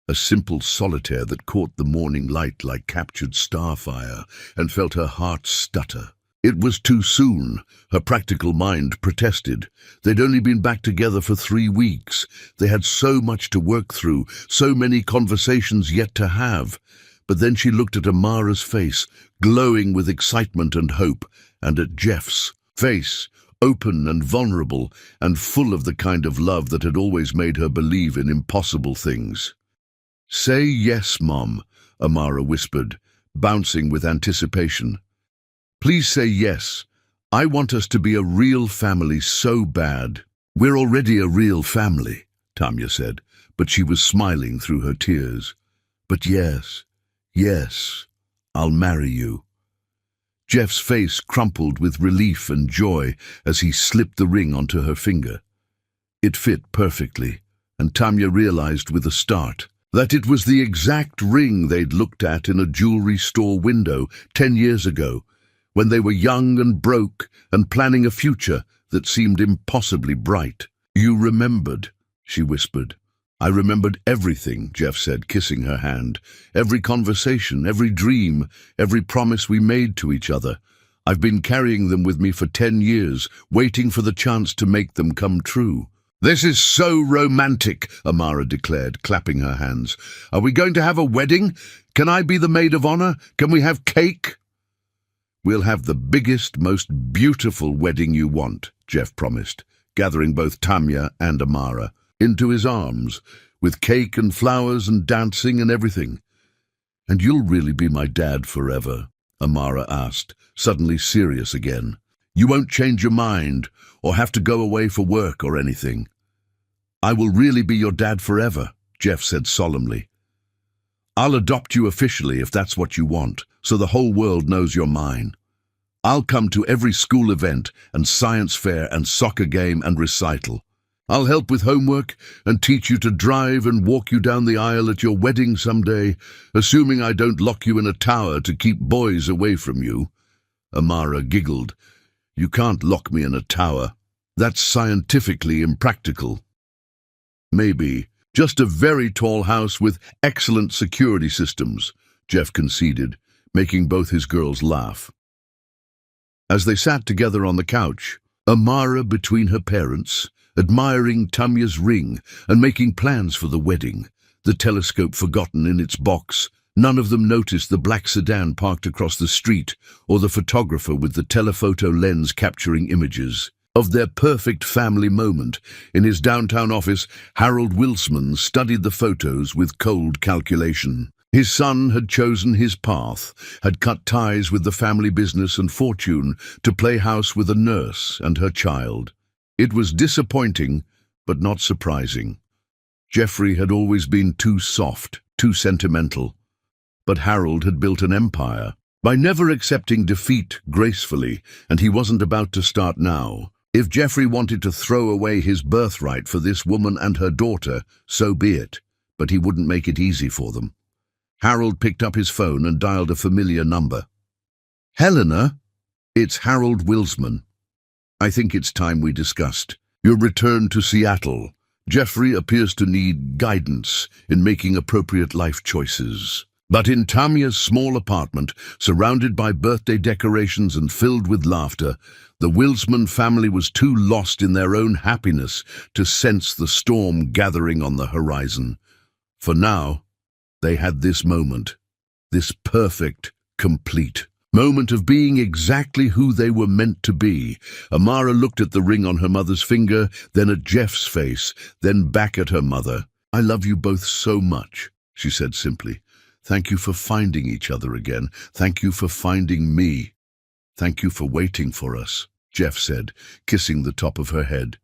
a simple solitaire that caught the morning light like captured starfire, and felt her heart stutter. It was too soon. Her practical mind protested. They'd only been back together for 3 weeks. They had so much to work through, so many conversations yet to have. But then she looked at Amara's face, glowing with excitement and hope, and at Jeff's face, open and vulnerable, and full of the kind of love that had always made her believe in impossible things. "Say yes, Mom," Amara whispered, bouncing with anticipation. "Please say yes. I want us to be a real family so bad." "We're already a real family," Tamya said, but she was smiling through her tears. "But yes, yes, I'll marry you." Jeff's face crumpled with relief and joy as he slipped the ring onto her finger. It fit perfectly, and Tamya realized with a start that it was the exact ring they'd looked at in a jewelry store window 10 years ago, when they were young and broke and planning a future that seemed impossibly bright. "You remembered," she whispered. "I remembered everything," Jeff said, kissing her hand. "Every conversation, every dream, every promise we made to each other. I've been carrying them with me for 10 years, waiting for the chance to make them come true." "This is so romantic," Amara declared, clapping her hands. "Are we going to have a wedding? Can I be the maid of honor? Can we have cake?" "We'll have the biggest, most beautiful wedding you want," Jeff promised, gathering both Tamya and Amara into his arms, with cake and flowers and dancing and everything. "And you'll really be my dad forever?" Amara asked, suddenly serious again. "You won't change your mind or have to go away for work or anything?" "I will really be your dad forever," Jeff said solemnly. "I'll adopt you officially if that's what you want, so the whole world knows you're mine. I'll come to every school event and science fair and soccer game and recital. I'll help with homework and teach you to drive and walk you down the aisle at your wedding someday, assuming I don't lock you in a tower to keep boys away from you." Amara giggled. "You can't lock me in a tower. That's scientifically impractical." "Maybe. Just a very tall house with excellent security systems," Jeff conceded, making both his girls laugh. As they sat together on the couch, Amara between her parents, admiring Tamya's ring and making plans for the wedding, the telescope forgotten in its box, none of them noticed the black sedan parked across the street or the photographer with the telephoto lens capturing images of their perfect family moment. In his downtown office, Harold Wilsman studied the photos with cold calculation. His son had chosen his path, had cut ties with the family business and fortune to play house with a nurse and her child. It was disappointing, but not surprising. Jeffrey had always been too soft, too sentimental. But Harold had built an empire by never accepting defeat gracefully, and he wasn't about to start now. If Jeffrey wanted to throw away his birthright for this woman and her daughter, so be it, but he wouldn't make it easy for them. Harold picked up his phone and dialed a familiar number. "Helena, it's Harold Wilsman. I think it's time we discussed your return to Seattle. Jeffrey appears to need guidance in making appropriate life choices." But in Tamya's small apartment, surrounded by birthday decorations and filled with laughter, the Wilsman family was too lost in their own happiness to sense the storm gathering on the horizon. For now, they had this moment, this perfect, complete moment of being exactly who they were meant to be. Amara looked at the ring on her mother's finger, then at Jeff's face, then back at her mother. "I love you both so much," she said simply. "Thank you for finding each other again. Thank you for finding me. Thank you for waiting for us," Jeff said, kissing the top of her head.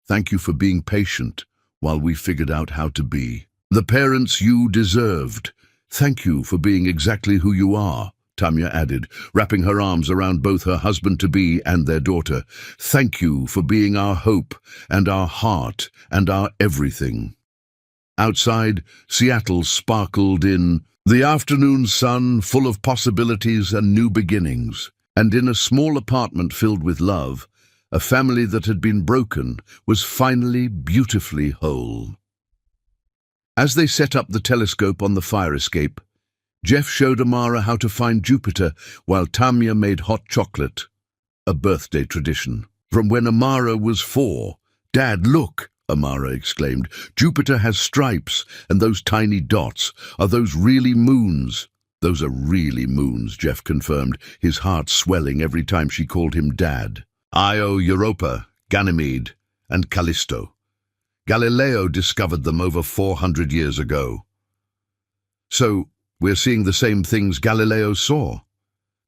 "Thank you for being patient while we figured out how to be the parents you deserved. Thank you for being exactly who you are," Tamya added, wrapping her arms around both her husband-to-be and their daughter. "Thank you for being our hope and our heart and our everything." Outside, Seattle sparkled in The afternoon sun, full of possibilities and new beginnings, and in a small apartment filled with love, a family that had been broken was finally beautifully whole. As they set up the telescope on the fire escape, Jeff showed Amara how to find Jupiter while Tamia made hot chocolate, a birthday tradition. From when Amara was 4, "Dad, look!" Amara exclaimed. "Jupiter has stripes, and those tiny dots, are those really moons?" "Those are really moons," Jeff confirmed, his heart swelling every time she called him Dad. Io, Europa, Ganymede, and Callisto. Galileo discovered them over 400 years ago. So, we're seeing the same things Galileo saw.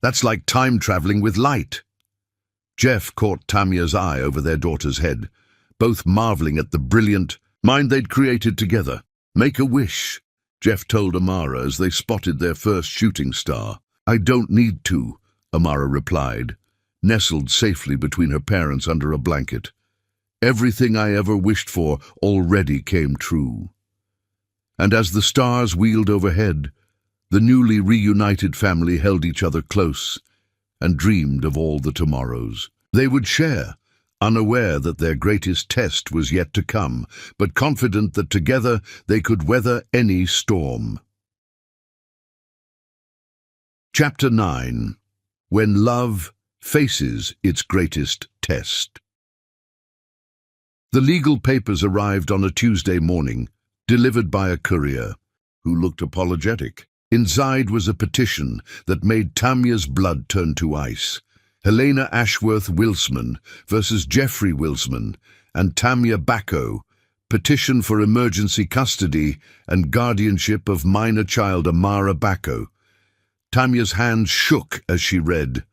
That's like time traveling with light. Jeff caught Tamia's eye over their daughter's head, both marveling at the brilliant mind they'd created together. "Make a wish," Jeff told Amara as they spotted their first shooting star. "I don't need to," Amara replied, nestled safely between her parents under a blanket. "Everything I ever wished for already came true." And as the stars wheeled overhead, the newly reunited family held each other close and dreamed of all the tomorrows they would share, unaware that their greatest test was yet to come, but confident that together they could weather any storm. Chapter 9. When Love Faces Its Greatest Test. The legal papers arrived on a Tuesday morning, delivered by a courier, who looked apologetic. Inside was a petition that made Tamia's blood turn to ice. Helena Ashworth Wilsman versus Jeffrey Wilsman and Tamia Bacco, petition for emergency custody and guardianship of minor child Amara Bacco. Tamia's hands shook as she read.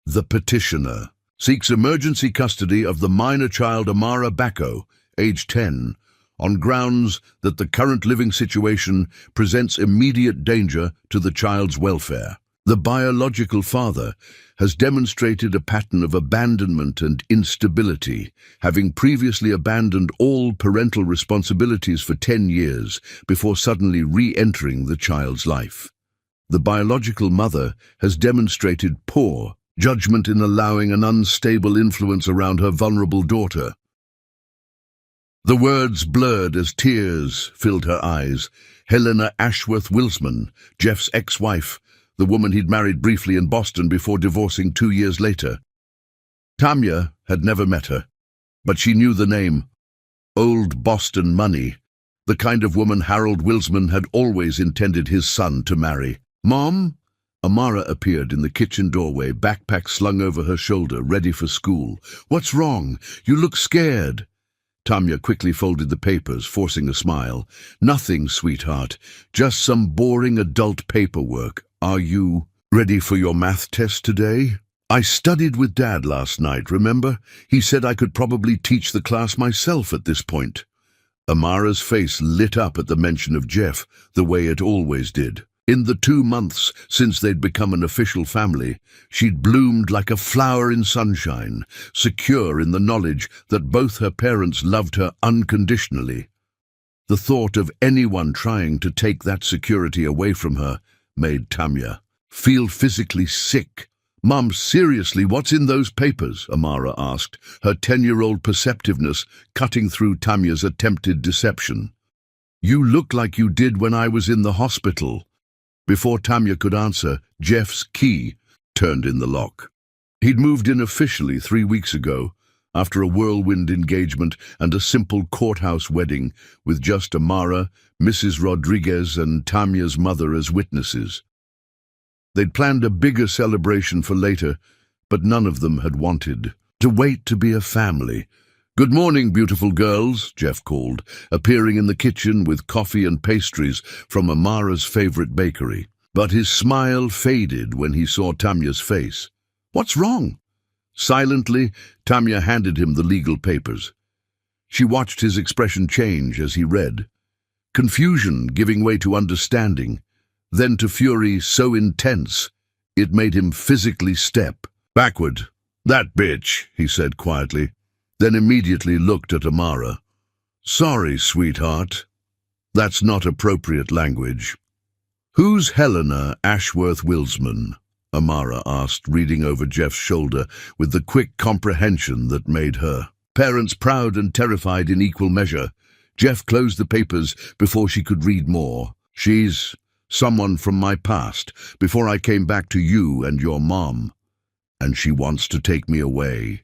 The petitioner seeks emergency custody of the minor child Amara Bacco, age 10, on grounds that the current living situation presents immediate danger to the child's welfare. The biological father has demonstrated a pattern of abandonment and instability, having previously abandoned all parental responsibilities for 10 years before suddenly re-entering the child's life. The biological mother has demonstrated poor judgment in allowing an unstable influence around her vulnerable daughter. The words blurred as tears filled her eyes. Helena Ashworth Wilsman, Jeff's ex-wife, the woman he'd married briefly in Boston before divorcing 2 years later. Tamia had never met her, but she knew the name. Old Boston Money, the kind of woman Harold Wilsman had always intended his son to marry. "Mom?" Amara appeared in the kitchen doorway, backpack slung over her shoulder, ready for school. "What's wrong? You look scared." Tamia quickly folded the papers, forcing a smile. "Nothing, sweetheart. Just some boring adult paperwork. Are you ready for your math test today? I studied with Dad last night, remember? He said I could probably teach the class myself at this point." Amara's face lit up at the mention of Jeff, the way it always did. In the 2 months since they'd become an official family, she'd bloomed like a flower in sunshine, secure in the knowledge that both her parents loved her unconditionally. The thought of anyone trying to take that security away from her made Tamia feel physically sick. "Mom, seriously, what's in those papers?" Amara asked, her 10-year-old perceptiveness cutting through Tamia's attempted deception. "You look like you did when I was in the hospital." Before Tamia could answer, Jeff's key turned in the lock. He'd moved in officially 3 weeks ago, after a whirlwind engagement and a simple courthouse wedding with just Amara, Mrs. Rodriguez, and Tamia's mother as witnesses. They'd planned a bigger celebration for later, but none of them had wanted to wait to be a family. "Good morning, beautiful girls," Jeff called, appearing in the kitchen with coffee and pastries from Amara's favorite bakery. But his smile faded when he saw Tamia's face. "What's wrong?" Silently, Tamia handed him the legal papers. She watched his expression change as he read. Confusion giving way to understanding, then to fury so intense it made him physically step backward. "That bitch," he said quietly, then immediately looked at Amara. "Sorry, sweetheart. That's not appropriate language." "Who's Helena Ashworth Wilsman?" Amara asked, reading over Jeff's shoulder with the quick comprehension that made her parents proud and terrified in equal measure. Jeff closed the papers before she could read more. "She's someone from my past, before I came back to you and your mom. And she wants to take me away."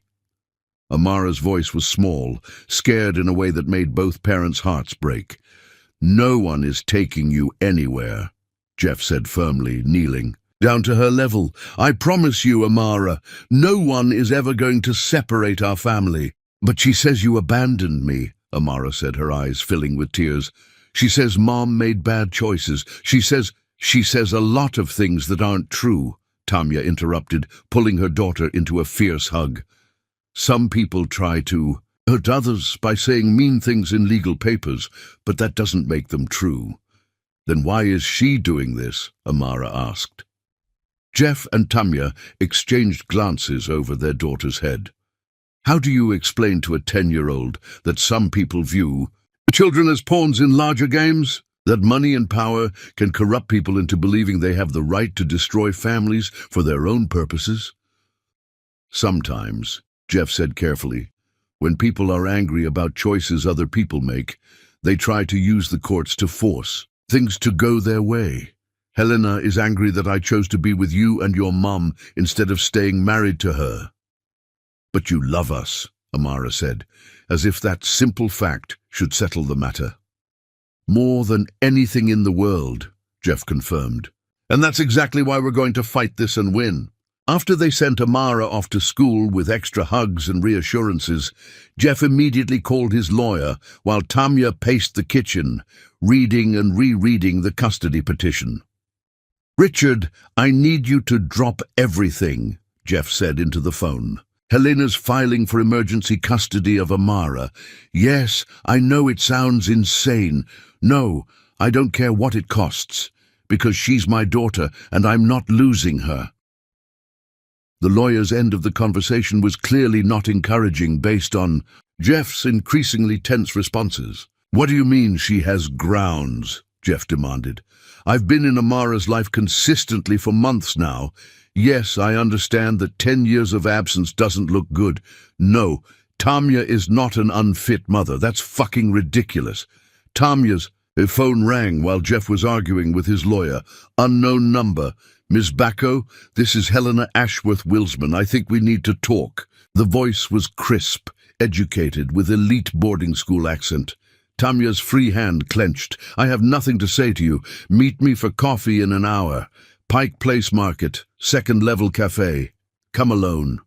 Amara's voice was small, scared in a way that made both parents' hearts break. "No one is taking you anywhere," Jeff said firmly, kneeling down to her level. "I promise you, Amara, no one is ever going to separate our family." "But she says you abandoned me," Amara said, her eyes filling with tears. "She says Mom made bad choices. She says a lot of things that aren't true," Tamya interrupted, pulling her daughter into a fierce hug. "Some people try to hurt others by saying mean things in legal papers, but that doesn't make them true." "Then why is she doing this?" Amara asked. Jeff and Tamya exchanged glances over their daughter's head. "How do you explain to a 10-year-old that some people view children as pawns in larger games? That money and power can corrupt people into believing they have the right to destroy families for their own purposes?" "Sometimes," Jeff said carefully, "when people are angry about choices other people make, they try to use the courts to force things to go their way. Helena is angry that I chose to be with you and your mom instead of staying married to her." "But you love us," Amara said, as if that simple fact should settle the matter. "More than anything in the world," Jeff confirmed. "And that's exactly why we're going to fight this and win." After they sent Amara off to school with extra hugs and reassurances, Jeff immediately called his lawyer while Tamya paced the kitchen, reading and rereading the custody petition. "Richard, I need you to drop everything," Jeff said into the phone. "Helena's filing for emergency custody of Amara. Yes, I know it sounds insane. No, I don't care what it costs, because she's my daughter and I'm not losing her." The lawyer's end of the conversation was clearly not encouraging based on Jeff's increasingly tense responses. "What do you mean she has grounds?" Jeff demanded. "I've been in Amara's life consistently for months now. Yes, I understand that 10 years of absence doesn't look good. No, Tamya is not an unfit mother. That's fucking ridiculous." Tamya's phone rang while Jeff was arguing with his lawyer. "Unknown number. Ms. Bacco, this is Helena Ashworth Wilsman. I think we need to talk." The voice was crisp, educated, with elite boarding school accent. Tamya's free hand clenched. "I have nothing to say to you. Meet me for coffee in an hour. Pike Place Market, second-level cafe. Come alone."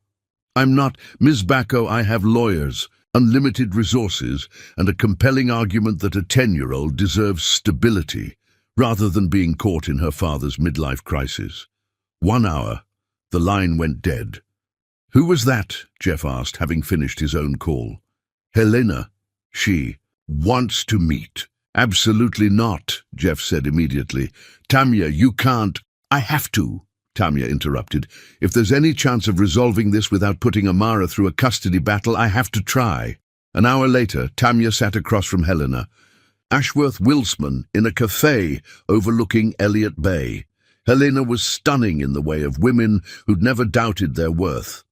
"I'm not—" "Ms. Bacco, I have lawyers, unlimited resources, and a compelling argument that a 10-year-old deserves stability, rather than being caught in her father's midlife crisis." 1 hour. The line went dead. "Who was that?" Jeff asked, having finished his own call. "Helena. She wants to meet." "Absolutely not," Jeff said immediately. "Tamya, you can't—" "I have to," Tamya interrupted. "If there's any chance of resolving this without putting Amara through a custody battle, I have to try." An hour later, Tamya sat across from Helena Ashworth Wilsman in a cafe overlooking Elliott Bay. Helena was stunning in the way of women who'd never doubted their worth.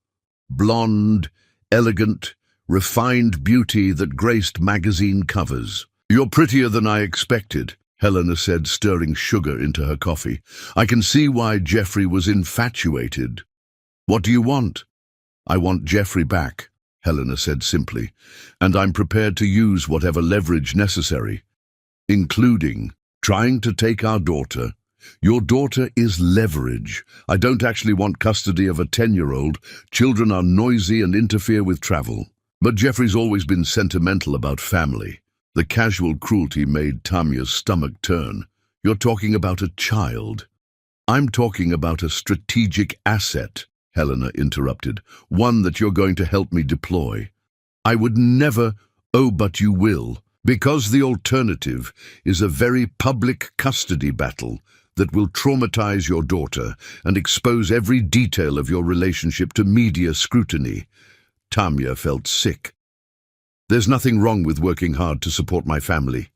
Blonde, elegant, refined beauty that graced magazine covers. "You're prettier than I expected," Helena said, stirring sugar into her coffee. "I can see why Jeffrey was infatuated." "What do you want?" "I want Jeffrey back," Helena said simply, "and I'm prepared to use whatever leverage necessary, including trying to take our daughter." "Your daughter is leverage. I don't actually want custody of a 10-year-old. Children are noisy and interfere with travel." But Jeffrey's always been sentimental about family. The casual cruelty made Tamya's stomach turn. "You're talking about a child." "I'm talking about a strategic asset," Helena interrupted. "One that you're going to help me deploy." "I would never—" "Oh, but you will. Because the alternative is a very public custody battle that will traumatize your daughter and expose every detail of your relationship to media scrutiny." Tamya felt sick. "There's nothing wrong with working hard to support my family."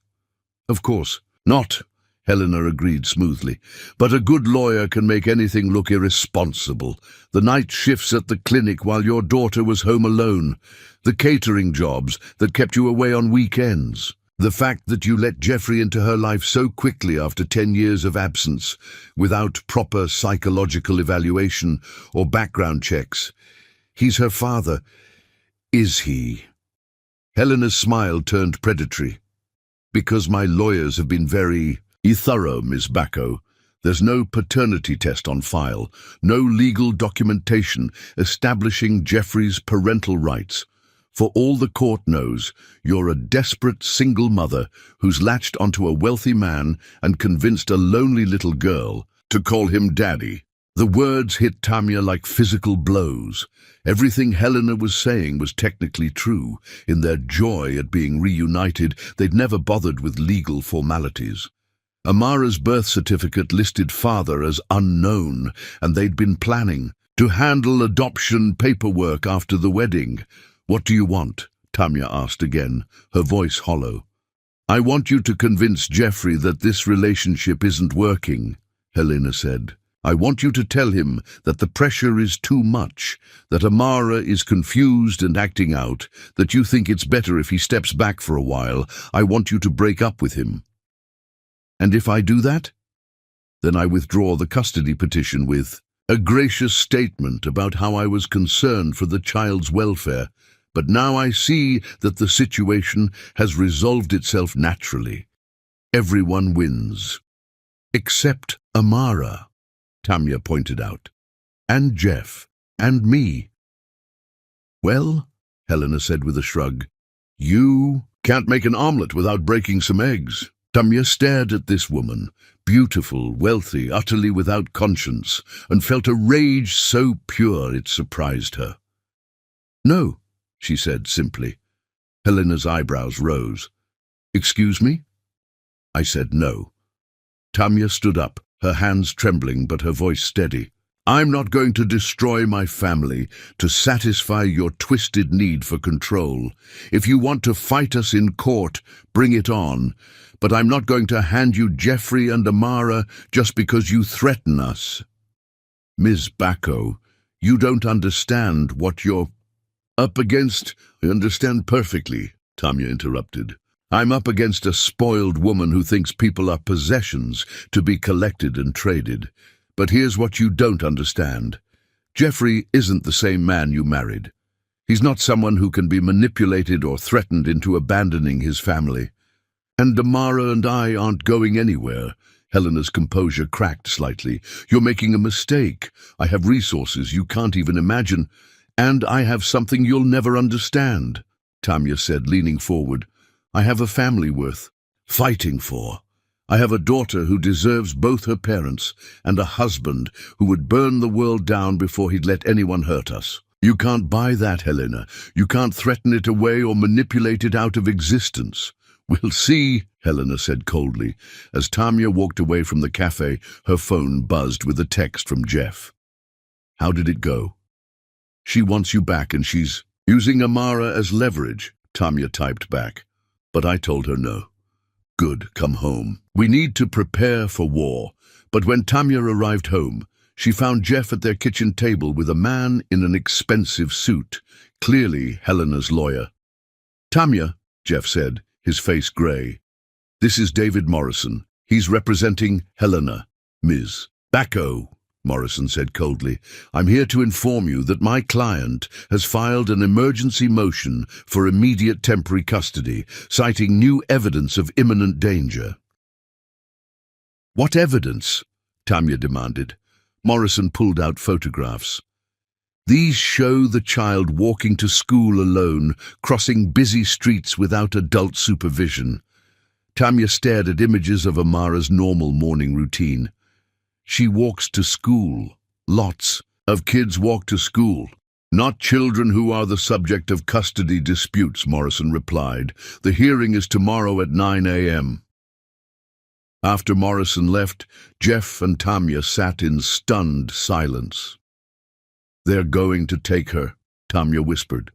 "Of course not," Helena agreed smoothly. But a good lawyer can make anything look irresponsible. The night shifts at the clinic while your daughter was home alone. The catering jobs that kept you away on weekends. The fact that you let Jeffrey into her life so quickly after 10 years of absence, without proper psychological evaluation or background checks. He's her father. Is he? Helena's smile turned predatory. Because my lawyers have been very thorough, Miss Bacco. There's no paternity test on file, no legal documentation establishing Jeffrey's parental rights. For all the court knows, you're a desperate single mother who's latched onto a wealthy man and convinced a lonely little girl to call him daddy. The words hit Tamia like physical blows. Everything Helena was saying was technically true. In their joy at being reunited, they'd never bothered with legal formalities. Amara's birth certificate listed father as unknown, and they'd been planning to handle adoption paperwork after the wedding. What do you want? Tamia asked again, her voice hollow. I want you to convince Jeffrey that this relationship isn't working, Helena said. I want you to tell him that the pressure is too much, that Amara is confused and acting out, that you think it's better if he steps back for a while. I want you to break up with him. And if I do that? Then I withdraw the custody petition with a gracious statement about how I was concerned for the child's welfare, but now I see that the situation has resolved itself naturally. Everyone wins. Except Amara, Tamia pointed out. And Jeff. And me. Well, Helena said with a shrug, you can't make an omelet without breaking some eggs. Tamia stared at this woman, beautiful, wealthy, utterly without conscience, and felt a rage so pure it surprised her. No, she said simply. Helena's eyebrows rose. Excuse me? I said no. Tamia stood up, her hands trembling but her voice steady. I'm not going to destroy my family to satisfy your twisted need for control. If you want to fight us in court, bring it on. But I'm not going to hand you Jeffrey and Amara just because you threaten us. Ms. Bacco, you don't understand what you're up against. I understand perfectly, Tamia interrupted. I'm up against a spoiled woman who thinks people are possessions to be collected and traded. But here's what you don't understand. Jeffrey isn't the same man you married. He's not someone who can be manipulated or threatened into abandoning his family. And Amara and I aren't going anywhere. Helena's composure cracked slightly. You're making a mistake. I have resources you can't even imagine. And I have something you'll never understand, Tamia said, leaning forward. I have a family worth fighting for. I have a daughter who deserves both her parents and a husband who would burn the world down before he'd let anyone hurt us. You can't buy that, Helena. You can't threaten it away or manipulate it out of existence. We'll see, Helena said coldly. As Tamia walked away from the cafe, her phone buzzed with a text from Jeff. How did it go? She wants you back and she's using Amara as leverage, Tamia typed back. But I told her no. Good, come home. We need to prepare for war. But when Tamia arrived home, she found Jeff at their kitchen table with a man in an expensive suit, clearly Helena's lawyer. Tamia, Jeff said, his face grey. This is David Morrison. He's representing Helena, Ms. Bacco, Morrison said coldly. I'm here to inform you that my client has filed an emergency motion for immediate temporary custody, citing new evidence of imminent danger. What evidence? Tamia demanded. Morrison pulled out photographs. These show the child walking to school alone, crossing busy streets without adult supervision. Tamia stared at images of Amara's normal morning routine. She walks to school. Lots of kids walk to school. Not children who are the subject of custody disputes, Morrison replied. The hearing is tomorrow at 9 a.m. After Morrison left, Jeff and Tamia sat in stunned silence. They're going to take her, Tamia whispered.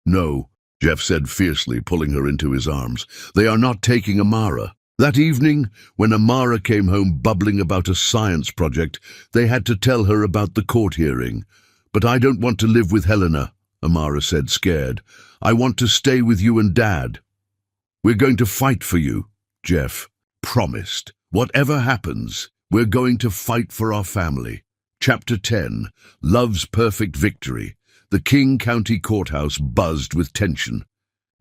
No, Jeff said fiercely, pulling her into his arms. They are not taking Amara. That evening, when Amara came home bubbling about a science project, they had to tell her about the court hearing. "But I don't want to live with Helena," Amara said, scared. "I want to stay with you and Dad." "We're going to fight for you," Jeff promised. "Whatever happens, we're going to fight for our family." Chapter 10, Love's Perfect Victory. The King County Courthouse buzzed with tension.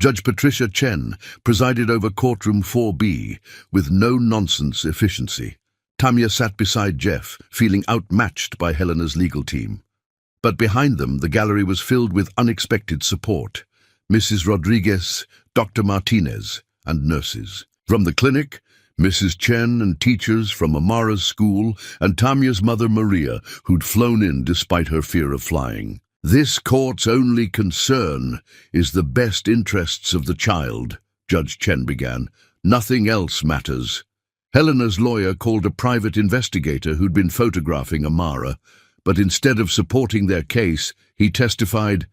Judge Patricia Chen presided over courtroom 4B with no-nonsense efficiency. Tamya sat beside Jeff, feeling outmatched by Helena's legal team. But behind them, the gallery was filled with unexpected support. Mrs. Rodriguez, Dr. Martinez, and nurses. From the clinic, Mrs. Chen and teachers from Amara's school, and Tamya's mother Maria, who'd flown in despite her fear of flying. "This court's only concern is the best interests of the child," Judge Chen began. "Nothing else matters." Helena's lawyer called a private investigator who'd been photographing Amara, but instead of supporting their case, he testified,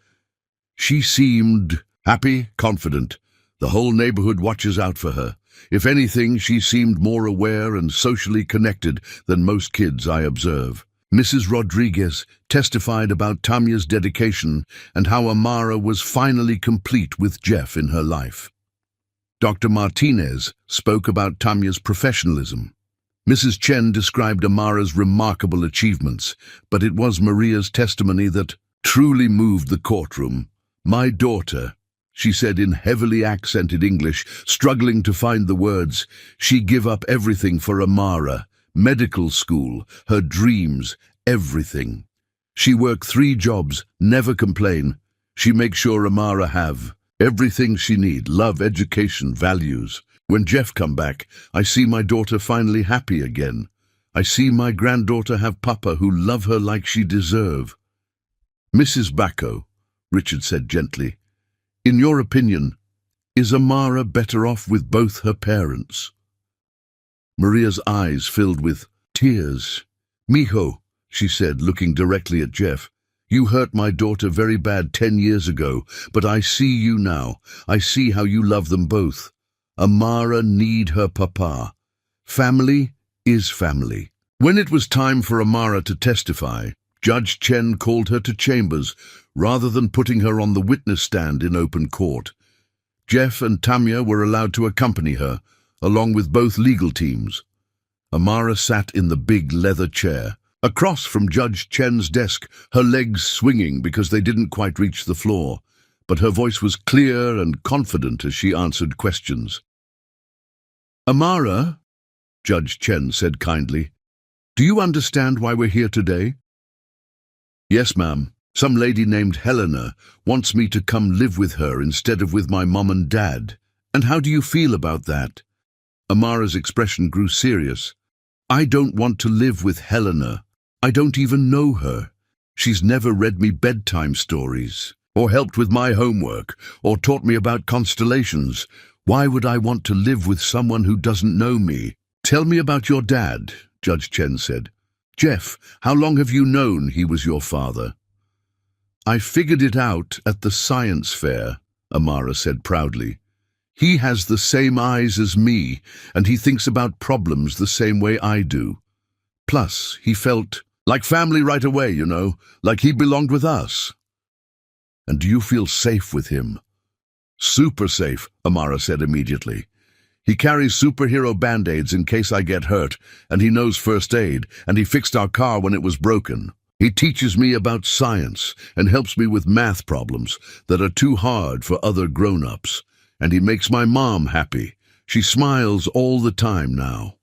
"She seemed happy, confident. The whole neighborhood watches out for her. If anything, she seemed more aware and socially connected than most kids I observe." Mrs. Rodriguez testified about Tamya's dedication and how Amara was finally complete with Jeff in her life. Dr. Martinez spoke about Tamya's professionalism. Mrs. Chen described Amara's remarkable achievements, but it was Maria's testimony that truly moved the courtroom. "My daughter," she said in heavily accented English, struggling to find the words. "She give up everything for Amara. Medical school, her dreams, everything. She work 3 jobs, never complain. She make sure Amara have everything she need, love, education, values. When Jeff come back, I see my daughter finally happy again. I see my granddaughter have papa who love her like she deserve." "Mrs. Bacco," Richard said gently, "in your opinion, is Amara better off with both her parents?" Maria's eyes filled with tears. "Mijo," she said, looking directly at Jeff, "you hurt my daughter very bad 10 years ago, but I see you now. I see how you love them both. Amara need her papa. Family is family." When it was time for Amara to testify, Judge Chen called her to chambers rather than putting her on the witness stand in open court. Jeff and Tamya were allowed to accompany her, along with both legal teams. Amara sat in the big leather chair, across from Judge Chen's desk, her legs swinging because they didn't quite reach the floor, but her voice was clear and confident as she answered questions. "Amara," Judge Chen said kindly, "do you understand why we're here today?" "Yes, ma'am. Some lady named Helena wants me to come live with her instead of with my mom and dad. And how do you feel about that?" Amara's expression grew serious. "I don't want to live with Helena. I don't even know her. She's never read me bedtime stories, or helped with my homework, or taught me about constellations. Why would I want to live with someone who doesn't know me?" "Tell me about your dad," Judge Chen said. "Jeff, how long have you known he was your father?" "I figured it out at the science fair," Amara said proudly. "He has the same eyes as me, and he thinks about problems the same way I do. Plus, he felt like family right away, you know, like he belonged with us." "And do you feel safe with him?" "Super safe," Amara said immediately. "He carries superhero band-aids in case I get hurt, and he knows first aid, and he fixed our car when it was broken. He teaches me about science and helps me with math problems that are too hard for other grown-ups. And he makes my mom happy. She smiles all the time now."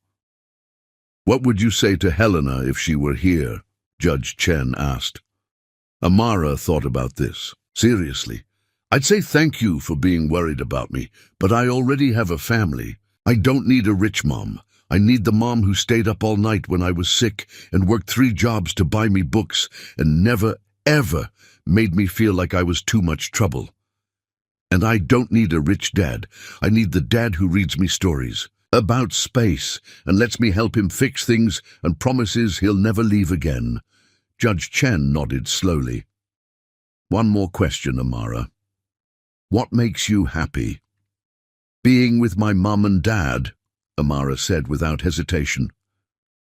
"What would you say to Helena if she were here?" Judge Chen asked. Amara thought about this. "Seriously, I'd say thank you for being worried about me, but I already have a family. I don't need a rich mom. I need the mom who stayed up all night when I was sick and worked 3 jobs to buy me books and never, ever made me feel like I was too much trouble. And I don't need a rich dad. I need the dad who reads me stories about space and lets me help him fix things and promises he'll never leave again." Judge Chen nodded slowly. "One more question, Amara. What makes you happy?" "Being with my mum and dad," Amara said without hesitation.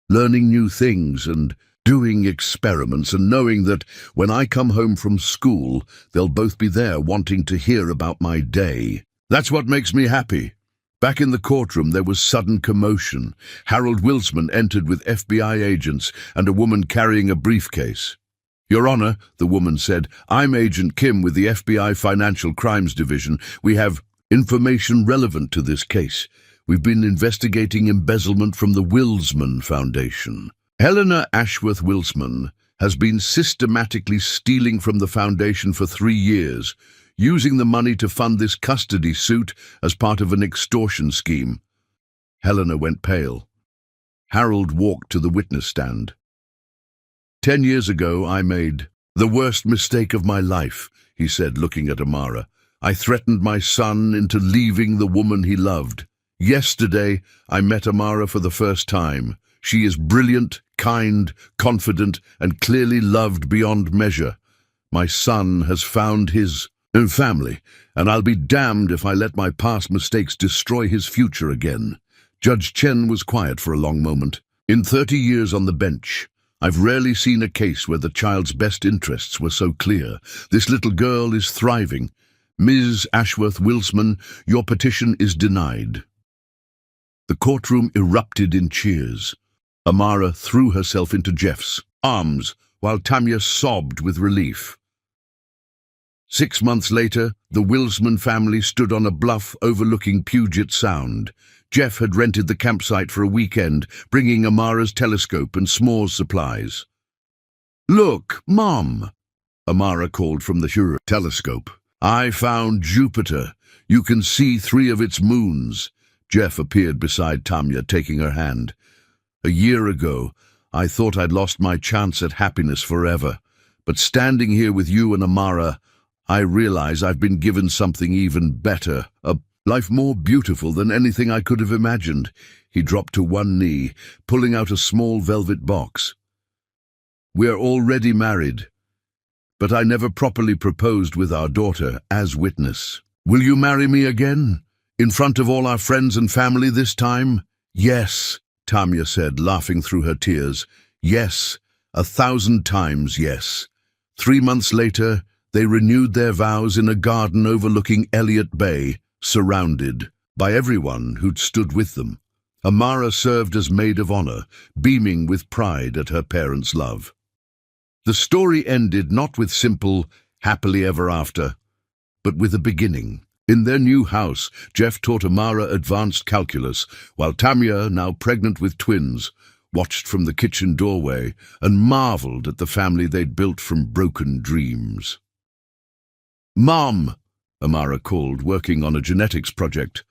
Learning new things and doing experiments and knowing that when I come home from school, they'll both be there wanting to hear about my day. That's what makes me happy. Back in the courtroom, there was sudden commotion. Harold Wilsman entered with FBI agents and a woman carrying a briefcase. Your Honor, the woman said, I'm Agent Kim with the FBI Financial Crimes Division. We have information relevant to this case. We've been investigating embezzlement from the Wilsman Foundation. Helena Ashworth Wilsman has been systematically stealing from the foundation for 3 years, using the money to fund this custody suit as part of an extortion scheme. Helena went pale. Harold walked to the witness stand. 10 years ago, I made the worst mistake of my life, he said, looking at Amara. I threatened my son into leaving the woman he loved. Yesterday, I met Amara for the first time. She is brilliant, kind, confident, and clearly loved beyond measure. My son has found his family, and I'll be damned if I let my past mistakes destroy his future again. Judge Chen was quiet for a long moment. In 30 years on the bench, I've rarely seen a case where the child's best interests were so clear. This little girl is thriving. Ms. Ashworth Wilsman, your petition is denied. The courtroom erupted in cheers. Amara threw herself into Jeff's arms, while Tamya sobbed with relief. 6 months later, the Wilsman family stood on a bluff overlooking Puget Sound. Jeff had rented the campsite for a weekend, bringing Amara's telescope and s'mores supplies. Look, Mom, Amara called from the telescope. I found Jupiter. You can see 3 of its moons. Jeff appeared beside Tamya, taking her hand. A year ago, I thought I'd lost my chance at happiness forever. But standing here with you and Amara, I realize I've been given something even better, a life more beautiful than anything I could have imagined. He dropped to one knee, pulling out a small velvet box. We're already married, but I never properly proposed with our daughter as witness. Will you marry me again? In front of all our friends and family this time? Yes, Tamya said, laughing through her tears. Yes, 1,000 times yes. 3 months later, they renewed their vows in a garden overlooking Elliott Bay, surrounded by everyone who'd stood with them. Amara served as maid of honor, beaming with pride at her parents' love. The story ended not with simple, happily ever after, but with a beginning. In their new house, Jeff taught Amara advanced calculus, while Tamya, now pregnant with twins, watched from the kitchen doorway and marveled at the family they'd built from broken dreams. Mom, Amara called, working on a genetics project.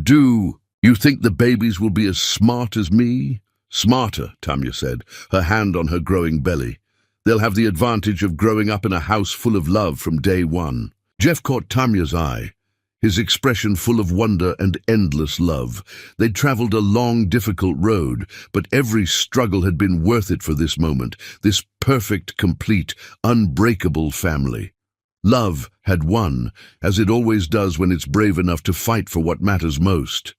Do you think the babies will be as smart as me? Smarter, Tamya said, her hand on her growing belly. They'll have the advantage of growing up in a house full of love from day one. Jeff caught Tamya's eye, his expression full of wonder and endless love. They'd traveled a long, difficult road, but every struggle had been worth it for this moment, this perfect, complete, unbreakable family. Love had won, as it always does when it's brave enough to fight for what matters most.